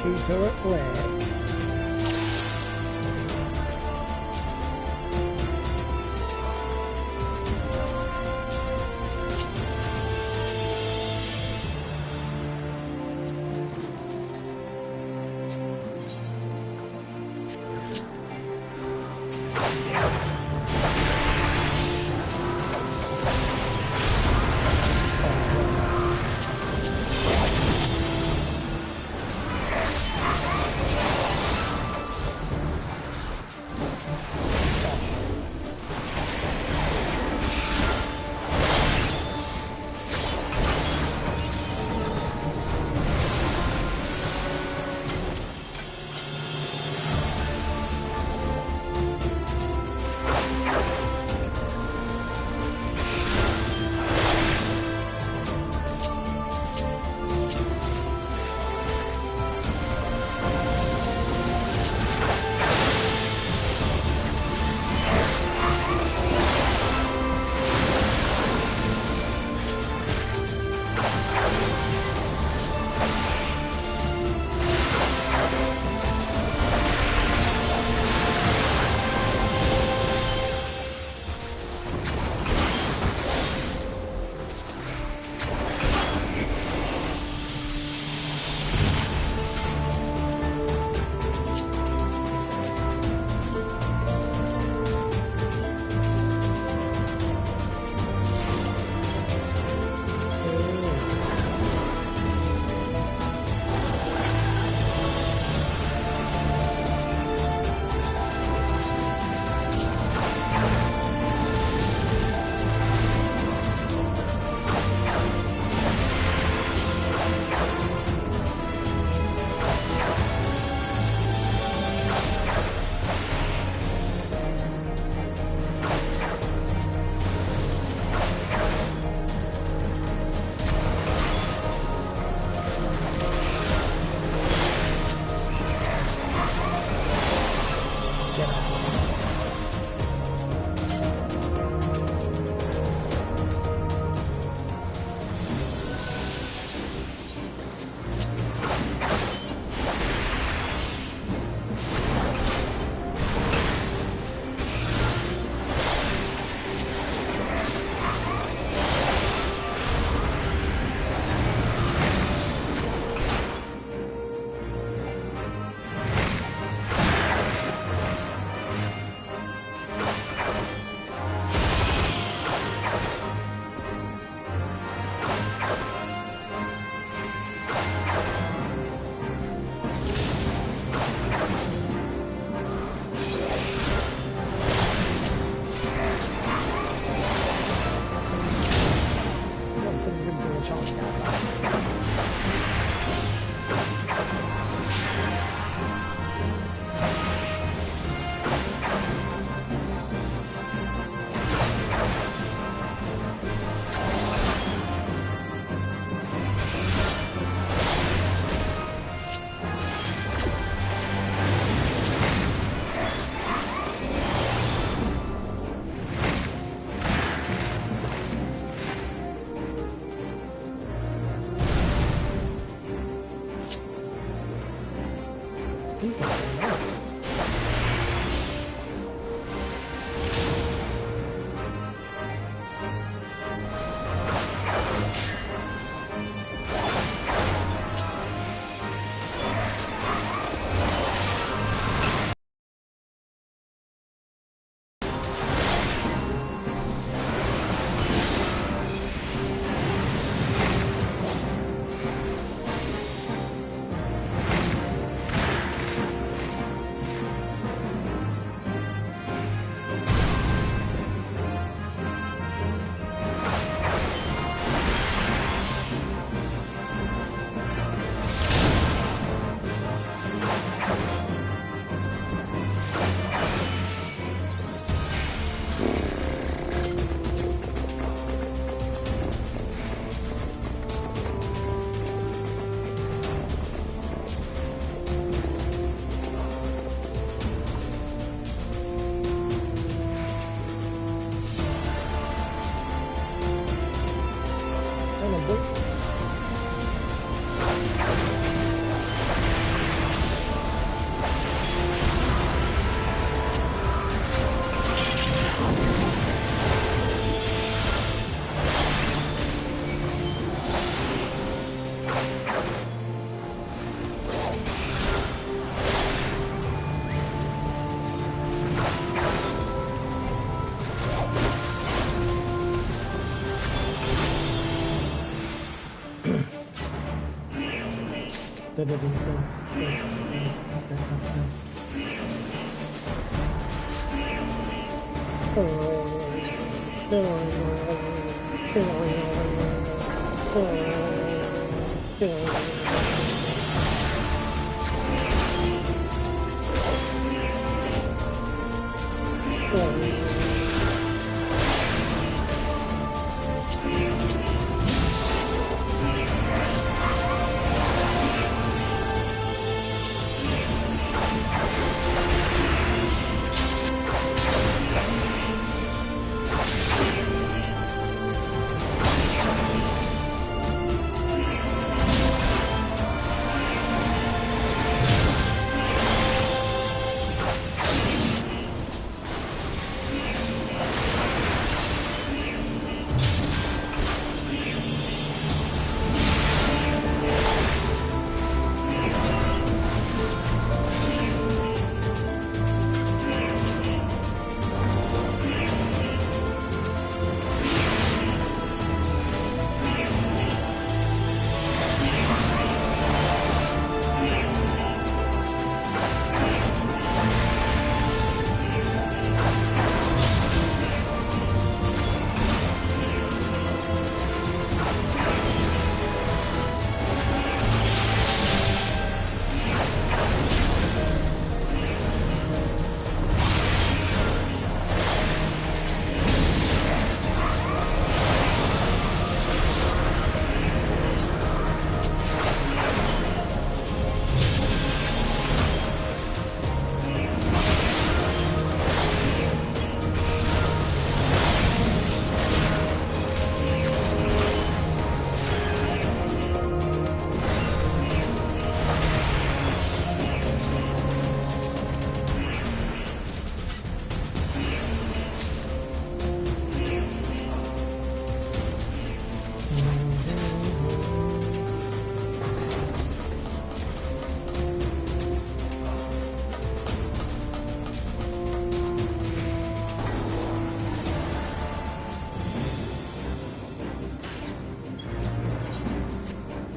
Keep her at play.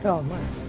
Oh, nice.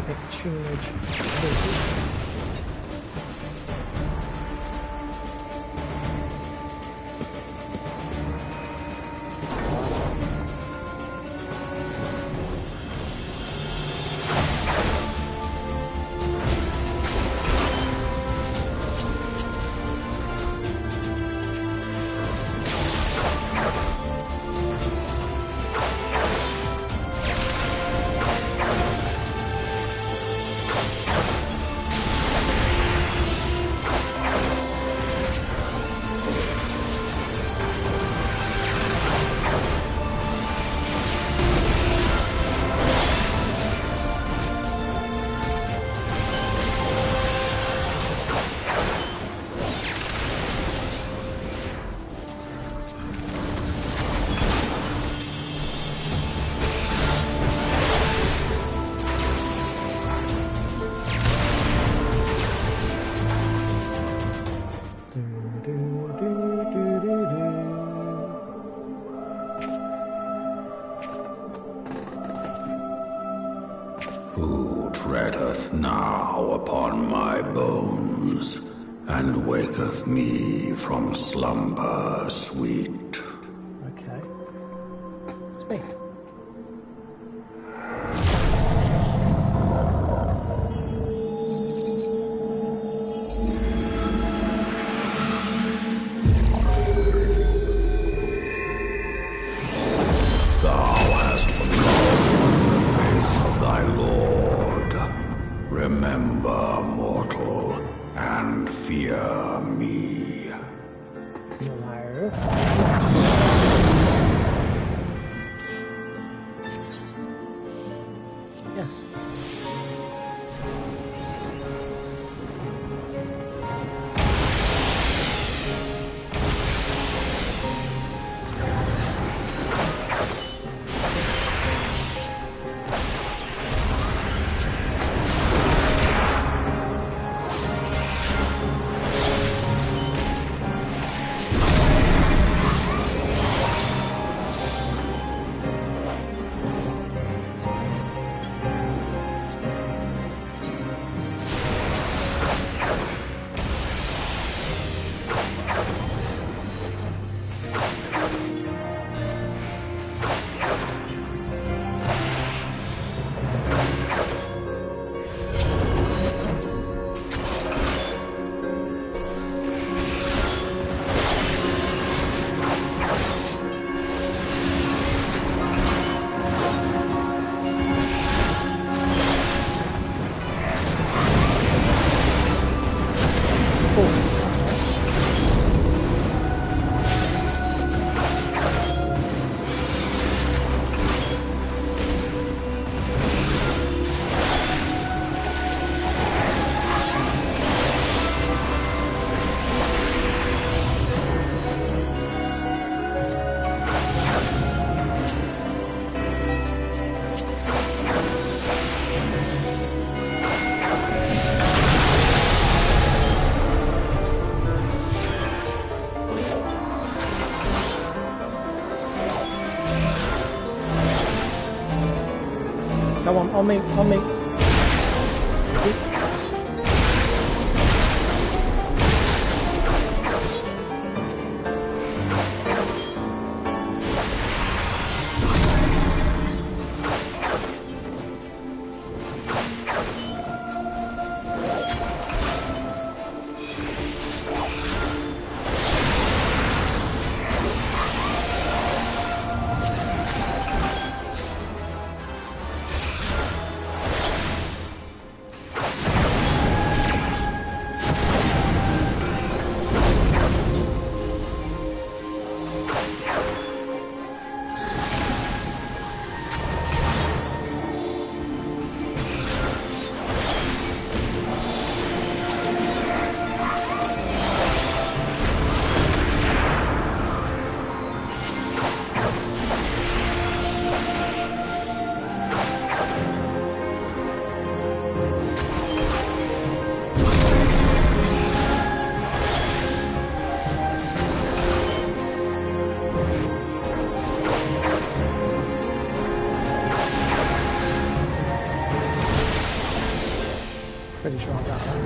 epic tunage. Who treadeth now upon my bones, and waketh me from slumber sweet? Okay. It's me. Remember, mortal, and fear me. No. Yes. Go on me, on me. Pretty sure I got that.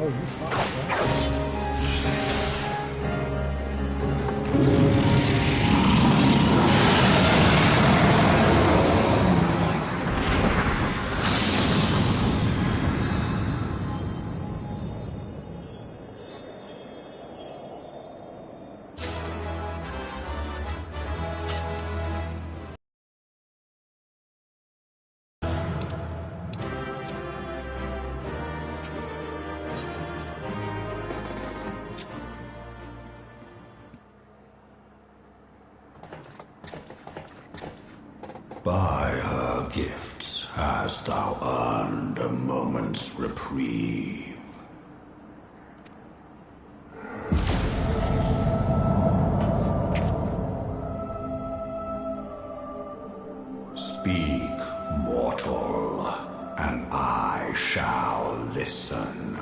Oh, you fucked, hast thou earned a moment's reprieve. Speak, mortal, and I shall listen.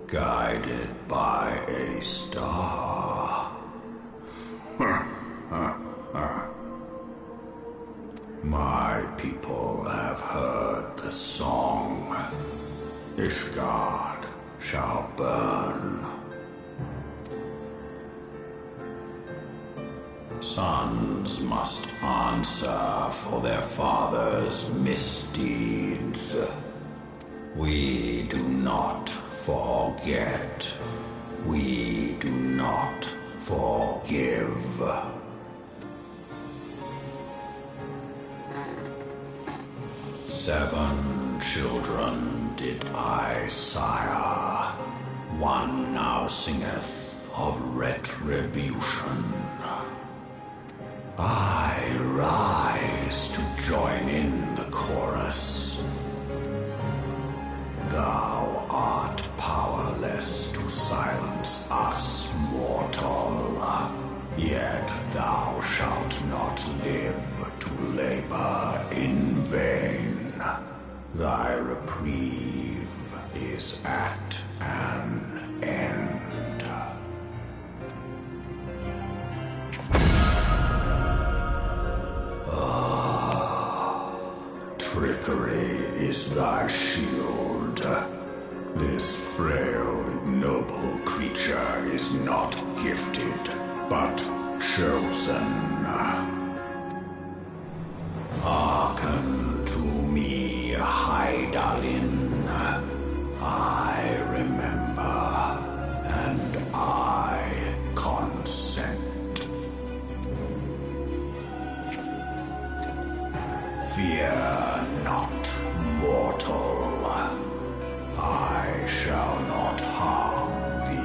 Guided by a star. My people have heard the song. Ishgard shall burn. Sons must answer for their father's misdeeds. We do not forget. We do not forgive. Seven children did I sire. One now singeth of retribution. I rise to join in the chorus. Thou art powerless to silence us, mortal. Yet thou shalt not live to labor in vain. Thy reprieve is at an end. Trickery is thy shield. This frail, ignoble creature is not gifted, but chosen. Hearken to me, Hydaelyn. I remember, and I consent. Fear not, mortal. I shall not harm thee.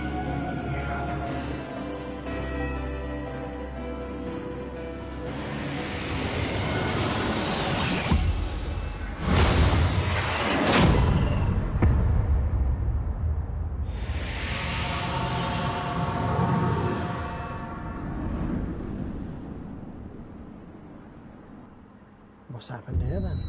What's happened here then?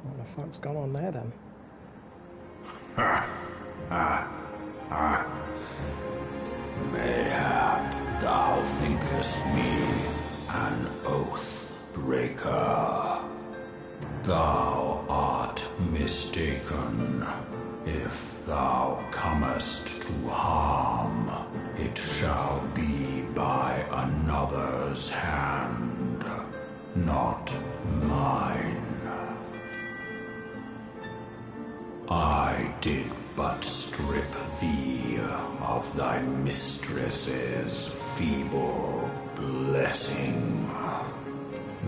What the fuck's gone on there then? Mayhap thou thinkest me an oath breaker. Thou art mistaken. If thou comest to harm, it shall be by another's hand, not mine. I did but strip thee of thy mistress's feeble blessing.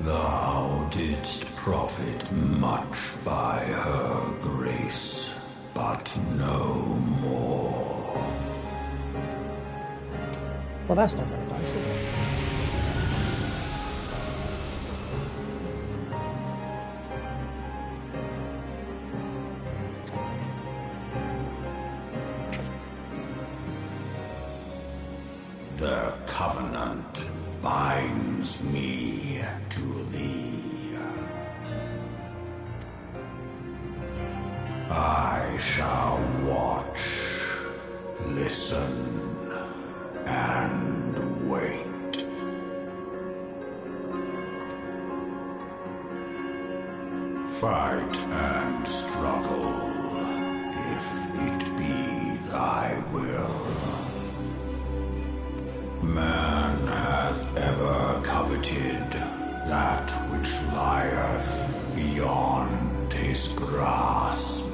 Thou didst profit much by her grace, but no more. Well, that's not very nice, is it? The covenant binds I shall watch, listen, and wait. Fight and struggle, if it be thy will. Man hath ever coveted that which lieth beyond his grasp.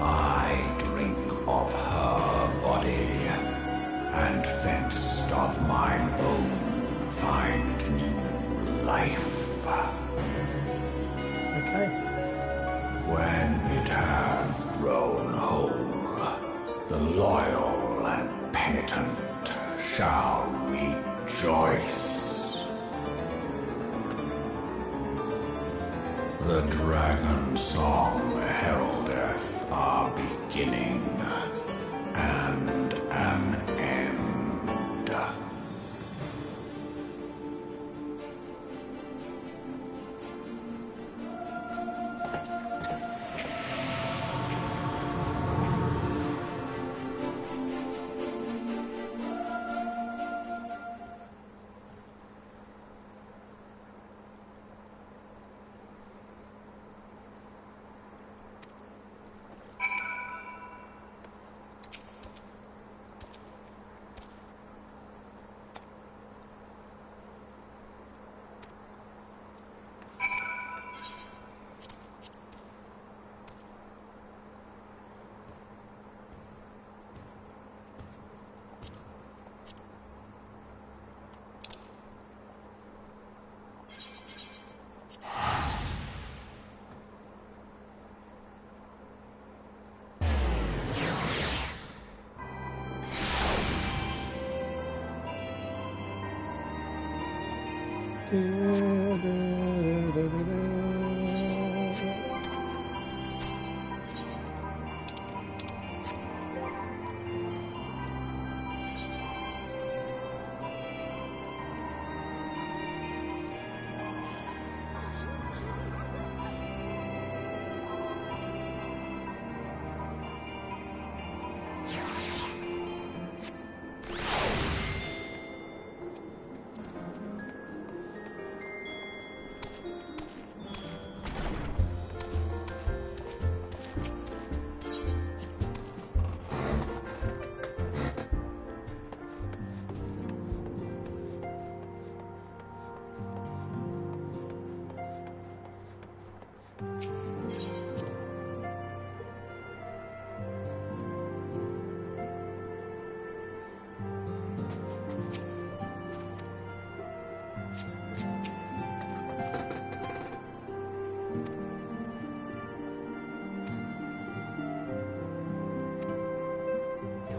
I drink of her body, and thence doth mine own find new life. Okay. When it hath grown whole, the loyal and penitent shall rejoice. The dragon song heraldeth our beginning and an end.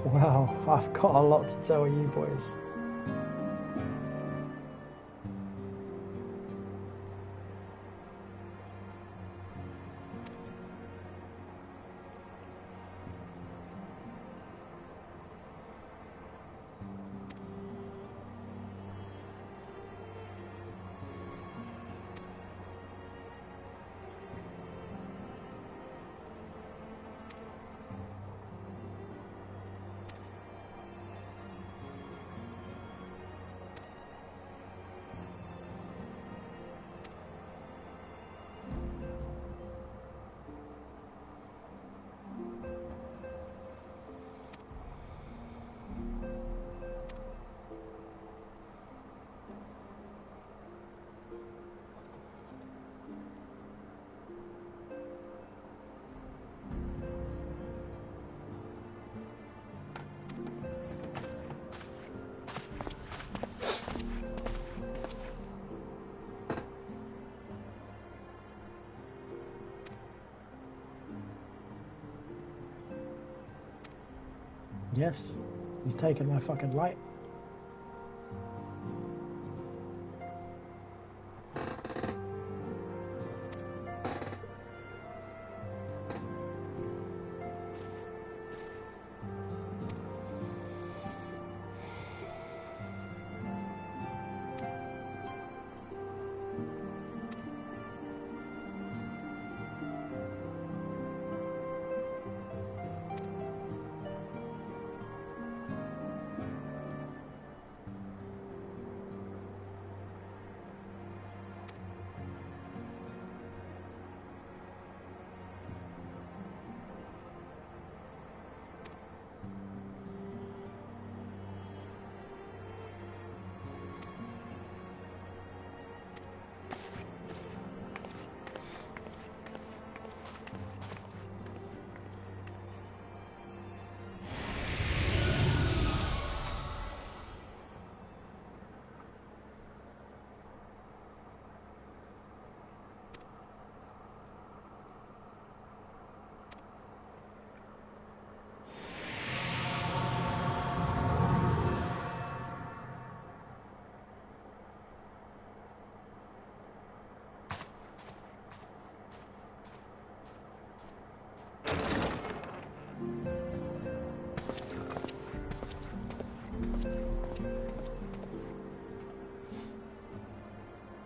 Wow, I've got a lot to tell you boys. Yes, he's taken my fucking light.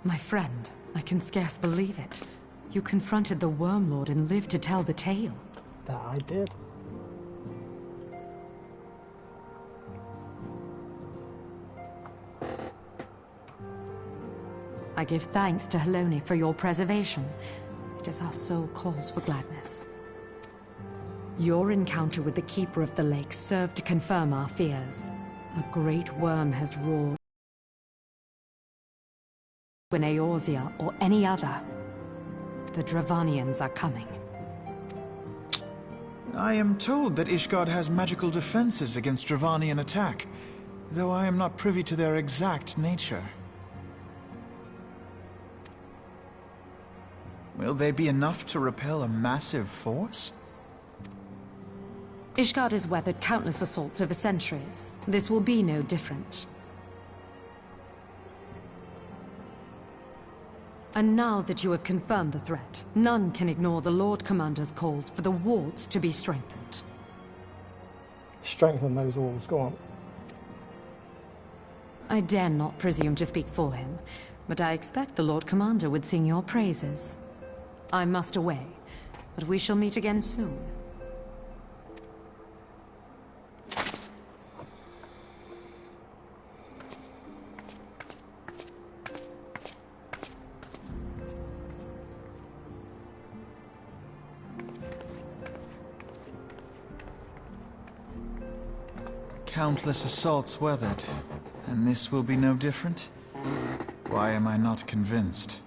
My friend, I can scarce believe it. You confronted the Worm Lord and lived to tell the tale. That I did. I give thanks to Helone for your preservation. It is our sole cause for gladness. Your encounter with the Keeper of the Lake served to confirm our fears. A great worm has roared in Eorzea or any other. The Dravanians are coming. I am told that Ishgard has magical defenses against Dravanian attack, though I am not privy to their exact nature. Will they be enough to repel a massive force? Ishgard has weathered countless assaults over centuries. This will be no different. And now that you have confirmed the threat, none can ignore the Lord Commander's calls for the wards to be strengthened. Strengthen those walls, go on. I dare not presume to speak for him, but I expect the Lord Commander would sing your praises. I must away, but we shall meet again soon. Countless assaults weathered, and this will be no different? Why am I not convinced?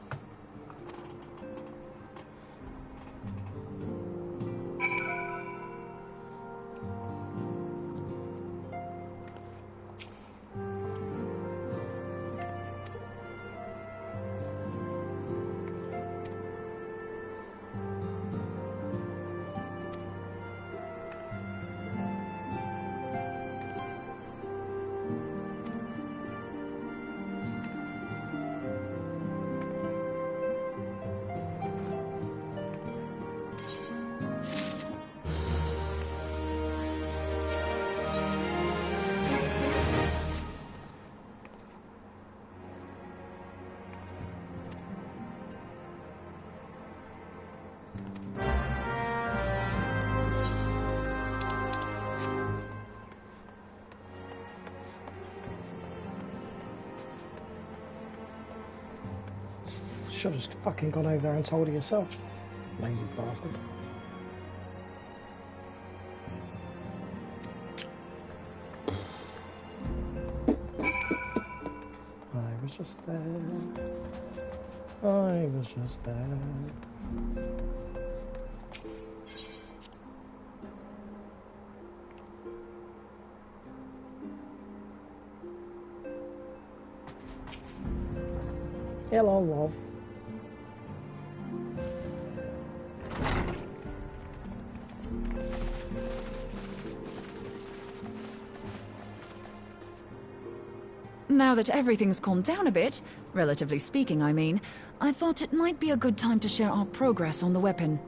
Should have just fucking gone over there and told her yourself. Lazy bastard. I was just there. I was just there. Hello, love. Now that everything's calmed down a bit, relatively speaking I mean, I thought it might be a good time to share our progress on the weapon.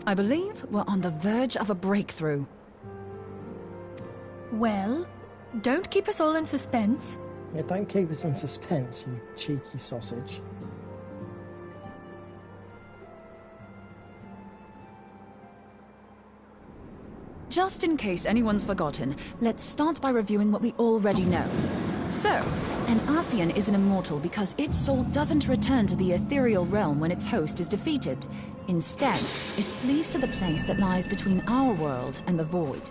I believe we're on the verge of a breakthrough. Well, don't keep us all in suspense. Yeah, don't keep us in suspense, you cheeky sausage. Just in case anyone's forgotten, let's start by reviewing what we already know. So, an Ascian is an immortal because its soul doesn't return to the ethereal realm when its host is defeated. Instead, it flees to the place that lies between our world and the void.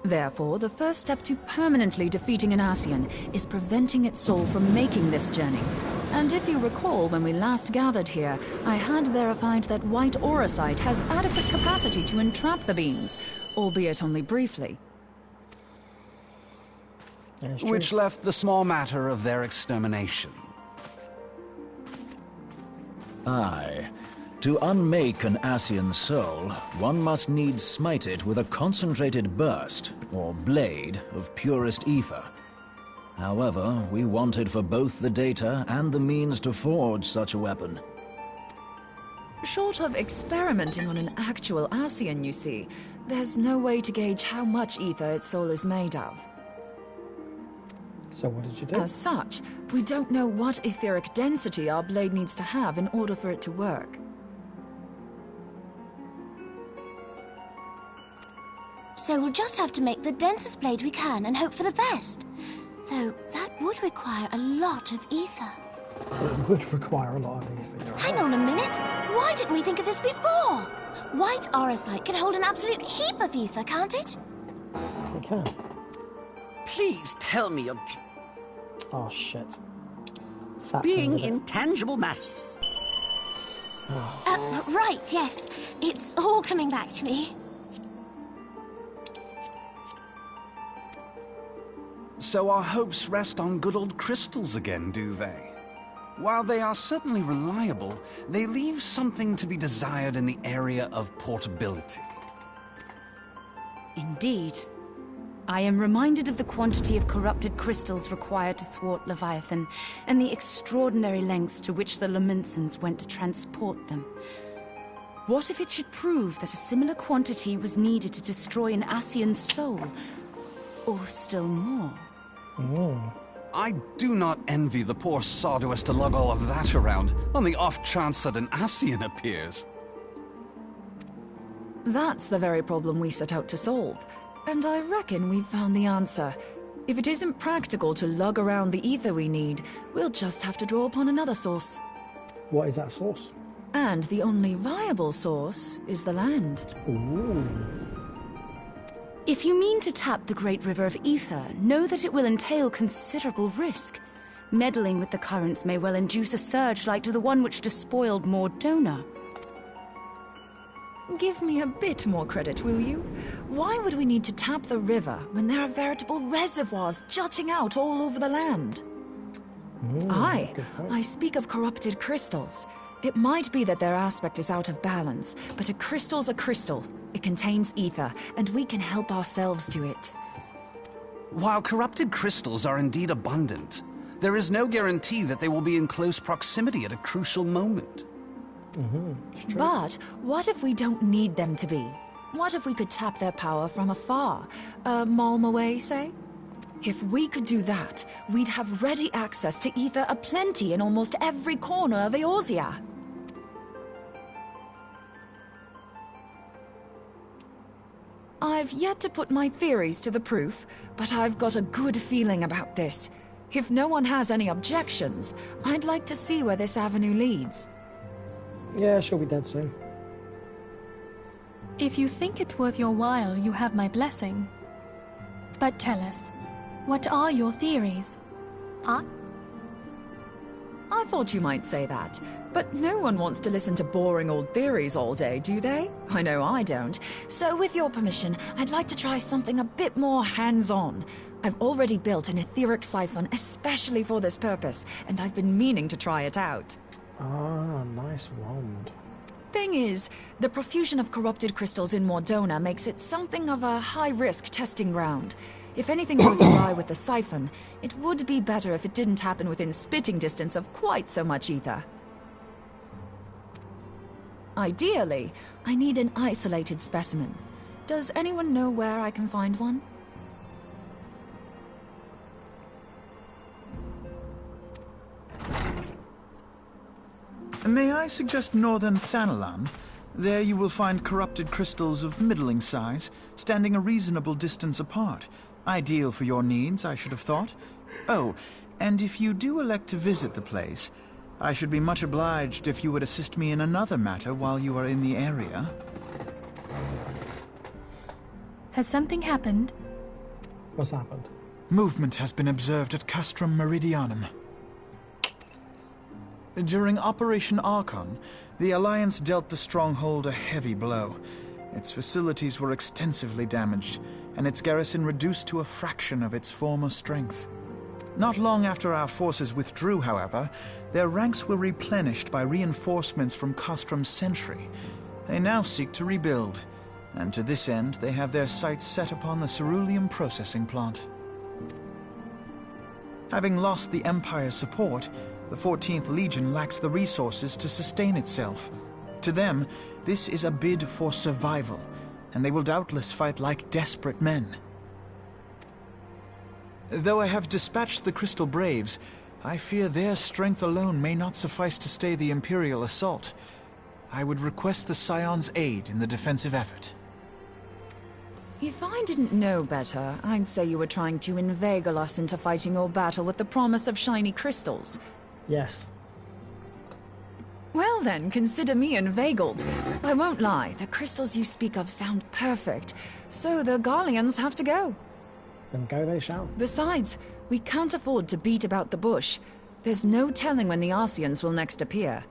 Therefore, the first step to permanently defeating an Ascian is preventing its soul from making this journey. And if you recall, when we last gathered here, I had verified that white auracite has adequate capacity to entrap the beams, albeit only briefly. Which left the small matter of their extermination. Aye. To unmake an Ascian soul, one must needs smite it with a concentrated burst, or blade, of purest ether. However, we wanted for both the data and the means to forge such a weapon. Short of experimenting on an actual Ascian, you see, there's no way to gauge how much ether its soul is made of. So what did you do? As such, we don't know what etheric density our blade needs to have in order for it to work. So we'll just have to make the densest blade we can and hope for the best. Though that would require a lot of ether. It would require a lot of ether. Hang on a minute. Why didn't we think of this before? White aurosite can hold an absolute heap of ether, can't it? It can. Please tell me you're Oh shit. Fat being finger. intangible matter. Right, yes. It's all coming back to me. So our hopes rest on good old crystals again, do they? While they are certainly reliable, they leave something to be desired in the area of portability. Indeed. I am reminded of the quantity of corrupted crystals required to thwart Leviathan, and the extraordinary lengths to which the Lamentsons went to transport them. What if it should prove that a similar quantity was needed to destroy an Ascian soul? Or still more? I do not envy the poor sod who has to lug all of that around, on the off chance that an Ascian appears. That's the very problem we set out to solve. And I reckon we've found the answer. If it isn't practical to lug around the ether we need, we'll just have to draw upon another source. What is that source? And the only viable source is the land. Ooh. If you mean to tap the Great River of Ether, know that it will entail considerable risk. Meddling with the currents may well induce a surge like to the one which despoiled Mordona. Give me a bit more credit, will you? Why would we need to tap the river when there are veritable reservoirs jutting out all over the land? Aye, I speak of corrupted crystals. It might be that their aspect is out of balance, but a crystal's a crystal. It contains ether, and we can help ourselves to it. While corrupted crystals are indeed abundant, there is no guarantee that they will be in close proximity at a crucial moment. But what if we don't need them to be? What if we could tap their power from afar? A malm away, say? If we could do that, we'd have ready access to ether aplenty in almost every corner of Eorzea. I've yet to put my theories to the proof, but I've got a good feeling about this. If no one has any objections, I'd like to see where this avenue leads. Yeah, she'll be dead soon. If you think it worth your while, you have my blessing. But tell us, what are your theories? Huh? I thought you might say that, but no one wants to listen to boring old theories all day, do they? I know I don't. So with your permission, I'd like to try something a bit more hands-on. I've already built an etheric siphon especially for this purpose, and I've been meaning to try it out. Ah, nice wand. Thing is, the profusion of corrupted crystals in Mordona makes it something of a high-risk testing ground. If anything goes awry with the siphon, it would be better if it didn't happen within spitting distance of quite so much ether. Ideally, I need an isolated specimen. Does anyone know where I can find one? May I suggest northern Thanalan? There you will find corrupted crystals of middling size, standing a reasonable distance apart. Ideal for your needs, I should have thought. Oh, and if you do elect to visit the place, I should be much obliged if you would assist me in another matter while you are in the area. Has something happened? What's happened? Movement has been observed at Castrum Meridianum. During Operation Archon, the Alliance dealt the stronghold a heavy blow. Its facilities were extensively damaged, and its garrison reduced to a fraction of its former strength. Not long after our forces withdrew, however, their ranks were replenished by reinforcements from Castrum's sentry. They now seek to rebuild, and to this end they have their sights set upon the ceruleum processing plant. Having lost the Empire's support, the 14th Legion lacks the resources to sustain itself. To them, this is a bid for survival, and they will doubtless fight like desperate men. Though I have dispatched the Crystal Braves, I fear their strength alone may not suffice to stay the Imperial assault. I would request the Scion's aid in the defensive effort. If I didn't know better, I'd say you were trying to inveigle us into fighting your battle with the promise of shiny crystals. Yes. Well then, consider me inveigled. I won't lie, the crystals you speak of sound perfect, so the Garleans have to go. Then go they shall. Besides, we can't afford to beat about the bush. There's no telling when the Arsians will next appear.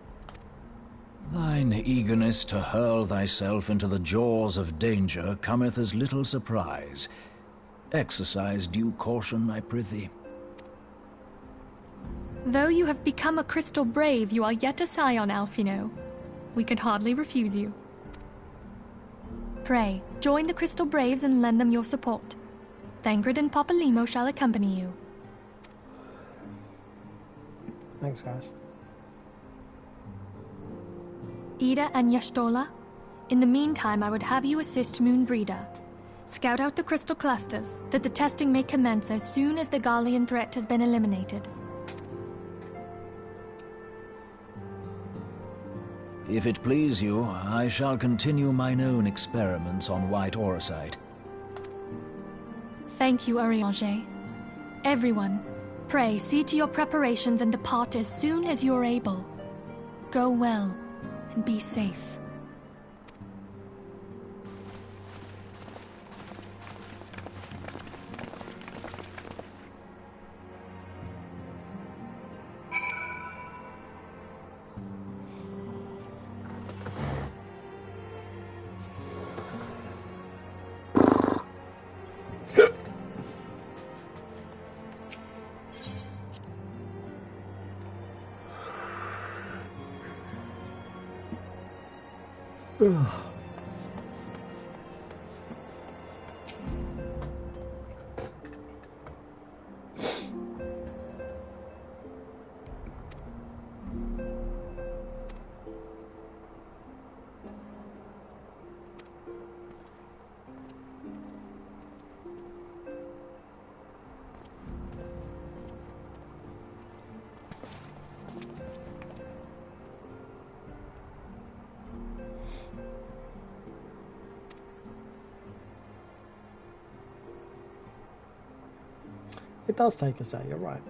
Thine eagerness to hurl thyself into the jaws of danger cometh as little surprise. Exercise due caution, I prithee. Though you have become a Crystal Brave, you are yet a Scion, Alphino. We could hardly refuse you. Pray, join the Crystal Braves and lend them your support. Thancred and Papalymo shall accompany you. Thanks, guys. Ida and Yashtola, in the meantime I would have you assist Moonbreeder. Scout out the crystal clusters, that the testing may commence as soon as the Garlean threat has been eliminated. If it please you, I shall continue mine own experiments on white orosite. Thank you, Urianger. Everyone, pray see to your preparations and depart as soon as you are able. Go well, and be safe. It does take a set, you're right.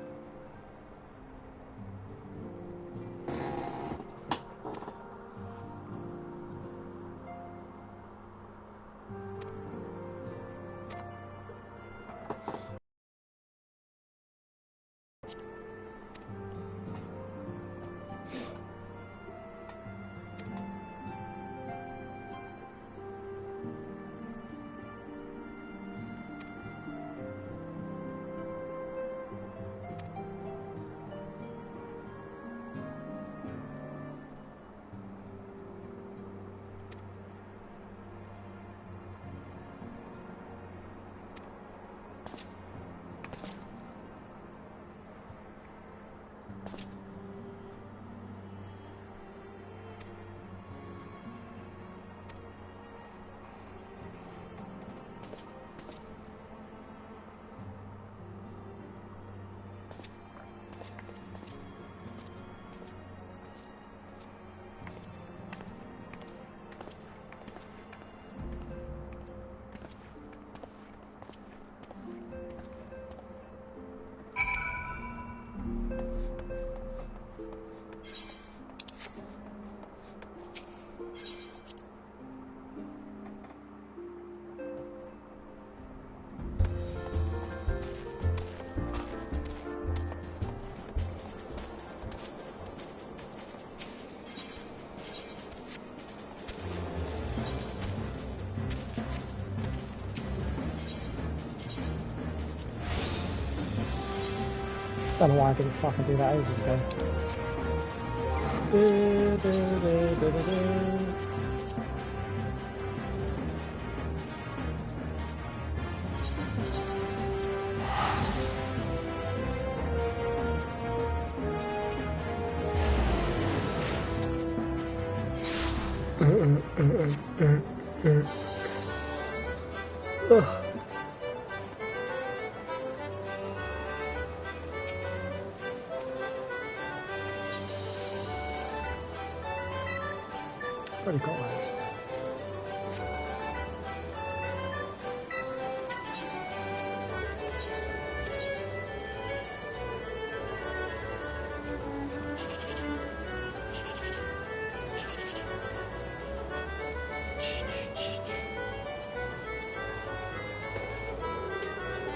Don't know why I didn't fucking do that ages ago. Ugh. already got those.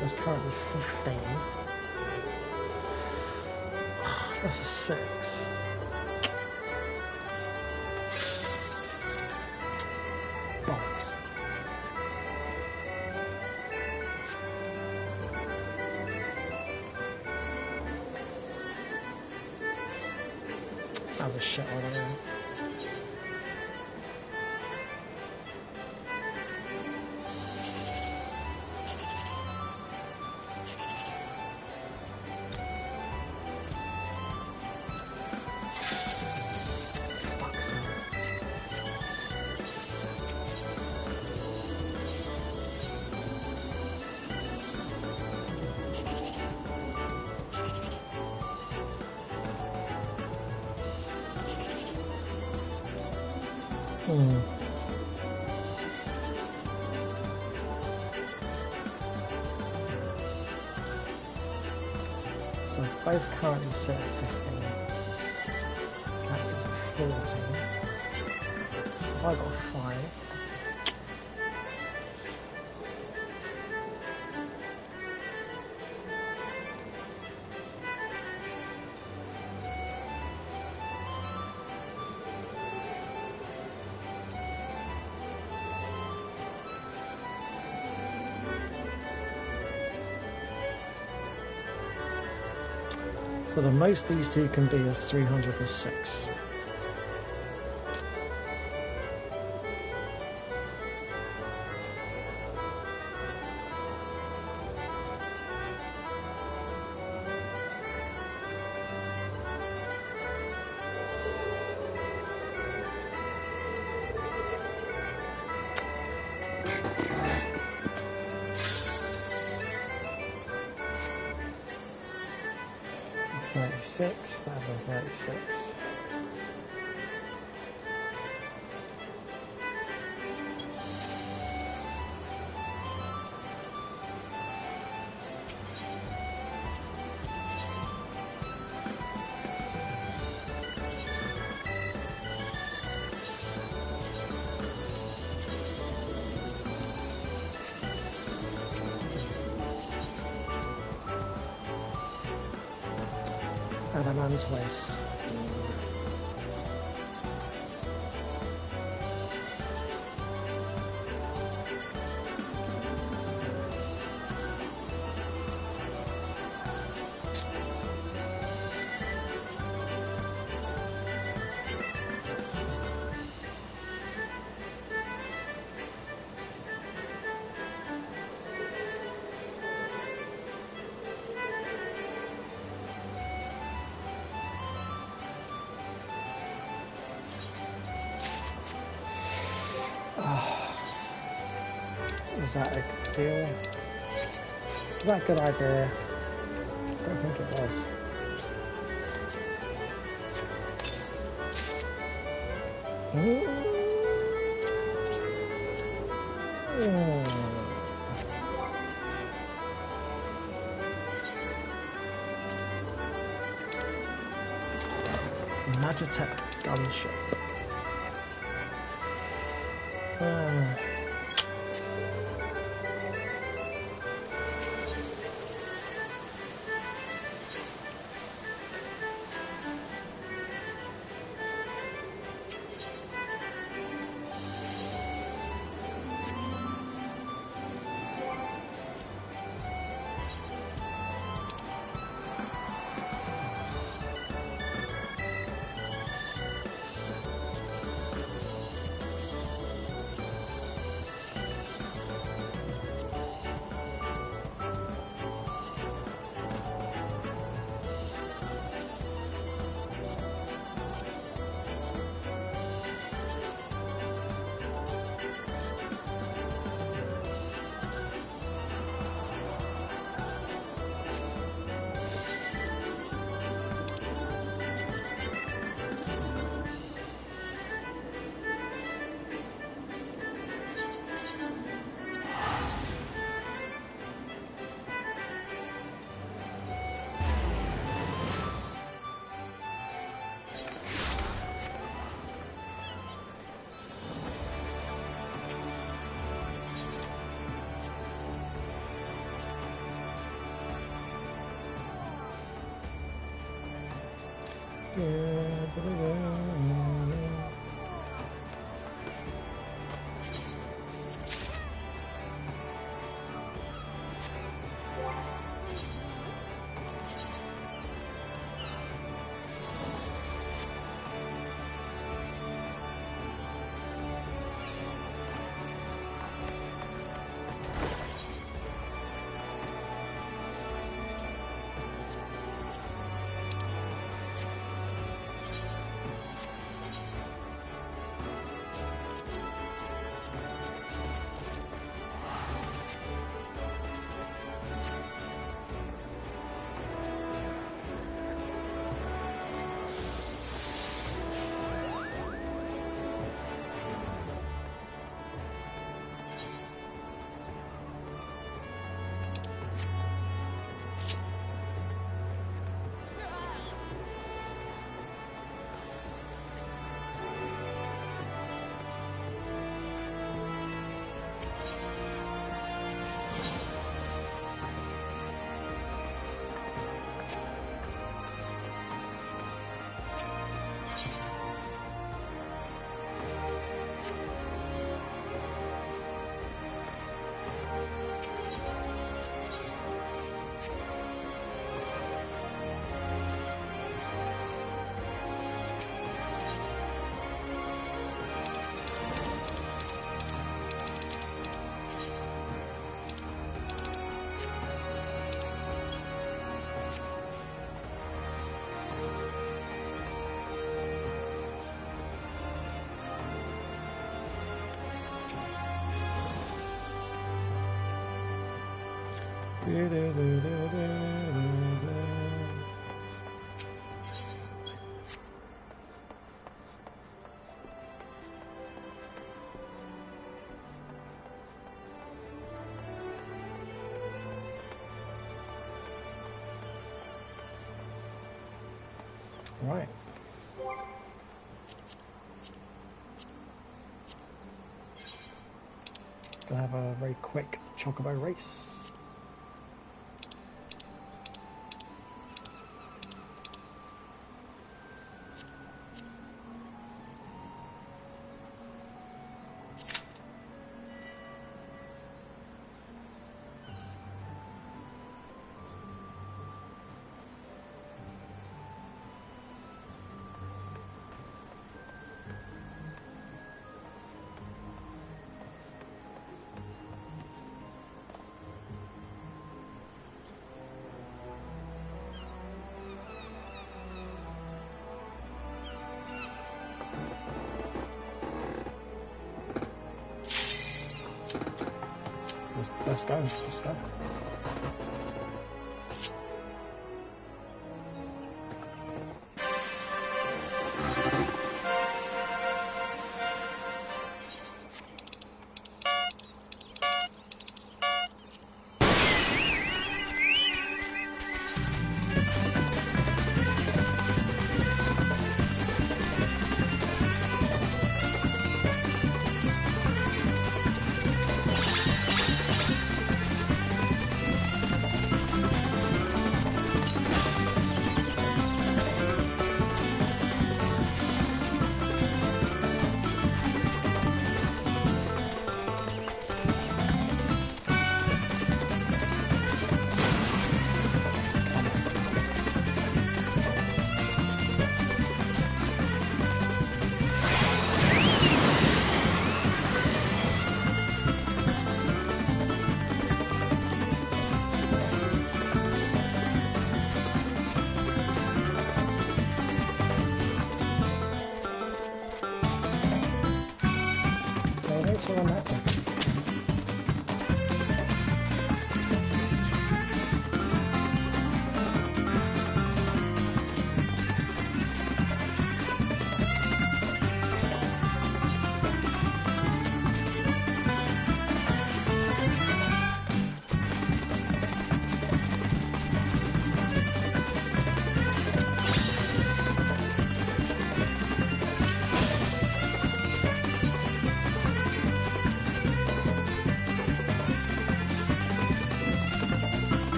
That's currently 15. That's a 6. Box. That was a shit one anyway. So both currently sit at 15. That sits at 14. I got a 5. So the most these two can be is 306. That'll be 36. Adamantoise. Is that a deal? Is that a good idea? I don't think it was. Magitech gunship. Right. Gonna have a very quick chocobo race. Let's go. Let's go.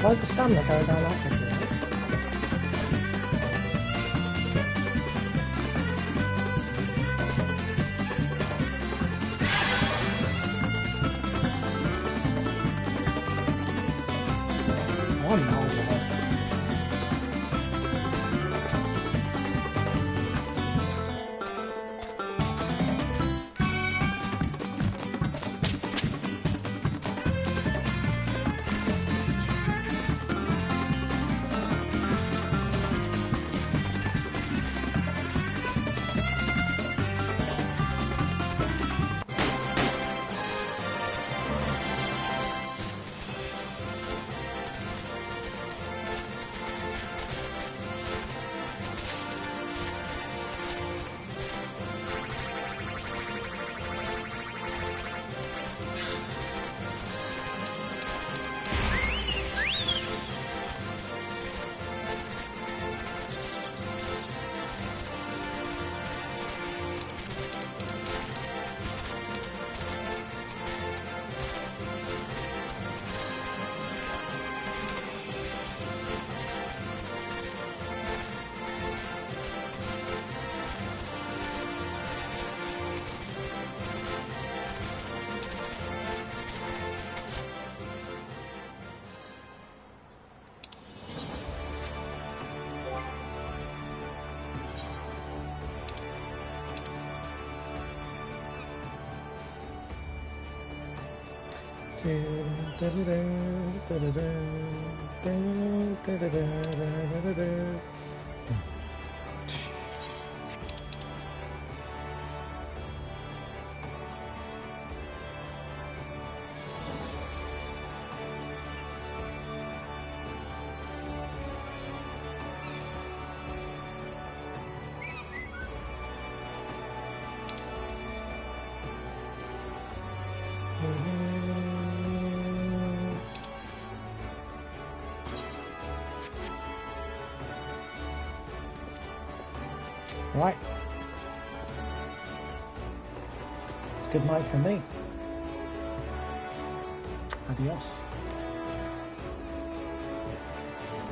Why is the stamina going down like that? Right. It's good night from me. Adios.